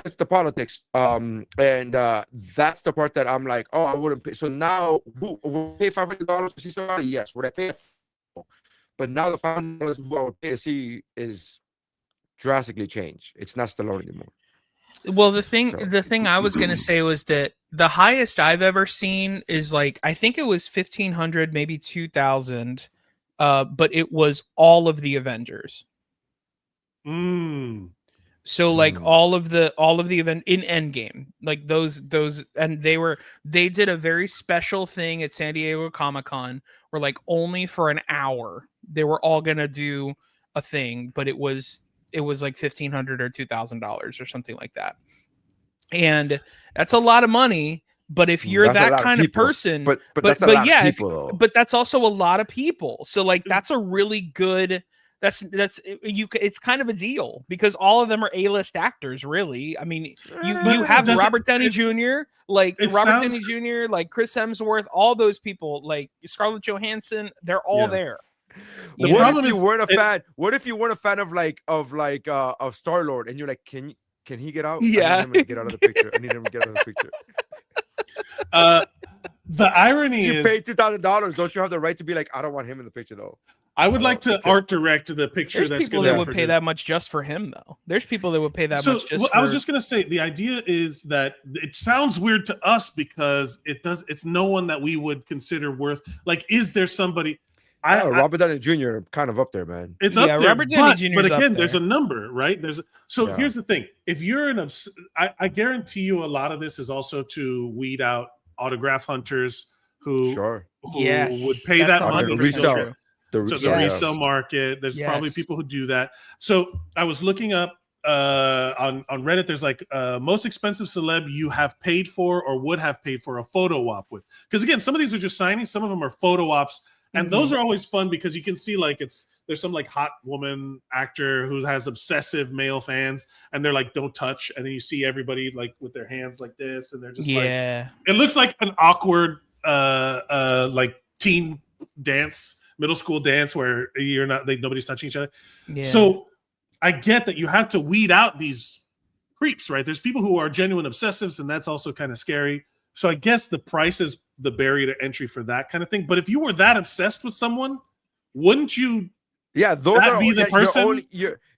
It's the politics. And that's the part that I'm like, oh, I wouldn't pay. So now, would I pay $500 to see somebody? Yes. Would I pay? But now the $500 who I would pay to see is drastically changed. It's not Stallone anymore. Well, the thing I was gonna say was that the highest I've ever seen is like I think it was 1,500, maybe 2,000, but it was all of the Avengers. So like all of the event in Endgame, like those, and they did a very special thing at San Diego Comic-Con where like only for an hour they were all gonna do a thing, but it was like $1,500 or $2,000 or something like that. and that's a lot of money. But if you're That's a that lot of kind of people. person, But that's a lot yeah, of people, though. but that's also a lot of people. So like that's a really good. That's you. It's kind of a deal because all of them are A-list actors, really. I mean, you have does Robert it- Downey Jr., like it Robert sounds- Downey Jr., like Chris Hemsworth, all those people, like Scarlett Johansson, they're all Yeah. there. The You know? problem What if is you weren't a it- fan? What if you weren't a fan of Star-Lord and you're like, can he get out? Yeah. I need him to get out of the picture. I need him to get out of the picture. The irony You is, pay $2,000. Don't you have the right to be like, I don't want him in the picture though? I would like to picture. art direct the picture There's that's people going that to would pay that much just for him, though. There's people that would pay that much just. I was for- just going to say the idea is that it sounds weird to us because it's no one that we would consider worth. Like, is there somebody? Robert Downey Jr. kind of up there, man. It's Yeah, up there, Robert Downey Jr. but is up again, there's a there. number, right? Yeah. Here's the thing: if you're I guarantee you, a lot of this is also to weed out autograph hunters who Sure. Yes, would pay that's that money. 100% resell. true. The So the Yes. resale market, there's probably Yes. people who do that. So I was looking up on Reddit. There's like most expensive celeb you have paid for or would have paid for a photo op with. Because again, some of these are just signings, some of them are photo ops, and those are always fun because you can see like there's some like hot woman actor who has obsessive male fans, and they're like don't touch, and then you see everybody like with their hands like this, and they're just like it looks like an awkward like teen dance. Middle school dance where nobody's touching each other. Yeah. So I get that you have to weed out these creeps, right? There's people who are genuine obsessives, and that's also kind of scary. So I guess the price is the barrier to entry for that kind of thing. But if you were that obsessed with someone, wouldn't you? Yeah, those That are be the person?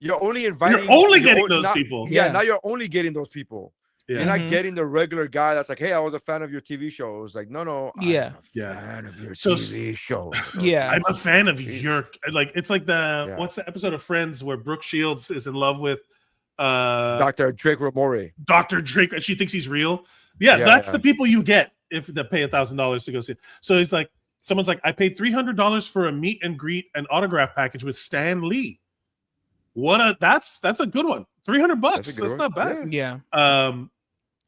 You're only inviting. You're only getting only- those not- people. Yeah, Yeah. now you're only getting those people. Yeah. You're not Mhm. getting the regular guy that's like, hey, I was a fan of your TV show. It was like, no, Yeah. I'm a Yeah. fan of your So- TV show. Yeah. I'm a fan of your like. It's like Yeah. what's the episode of Friends where Brooke Shields is in love with Dr. Drake Ramore. Dr. Drake, and she thinks he's real. Yeah, Yeah, that's yeah. the people you get if they pay $1,000 to go see. So he's like, someone's like, I paid $300 for a meet and greet and autograph package with Stan Lee. That's a good one. $300. That's That's, a good one. not bad. Yeah.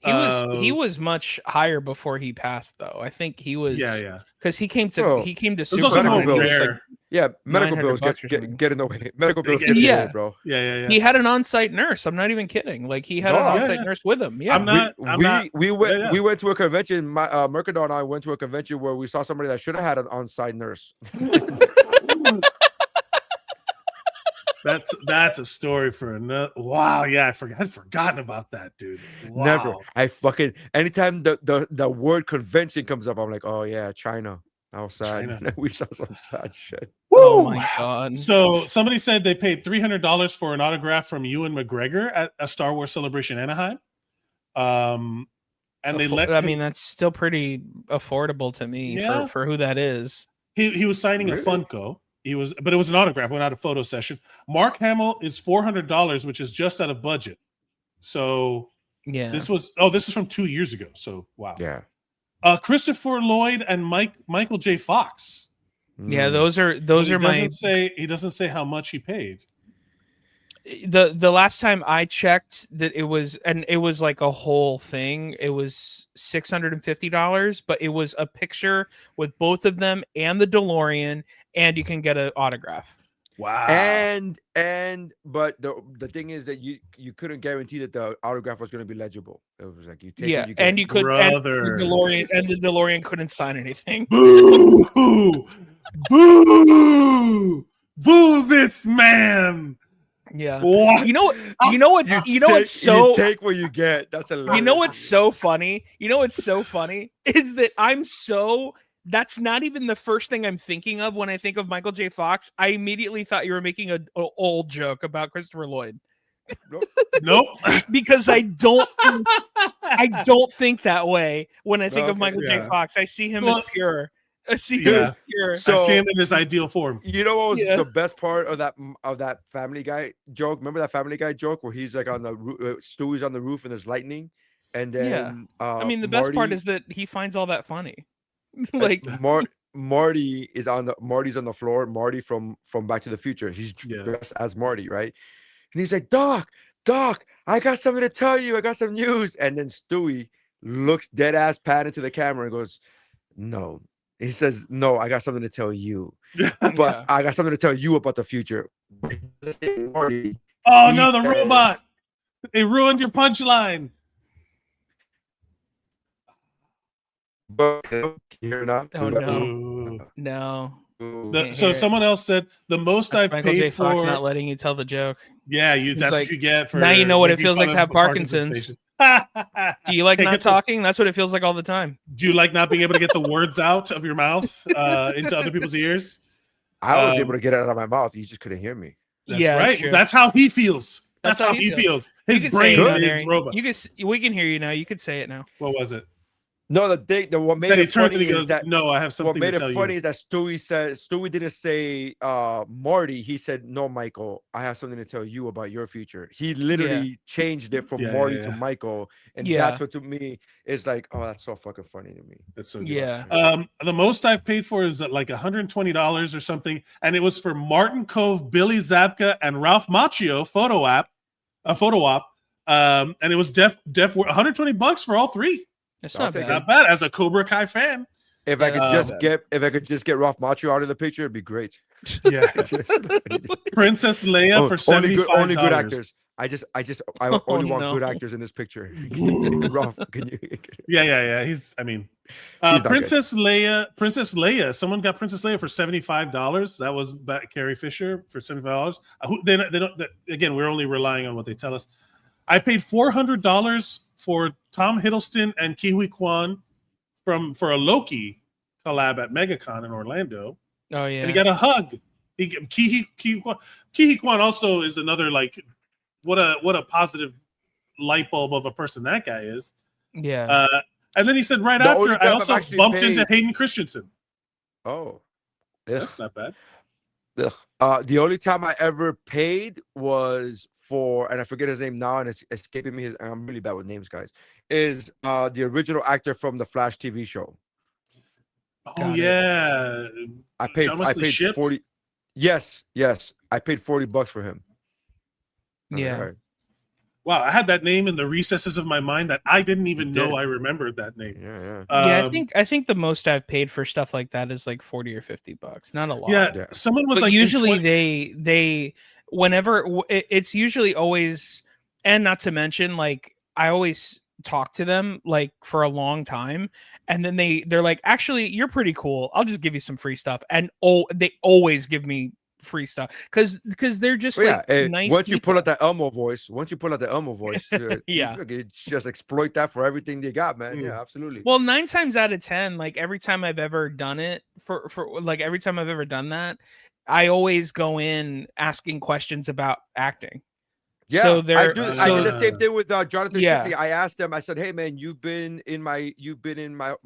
He He was much higher before he passed, though. I think he was. yeah. Because he came to Bro, There's Super also Medical no Bowl. bills. rare. Yeah, medical 900 bills bucks or something. get in the way. Medical bills Yeah. get in the Yeah. way, bro. Yeah. He had an on-site nurse. I'm not even kidding. Like he had No, an yeah, on-site yeah. nurse with him. Yeah. I'm not. We went yeah. we went to a convention. Mercadal and I went to a convention where we saw somebody that should have had an on-site nurse. That's a story for another. Wow. Yeah, I'd forgotten about that, dude. Wow. Never. I fucking anytime the word convention comes up, I'm like, oh yeah, China. How sad. China. We saw some sad shit. Oh Woo! my god. So somebody said they paid $300 for an autograph from Ewan McGregor at a Star Wars Celebration Anaheim. And they let I him- mean, that's still pretty affordable to me Yeah. for who that is. he was signing a Really? Funko. But it was an autograph, not a photo session. Mark Hamill is $400, which is just out of budget. So Yeah. this is from 2 years ago. So wow. Yeah. Christopher Lloyd and Michael J. Fox. Yeah, Mm. those are my He doesn't say how much he paid. the last time I checked that it was like a whole thing. It was $650, but it was a picture with both of them and the DeLorean, and you can get an autograph. Wow. But the thing is that you couldn't guarantee that the autograph was going to be legible. It was like you take Yeah, what you get. and you could and Brother. the DeLorean couldn't sign anything. Boo! Boo this man. Yeah. What? You know what's so you take what you get. That's a you know what's so funny? You know what's so funny is that that's not even the first thing I'm thinking of when I think of Michael J. Fox. I immediately thought you were making an old joke about Christopher Lloyd Nope. because I don't think that way when I think of Okay, Michael J. yeah. Fox. I see him Well, as pure. I see him yeah. as pure. So- I see him in his ideal form. You know what was Yeah. the best part of that Family Guy joke? Remember that Family Guy joke where he's like on the Stewie's on the roof and there's lightning, and then I mean, the best part Marty- is that he finds all that funny. Like, Marty's on the floor. Marty from Back to the Future. He's Yeah. dressed as Marty, right? And he's like, Doc, I got something to tell you. I got some news. And then Stewie looks dead ass pat into the camera and goes, no. He says, no, I got something to tell you. But Yeah. I got something to tell you about the future. Oh no, the robot! It ruined your punchline. But here now. Oh, no. Ooh. No. So someone else said the most I've Michael J. paid Fox for. not letting you tell the joke. Yeah, that's like, what you get for. now you know what it making feels fun like to of have a Parkinson's. patient. Do you like Hey, not get the- talking? That's what it feels like all the time. Do you like not being able to get the words out of your mouth into other people's ears? I was able to get it out of my mouth. You just couldn't hear me. That's Yeah, that's right. true. That's how he feels. That's how he feels. His You can say it brain now, is Darren. robot. We can hear you now. You could say it now. What was it? No, what made Then he it turned and funny he is goes, that "No, I have what something made to it tell funny you." is that Stewie didn't say Marty. He said, no, Michael, I have something to tell you about your future. He literally changed it from Marty to Michael. And that's what to me is like, oh, that's so fucking funny to me. That's so good. Yeah. The most I've paid for is like $120 or something, and it was for Martin Cove, Billy Zabka, and Ralph Macchio photo op. And it was $120 for all three. It's I'll not take bad. Not bad as a Cobra Kai fan. If I could Yeah, just get Ralph Macchio out of the picture, it'd be great. Yeah, Princess Leia for $75. Only good actors. I only want no. good actors in this picture. Ralph, can you? Yeah. He's not Princess Leia. Someone got Princess Leia for $75. That was Carrie Fisher for $75. They don't. Again, we're only relying on what they tell us. I paid $400 for Tom Hiddleston and Kiwi Kwan for a Loki collab at MegaCon in Orlando. Oh yeah. And he got a hug. Kiwi Kwan also is another like what a positive light bulb of a person that guy is. Yeah. And then he said right The only after I time also I've actually bumped paid- into Hayden Christensen. Oh, That's not bad. the only time I ever paid was for, and I forget his name now, and it's escaping me. I'm really bad with names, guys. Is the original actor from the Flash TV show? Oh yeah, I paid Ship? 40. Yes, I paid $40 for him. Yeah. All right. Wow, I had that name in the recesses of my mind that I didn't even know I remembered that name. Yeah. I think the most I've paid for stuff like that is like $40 or $50. Not a lot. Yeah, someone was but like, usually they whenever it's usually always, and not to mention like I always talk to them like for a long time, and then they're like, actually you're pretty cool, I'll just give you some free stuff, and they always give me free stuff because they're just nice once people. you pull out the Elmo voice, Yeah. you just exploit that for everything they got, man. Yeah, absolutely. Well, 9 times out of 10, like every time I've ever done it for like every time I've ever done that, I always go in asking questions about acting. Yeah, so I did the same thing with Jonathan Shipley. I asked him, I said, hey man, you've been in my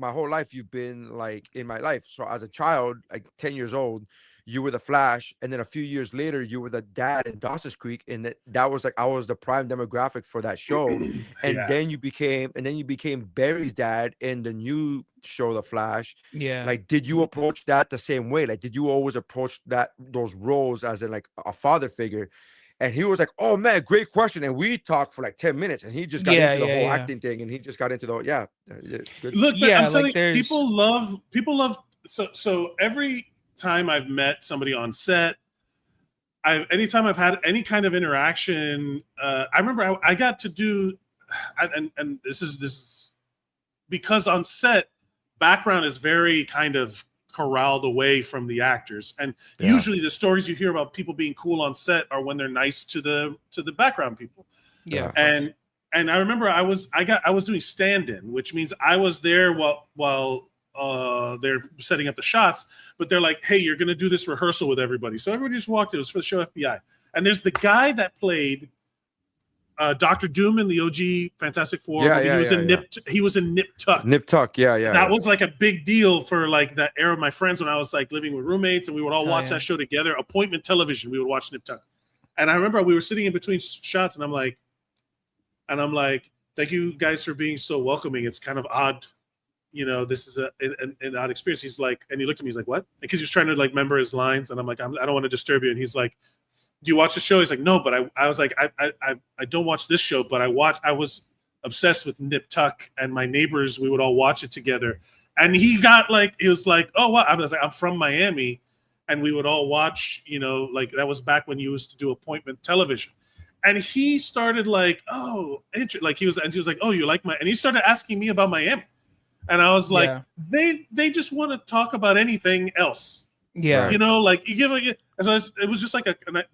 whole life, you've been like in my life. So as a child, like 10 years old, you were the Flash, and then a few years later, you were the dad in Dawson's Creek, and that was like I was the prime demographic for that show. And then you became Barry's dad in the new show, The Flash. Yeah. Like, did you approach that the same way? Like, did you always approach those roles as in like a father figure? And he was like, "Oh man, great question." And we talked for like 10 minutes, and he just got into the whole acting thing, and he just got into the good. Look, I'm telling you, people love. So every time I've met somebody on set, anytime I've had any kind of interaction, I remember I got to do, and this is because on set, background is very kind of corralled away from the actors, and usually the stories you hear about people being cool on set are when they're nice to the background people. Yeah. And I remember I was doing stand-in, which means I was there while they're setting up the shots, but they're like, hey, you're gonna do this rehearsal with everybody. So everybody just walked in. It was for the show FBI. And there's the guy that played Dr. Doom in the OG Fantastic Four. He was in Nip Tuck. Nip Tuck, That was like a big deal for like that era of my friends when I was like living with roommates, and we would all watch that show together. Appointment television, we would watch Nip Tuck. And I remember we were sitting in between shots, and I'm like, thank you guys for being so welcoming. It's kind of odd, this is an odd experience. He's like, and he looked at me, he's like, what? Because he was trying to like remember his lines, and I'm like, I don't want to disturb you. And he's like, do you watch the show? He's like, no, but I was like, I don't watch this show, but I was obsessed with Nip Tuck, and my neighbors, we would all watch it together. And he was like, oh, wow. I was like, I'm from Miami, and we would all watch, like that was back when you used to do appointment television. And he started like, oh, like he was like, oh, you like and he started asking me about Miami. And I was like, they just want to talk about anything else. Yeah. Like you give it was just like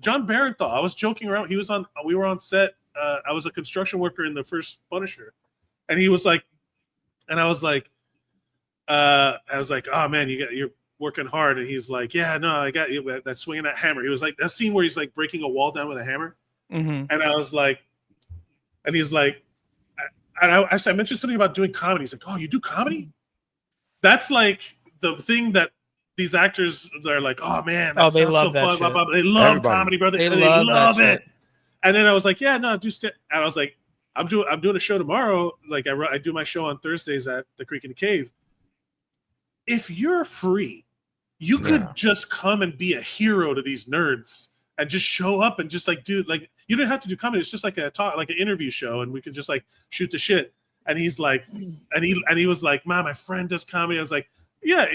John Barenthal. I was joking around. We were on set. I was a construction worker in the first Punisher. And he was like, and I was like, oh man, you're working hard. And he's like, yeah, no, I got you. That swinging that hammer. He was like, that scene where he's like breaking a wall down with a hammer. Mm-hmm. And I was like, and he's like, and I mentioned something about doing comedy. He's like, oh, you do comedy? That's like the thing that these actors, they're like, oh man, they love that fun. shit. Blah, blah, blah. They love comedy, brother. They love it. Shit. And then I was like, yeah, no, and I was like, I'm doing a show tomorrow. Like I do my show on Thursdays at the Creek and the Cave. If you're free, you could just come and be a hero to these nerds and just show up and just like do like, you don't have to do comedy. It's just like a talk, like an interview show, and we could just like shoot the shit. And he's like, and he was like, "Man, my friend does comedy." I was like, "Yeah,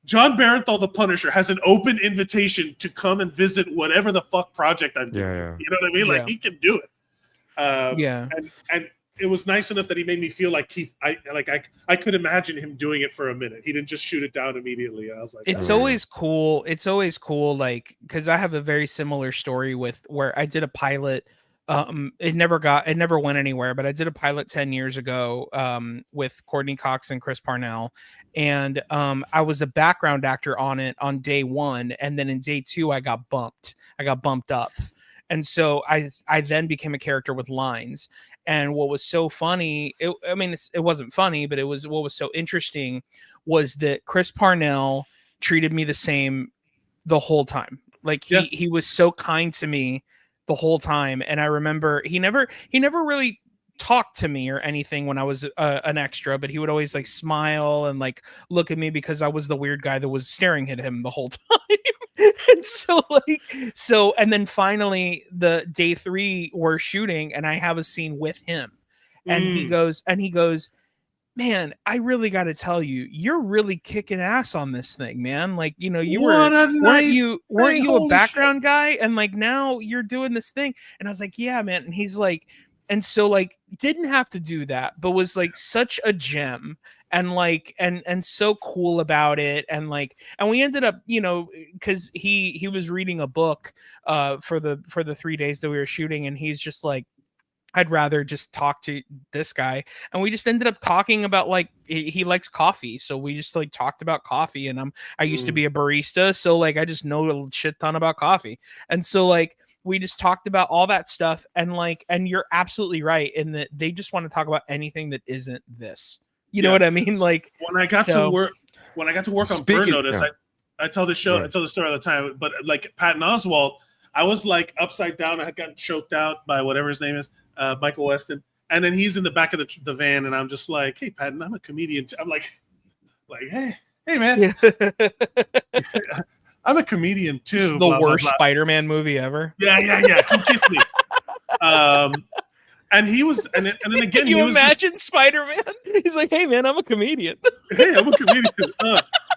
John Barenthal, the Punisher, has an open invitation to come and visit whatever the fuck project I'm doing." Yeah. You know what I mean? Like he can do it. And it was nice enough that he made me feel like I could imagine him doing it for a minute. He didn't just shoot it down immediately. I was like, it's always cool. It's always cool, like, because I have a very similar story with where I did a pilot. It never went anywhere, but I did a pilot 10 years ago with Courtney Cox and Chris Parnell, and I was a background actor on it on day 1, and then in day 2 I got bumped up, and so I then became a character with lines. And what was so funny, it wasn't funny, but what was so interesting was that Chris Parnell treated me the same the whole time. Like he was so kind to me the whole time. And I remember he never really talked to me or anything when I was an extra, but he would always like smile and like look at me because I was the weird guy that was staring at him the whole time. And then finally the day 3 we're shooting and I have a scene with him and he goes, man, I really got to tell you, you're really kicking ass on this thing, man. Like, weren't you a background guy? And like, now you're doing this thing. And I was like, yeah, man. And he's like, and so like, didn't have to do that, but was like such a gem and like, and so cool about it. And like, and we ended up, cause he was reading a book for the 3 days that we were shooting. And he's just like, I'd rather just talk to this guy. And we just ended up talking about like, he likes coffee. So we just like talked about coffee, and I used to be a barista. So like, I just know a shit ton about coffee. And so like, we just talked about all that stuff. And like, and you're absolutely right in that they just want to talk about anything that isn't this, you know what I mean? Like when I got to work on Burn Notice, I tell the story all the time, but like Patton Oswalt, I was like upside down. I had gotten choked out by whatever his name is. Michael Weston, and then he's in the back of the van, and I'm just like, "Hey, Patton, I'm a comedian." I'm like, hey, man, I'm a comedian too. This is the worst Spider-Man movie ever. Yeah. Come kiss me. And he was, and then again, can you imagine Spider-Man? He's like, "Hey, man, I'm a comedian." Hey, I'm a comedian.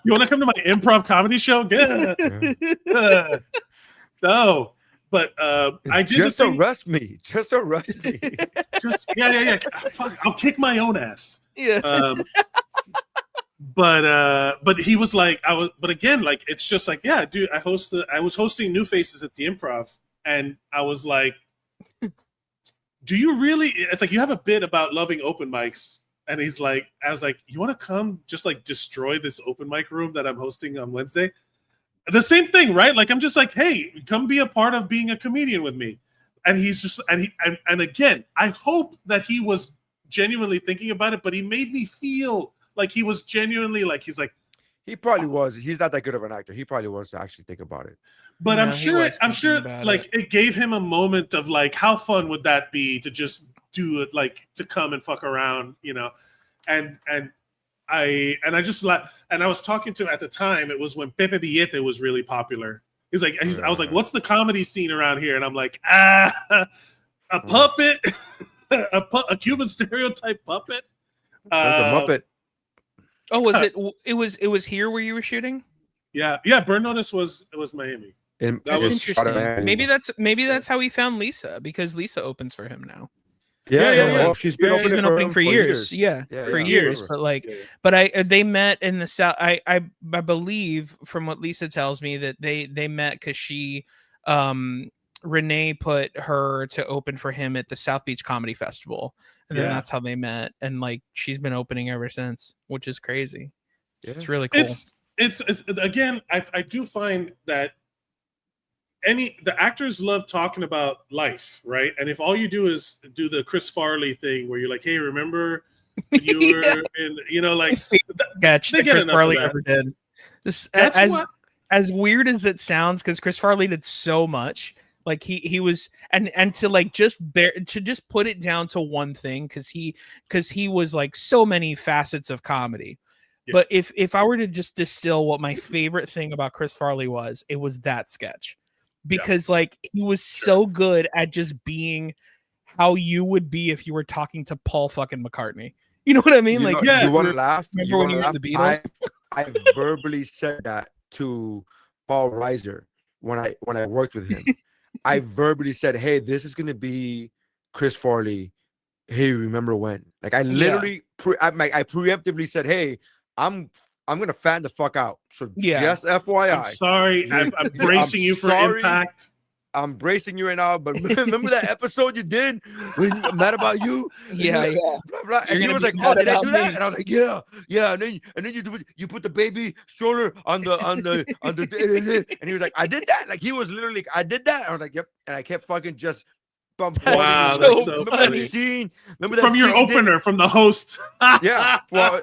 You want to come to my improv comedy show? Yeah. No. But I did just arrest me. Just yeah. Fuck, I'll kick my own ass. Yeah. But he was like, but again, like it's just like, yeah, dude. I was hosting New Faces at the Improv, and I was like, do you really? It's like you have a bit about loving open mics, and he's like, I was like, you want to come just like destroy this open mic room that I'm hosting on Wednesday? The same thing, right? Like I'm just like, hey, come be a part of being a comedian with me. And he's just, and again, I hope that he was genuinely thinking about it, but he made me feel like he was genuinely like, he's like, he probably was. He's not that good of an actor. He probably wants to actually think about it. But I'm sure like it gave him a moment of like, how fun would that be to just do it, like to come and fuck around, and I was talking to him at the time. It was when Pepe Billete was really popular. He's like, I was like, what's the comedy scene around here? And I'm like, a puppet, a Cuban stereotype puppet. There's a Muppet. Oh, was it? It was here where you were shooting? Yeah. Burn Notice was Miami. That That's was interesting. Maybe that's how he found Lisa, because Lisa opens for him now. Yeah. Yeah. Well, she's been opening for years. Yeah, for years. But they met in the South. I believe, from what Lisa tells me, that they met because she, Renee put her to open for him at the South Beach Comedy Festival, and then that's how they met. And like, she's been opening ever since, which is crazy. Yeah. It's really cool. It's again, I do find that the actors love talking about life, right? And if all you do is do the Chris Farley thing where you're like, hey, remember when you were in, like sketch that Chris Farley ever did. This, as weird as it sounds, because Chris Farley did so much. Like he was, and to like just put it down to one thing, because he was like so many facets of comedy. Yeah. But if I were to just distill what my favorite thing about Chris Farley was, it was that sketch. Because like, he was so good at just being how you would be if you were talking to Paul fucking McCartney. You know what I mean? You want to laugh? Remember when you were the Beatles? I verbally said that to Paul Reiser when I worked with him. I verbally said, "Hey, this is gonna be Chris Farley. Hey, remember when?" Like, I literally, I preemptively said, "Hey, I'm gonna fan the fuck out." So just FYI. I'm sorry. I'm bracing you for impact. I'm bracing you right now. But remember that episode you did when mad about you? Yeah. Blah, blah. And he was like, "Oh, did I do that?" And I was like, "Yeah." And then you put the baby stroller on the and he was like, "I did that." Like, he was literally like, "I did that." I was like, "Yep." And I kept fucking just. Wow, that's so remember funny. that scene? Remember from your opener, from the host? Yeah, well,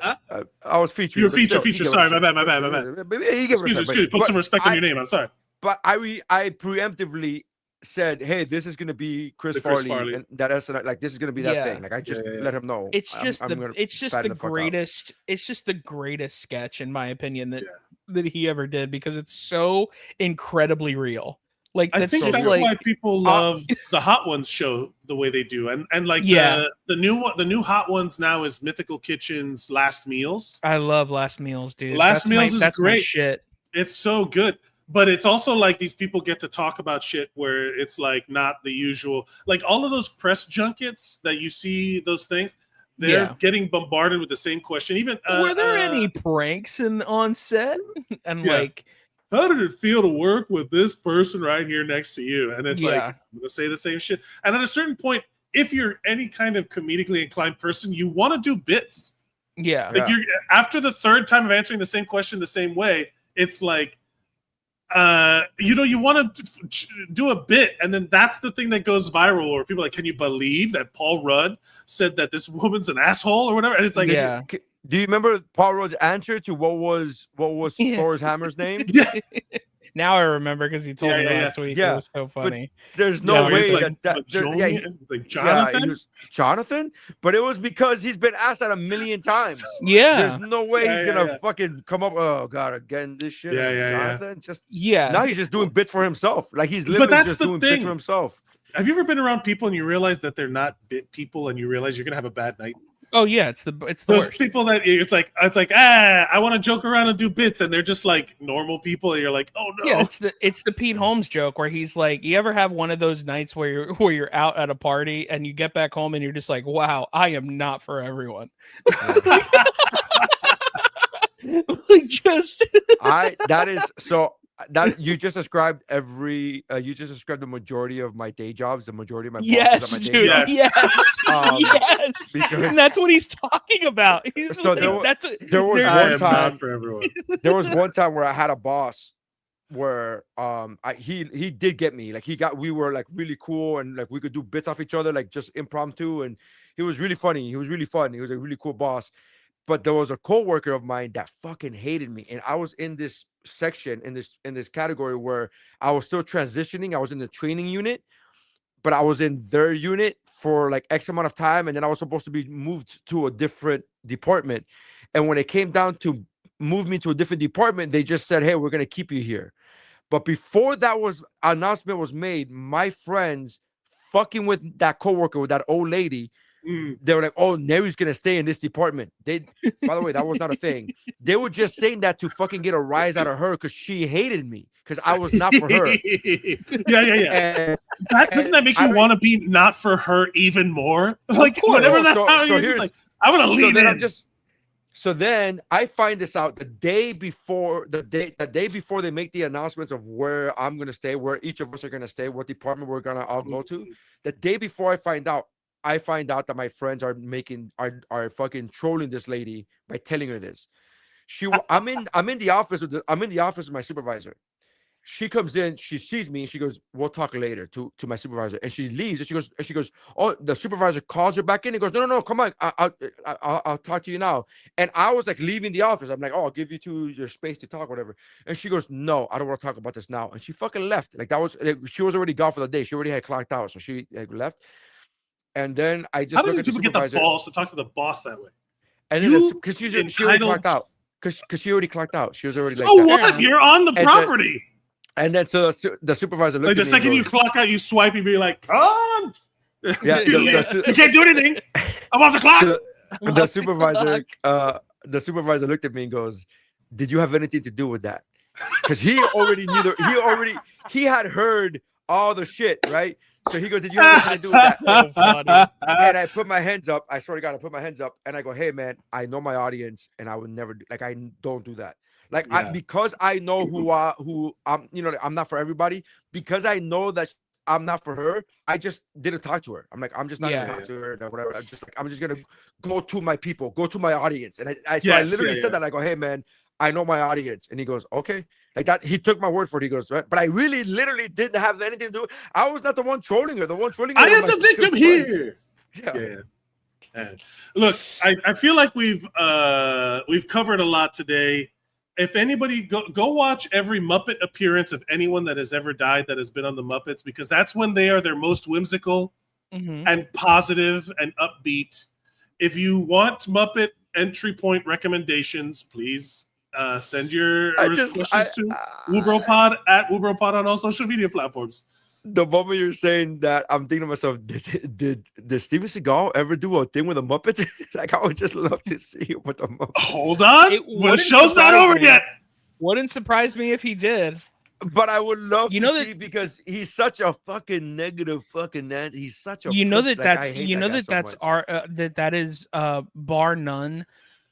I was featured. You were feature. Sorry, my bad. Excuse me. Put some respect on your name. I'm sorry. But I preemptively said, "Hey, this is gonna be Chris Farley, and that's like, this is gonna be that thing." Like, I just let him know. It's just the greatest. It's just the greatest sketch, in my opinion, that he ever did, because it's so incredibly real. Like, I think that's why people love the Hot Ones show the way they do, and like the new Hot Ones now is Mythical Kitchen's Last Meals. I love Last Meals, dude. Last Meals is great. My shit. It's so good, but it's also like these people get to talk about shit where it's like not the usual. Like, all of those press junkets that you see, those things, they're getting bombarded with the same question. Even were there any pranks on set? And like, how did it feel to work with this person right here next to you? And it's like, I'm going to say the same shit. And at a certain point, if you're any kind of comedically inclined person, you want to do bits. Yeah. Like, you're after the third time of answering the same question the same way, it's like, you want to do a bit, and then that's the thing that goes viral, or people are like, can you believe that Paul Rudd said that this woman's an asshole or whatever? And it's like, do you remember Paul Rudd's answer to what was Thor's hammer's name? Now I remember, because he told me last week. It was so funny. But there's no way like Jonathan. He was Jonathan, but it was because he's been asked that a million times. Yeah, there's no way he's gonna fucking come up. Oh God, again this shit. Jonathan. Just now he's just doing bits for himself. Like, he's literally just doing bits for himself. Have you ever been around people and you realize that they're not bit people, and you realize you're gonna have a bad night? Oh yeah, it's the those worst. People that it's like I want to joke around and do bits, and they're just like normal people, and you're like, oh no. Yeah, it's the Pete Holmes joke where he's like, you ever have one of those nights where you're out at a party and you get back home and you're just like, wow, I am not for everyone. Like, just that you just described you just described the majority of my day jobs, the majority of my bosses at my day jobs. Yes. And that's what he's talking about. There was one time where I had a boss where he did get me. Like, we were like really cool, and like we could do bits off each other, like just impromptu, and he was really funny. He was really fun. He was a really cool boss. But there was a coworker of mine that fucking hated me, and I was in this section in this category where I was still transitioning. I was in the training unit, but I was in their unit for like X amount of time, and then I was supposed to be moved to a different department. And when it came down to move me to a different department, they just said, "Hey, we're gonna keep you here." But before that announcement was made, my friends fucking with that coworker, with that old lady, they were like, "Oh, Neri's gonna stay in this department." By the way, that was not a thing. They were just saying that to fucking get a rise out of her because she hated me because I was not for her. Yeah. Doesn't that make you want to be not for her even more? Like whenever that happens, you're just like, I want to lean in. So then I find this out the day before they make the announcements of where I'm gonna stay, where each of us are gonna stay, what department we're gonna all go to. The day before I find out that my friends are fucking trolling this lady by telling her this. I'm in the office with my supervisor. She comes in, she sees me, and she goes, "We'll talk later," to my supervisor, and she leaves. And she goes, "Oh," the supervisor calls her back in and goes, "No, come on, I'll talk to you now." And I was like leaving the office. I'm like, "Oh, I'll give you your space to talk, whatever." And she goes, "No, I don't want to talk about this now." And she fucking left. She was already gone for the day. She already had clocked out, so she left. And then I just how do these people get the balls to talk to the boss that way? And then because she already clocked out. Because she already clocked out. She was already like, "So what? You're on the property." And then so the supervisor looked like the second you clock out, you swipe and be like, "Come on." Yeah, you can't do anything. I'm off the clock. The supervisor looked at me and goes, "Did you have anything to do with that?" Because he already knew he had heard all the shit, right? So he goes, "Did you have anything to do with that?" So funny. And I put my hands up. I swear to God, I put my hands up and I go, "Hey man, I know my audience and I would never do, I don't do that." Like because I know who I'm, I'm not for everybody. Because I know that I'm not for her. I just didn't talk to her. I'm like, I'm just not gonna talk to her or whatever. I'm just gonna go to my people, go to my audience. And I literally said that. I go, "Hey man, I know my audience." And he goes, "Okay." Like that, he took my word for it. He goes, "Right." But I really, literally didn't have anything to do. I was not the one trolling her. The one trolling her. I am the victim here. Yeah. Look, I feel like we've covered a lot today. If anybody go watch every Muppet appearance of anyone that has ever died that has been on the Muppets, because that's when they are their most whimsical and positive and upbeat. If you want Muppet entry point recommendations, please send your questions to WUBro Pod at WUBro Pod on all social media platforms. The moment you're saying that, I'm thinking to myself, did Steven Seagal ever do a thing with the Muppets? Like, I would just love to see it with the Muppets. Hold on, the show's not over yet. Wouldn't surprise me if he did. But I would love to see, because he's such a fucking negative fucking Nancy. He's such a that is bar none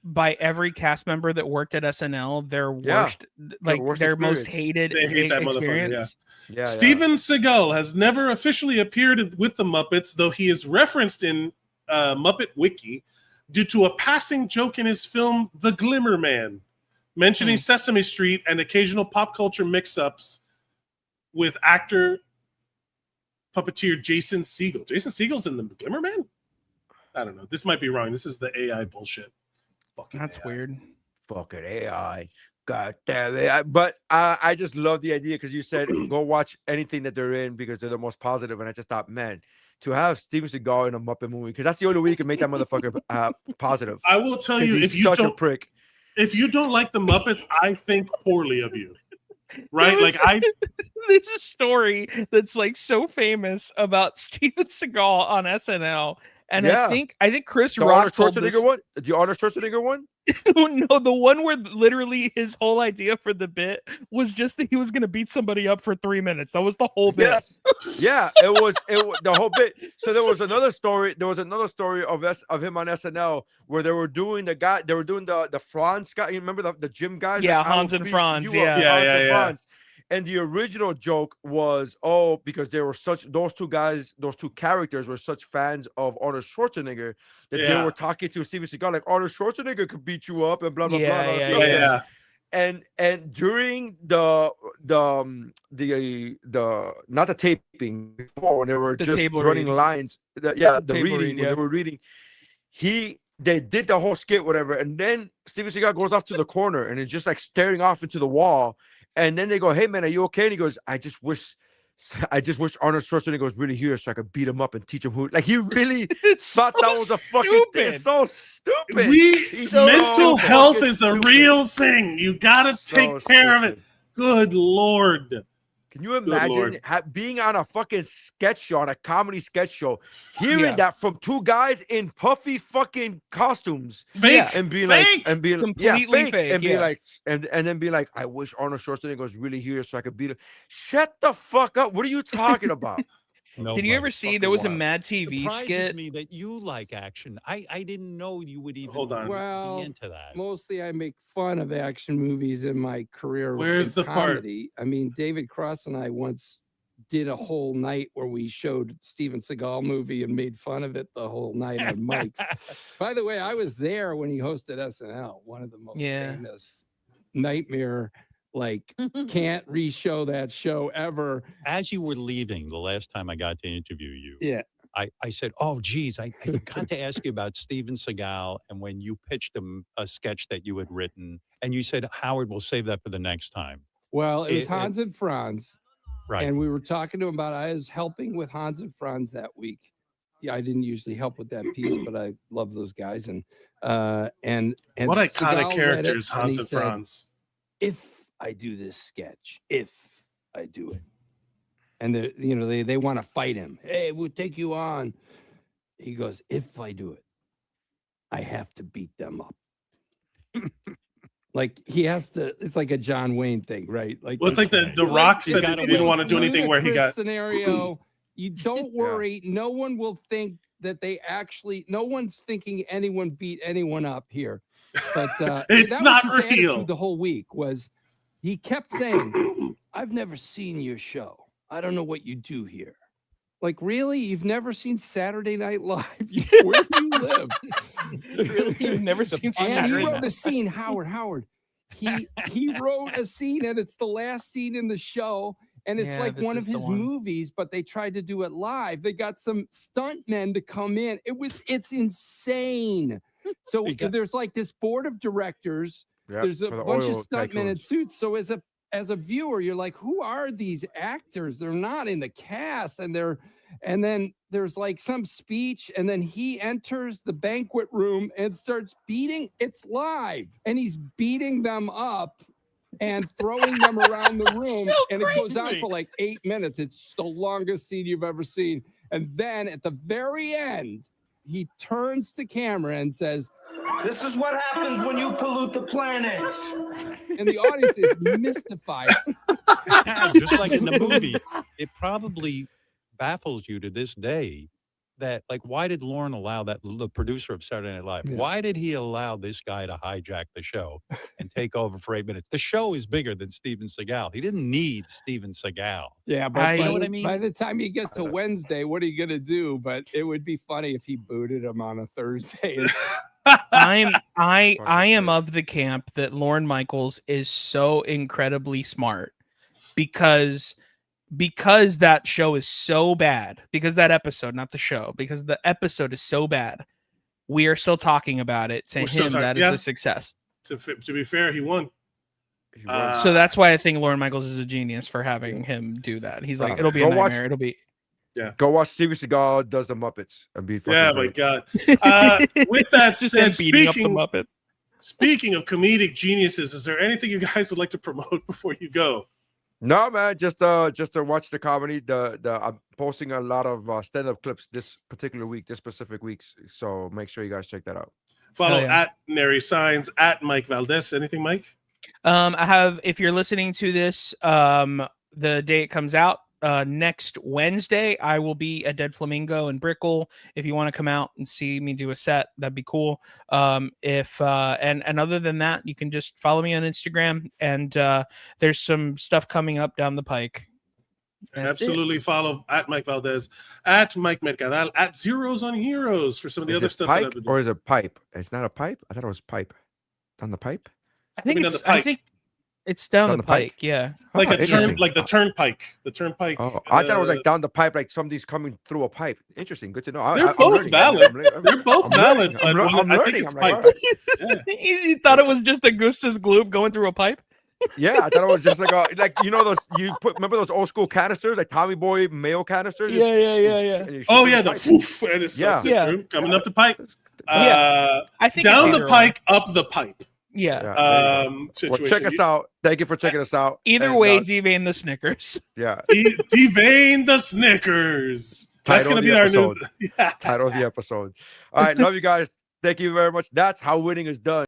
by every cast member that worked at SNL, their worst, their most hated experience. Steven Seagal has never officially appeared with the Muppets, though he is referenced in Muppet Wiki due to a passing joke in his film The Glimmer Man, mentioning Sesame Street and occasional pop culture mix-ups with actor puppeteer Jason Segel. Jason Segel's in The Glimmer Man? I don't know. This might be wrong. This is the AI bullshit. That's AI. Weird. Fucking AI. God damn it. But I just love the idea, because you said go watch anything that they're in because they're the most positive. And I just thought, man, to have Steven Seagal in a Muppet movie, because that's the only way you can make that motherfucker positive. I will tell you, if you such a prick. If you don't like the Muppets, I think poorly of you. Right? There's a story that's like so famous about Steven Seagal on SNL. And I think Chris Rock told this. The Arnold Schwarzenegger one? No, the one where literally his whole idea for the bit was just that he was going to beat somebody up for 3 minutes. That was the whole bit. Yes. Yeah, it was the whole bit. So there was another story. There was another story of him on SNL where they were doing the Franz guy. You remember the gym guys? Yeah, Hans and Franz. Yeah. And the original joke was, because they were those two characters were such fans of Arnold Schwarzenegger that they were talking to Steven Seagal like, Arnold Schwarzenegger could beat you up and blah blah blah. Yeah. And during the not the taping, before, when they were just running lines, the reading, when they were reading, they did the whole skit, whatever, and then Steven Seagal goes off to the corner and is just like staring off into the wall. And then they go, "Hey man, are you okay?" And he goes, I just wish Arnold Schwarzenegger was really here so I could beat him up and teach him who." Like, he really thought that was a fucking thing. It's so stupid. Mental health is a real thing. You gotta take care of it. Good Lord. Can you imagine being on a fucking sketch show, on a comedy sketch show, hearing that from two guys in puffy fucking costumes, fake, and being fake. like, and being completely fake, and be like, and then be like, I wish Arnold Schwarzenegger was really here so I could beat him. Shut the fuck up! What are you talking about? Did you ever see there was a Mad TV skit? Me that you like action. I didn't know you would even be into that. Mostly I make fun of action movies in my career. Where's the comedy. I mean, David Cross and I once did a whole night where we showed Steven Seagal movie and made fun of it the whole night on mics. By the way, I was there when he hosted SNL, one of the most famous nightmare, like can't re-show that show ever. As you were leaving the last time I got to interview you, I said, oh, geez, I forgot to ask you about Steven Seagal and when you pitched him a sketch that you had written, and you said, Howard, we'll save that for the next time. Well, it was Hans and Franz. Right. And we were talking to him about, I was helping with Hans and Franz that week. Yeah, I didn't usually help with that piece, but I love those guys. And what iconic characters, Hans and Franz. If I do this sketch, if I do it. And they want to fight him. Hey, we'll take you on. He goes, if I do it, I have to beat them up. Like he has to, it's like a John Wayne thing, right? Like, well, it's like the Rock said that he didn't want to do anything where he got scenario. You don't worry. No one will think that no one's thinking anyone beat anyone up here. But it's that not was his real. attitude the whole week was he kept saying, I've never seen your show. I don't know what you do here. Like, really? You've never seen Saturday Night Live? Where do you live? Really? You've never seen Saturday Night? He wrote a scene, Howard. He wrote a scene, and it's the last scene in the show, and it's like one of his movies, but they tried to do it live. They got some stuntmen to come in. It's insane. So there's like this board of directors. There's a bunch of stuntmen in suits. So as a viewer, you're like, who are these actors? They're not in the cast. And then there's like some speech, and then he enters the banquet room and starts beating. It's live, and he's beating them up and throwing them around the room. And it goes on for like 8 minutes. It's the longest scene you've ever seen. And then at the very end, he turns to camera and says, this is what happens when you pollute the planet. And the audience is mystified. Just like in the movie, it probably baffles you to this day that, like, why did Lorne allow that, the producer of Saturday Night Live, why did he allow this guy to hijack the show and take over for 8 minutes? The show is bigger than Steven Seagal. He didn't need Steven Seagal. Yeah, but you know what I mean? By the time you get to Wednesday, what are you going to do? But it would be funny if he booted him on a Thursday. I am of the camp that Lorne Michaels is so incredibly smart because that show is so bad, because that episode, not the show, because the episode is so bad, we are still talking about it. To him, that is a success. To be fair, he won. So that's why I think Lorne Michaels is a genius for having him do that. He's like, it'll be a nightmare. It'll be. Yeah. Go watch Steven Seagal does the Muppets and be fucking my great. God. With that said, beating up the Muppets. Speaking of comedic geniuses, is there anything you guys would like to promote before you go? No, man, just to watch the comedy. I'm posting a lot of stand-up clips this specific weeks. So make sure you guys check that out. Follow at Neri Saenz, at Mike Valdez. Anything, Mike? I have, if you're listening to this, the day it comes out, next Wednesday, I will be at Dead Flamingo in Brickell. If you want to come out and see me do a set, that'd be cool. And other than that, you can just follow me on Instagram, and there's some stuff coming up down the pike. Absolutely. Follow at Mike Valdez, at Mike Mercadal, at Zeros on Heroes for some of the other stuff. Pike, or is it pipe? It's not a pipe. I thought it was pipe. Down the pipe. I think it's down the pike. Yeah, like a turn, like the turnpike. The turnpike. Oh, I thought it was like down the pipe, like somebody's coming through a pipe. Interesting. Good to know. They're both valid. They're both valid. But I think it's pipe. You thought it was just Augustus Gloop going through a pipe? Yeah, I thought it was just like those remember those old school canisters, like Tommy Boy mayo canisters? Yeah. Oh yeah, the poof, and it's coming up the pipe. I think down the pike, up the pipe. Yeah. Situation. Well, check us out. Thank you for checking us out. Either And, way, devein the Snickers. yeah. Devain the Snickers. That's Title going of to be the our episode. new. Title of the episode. All right. Love you guys. Thank you very much. That's how winning is done.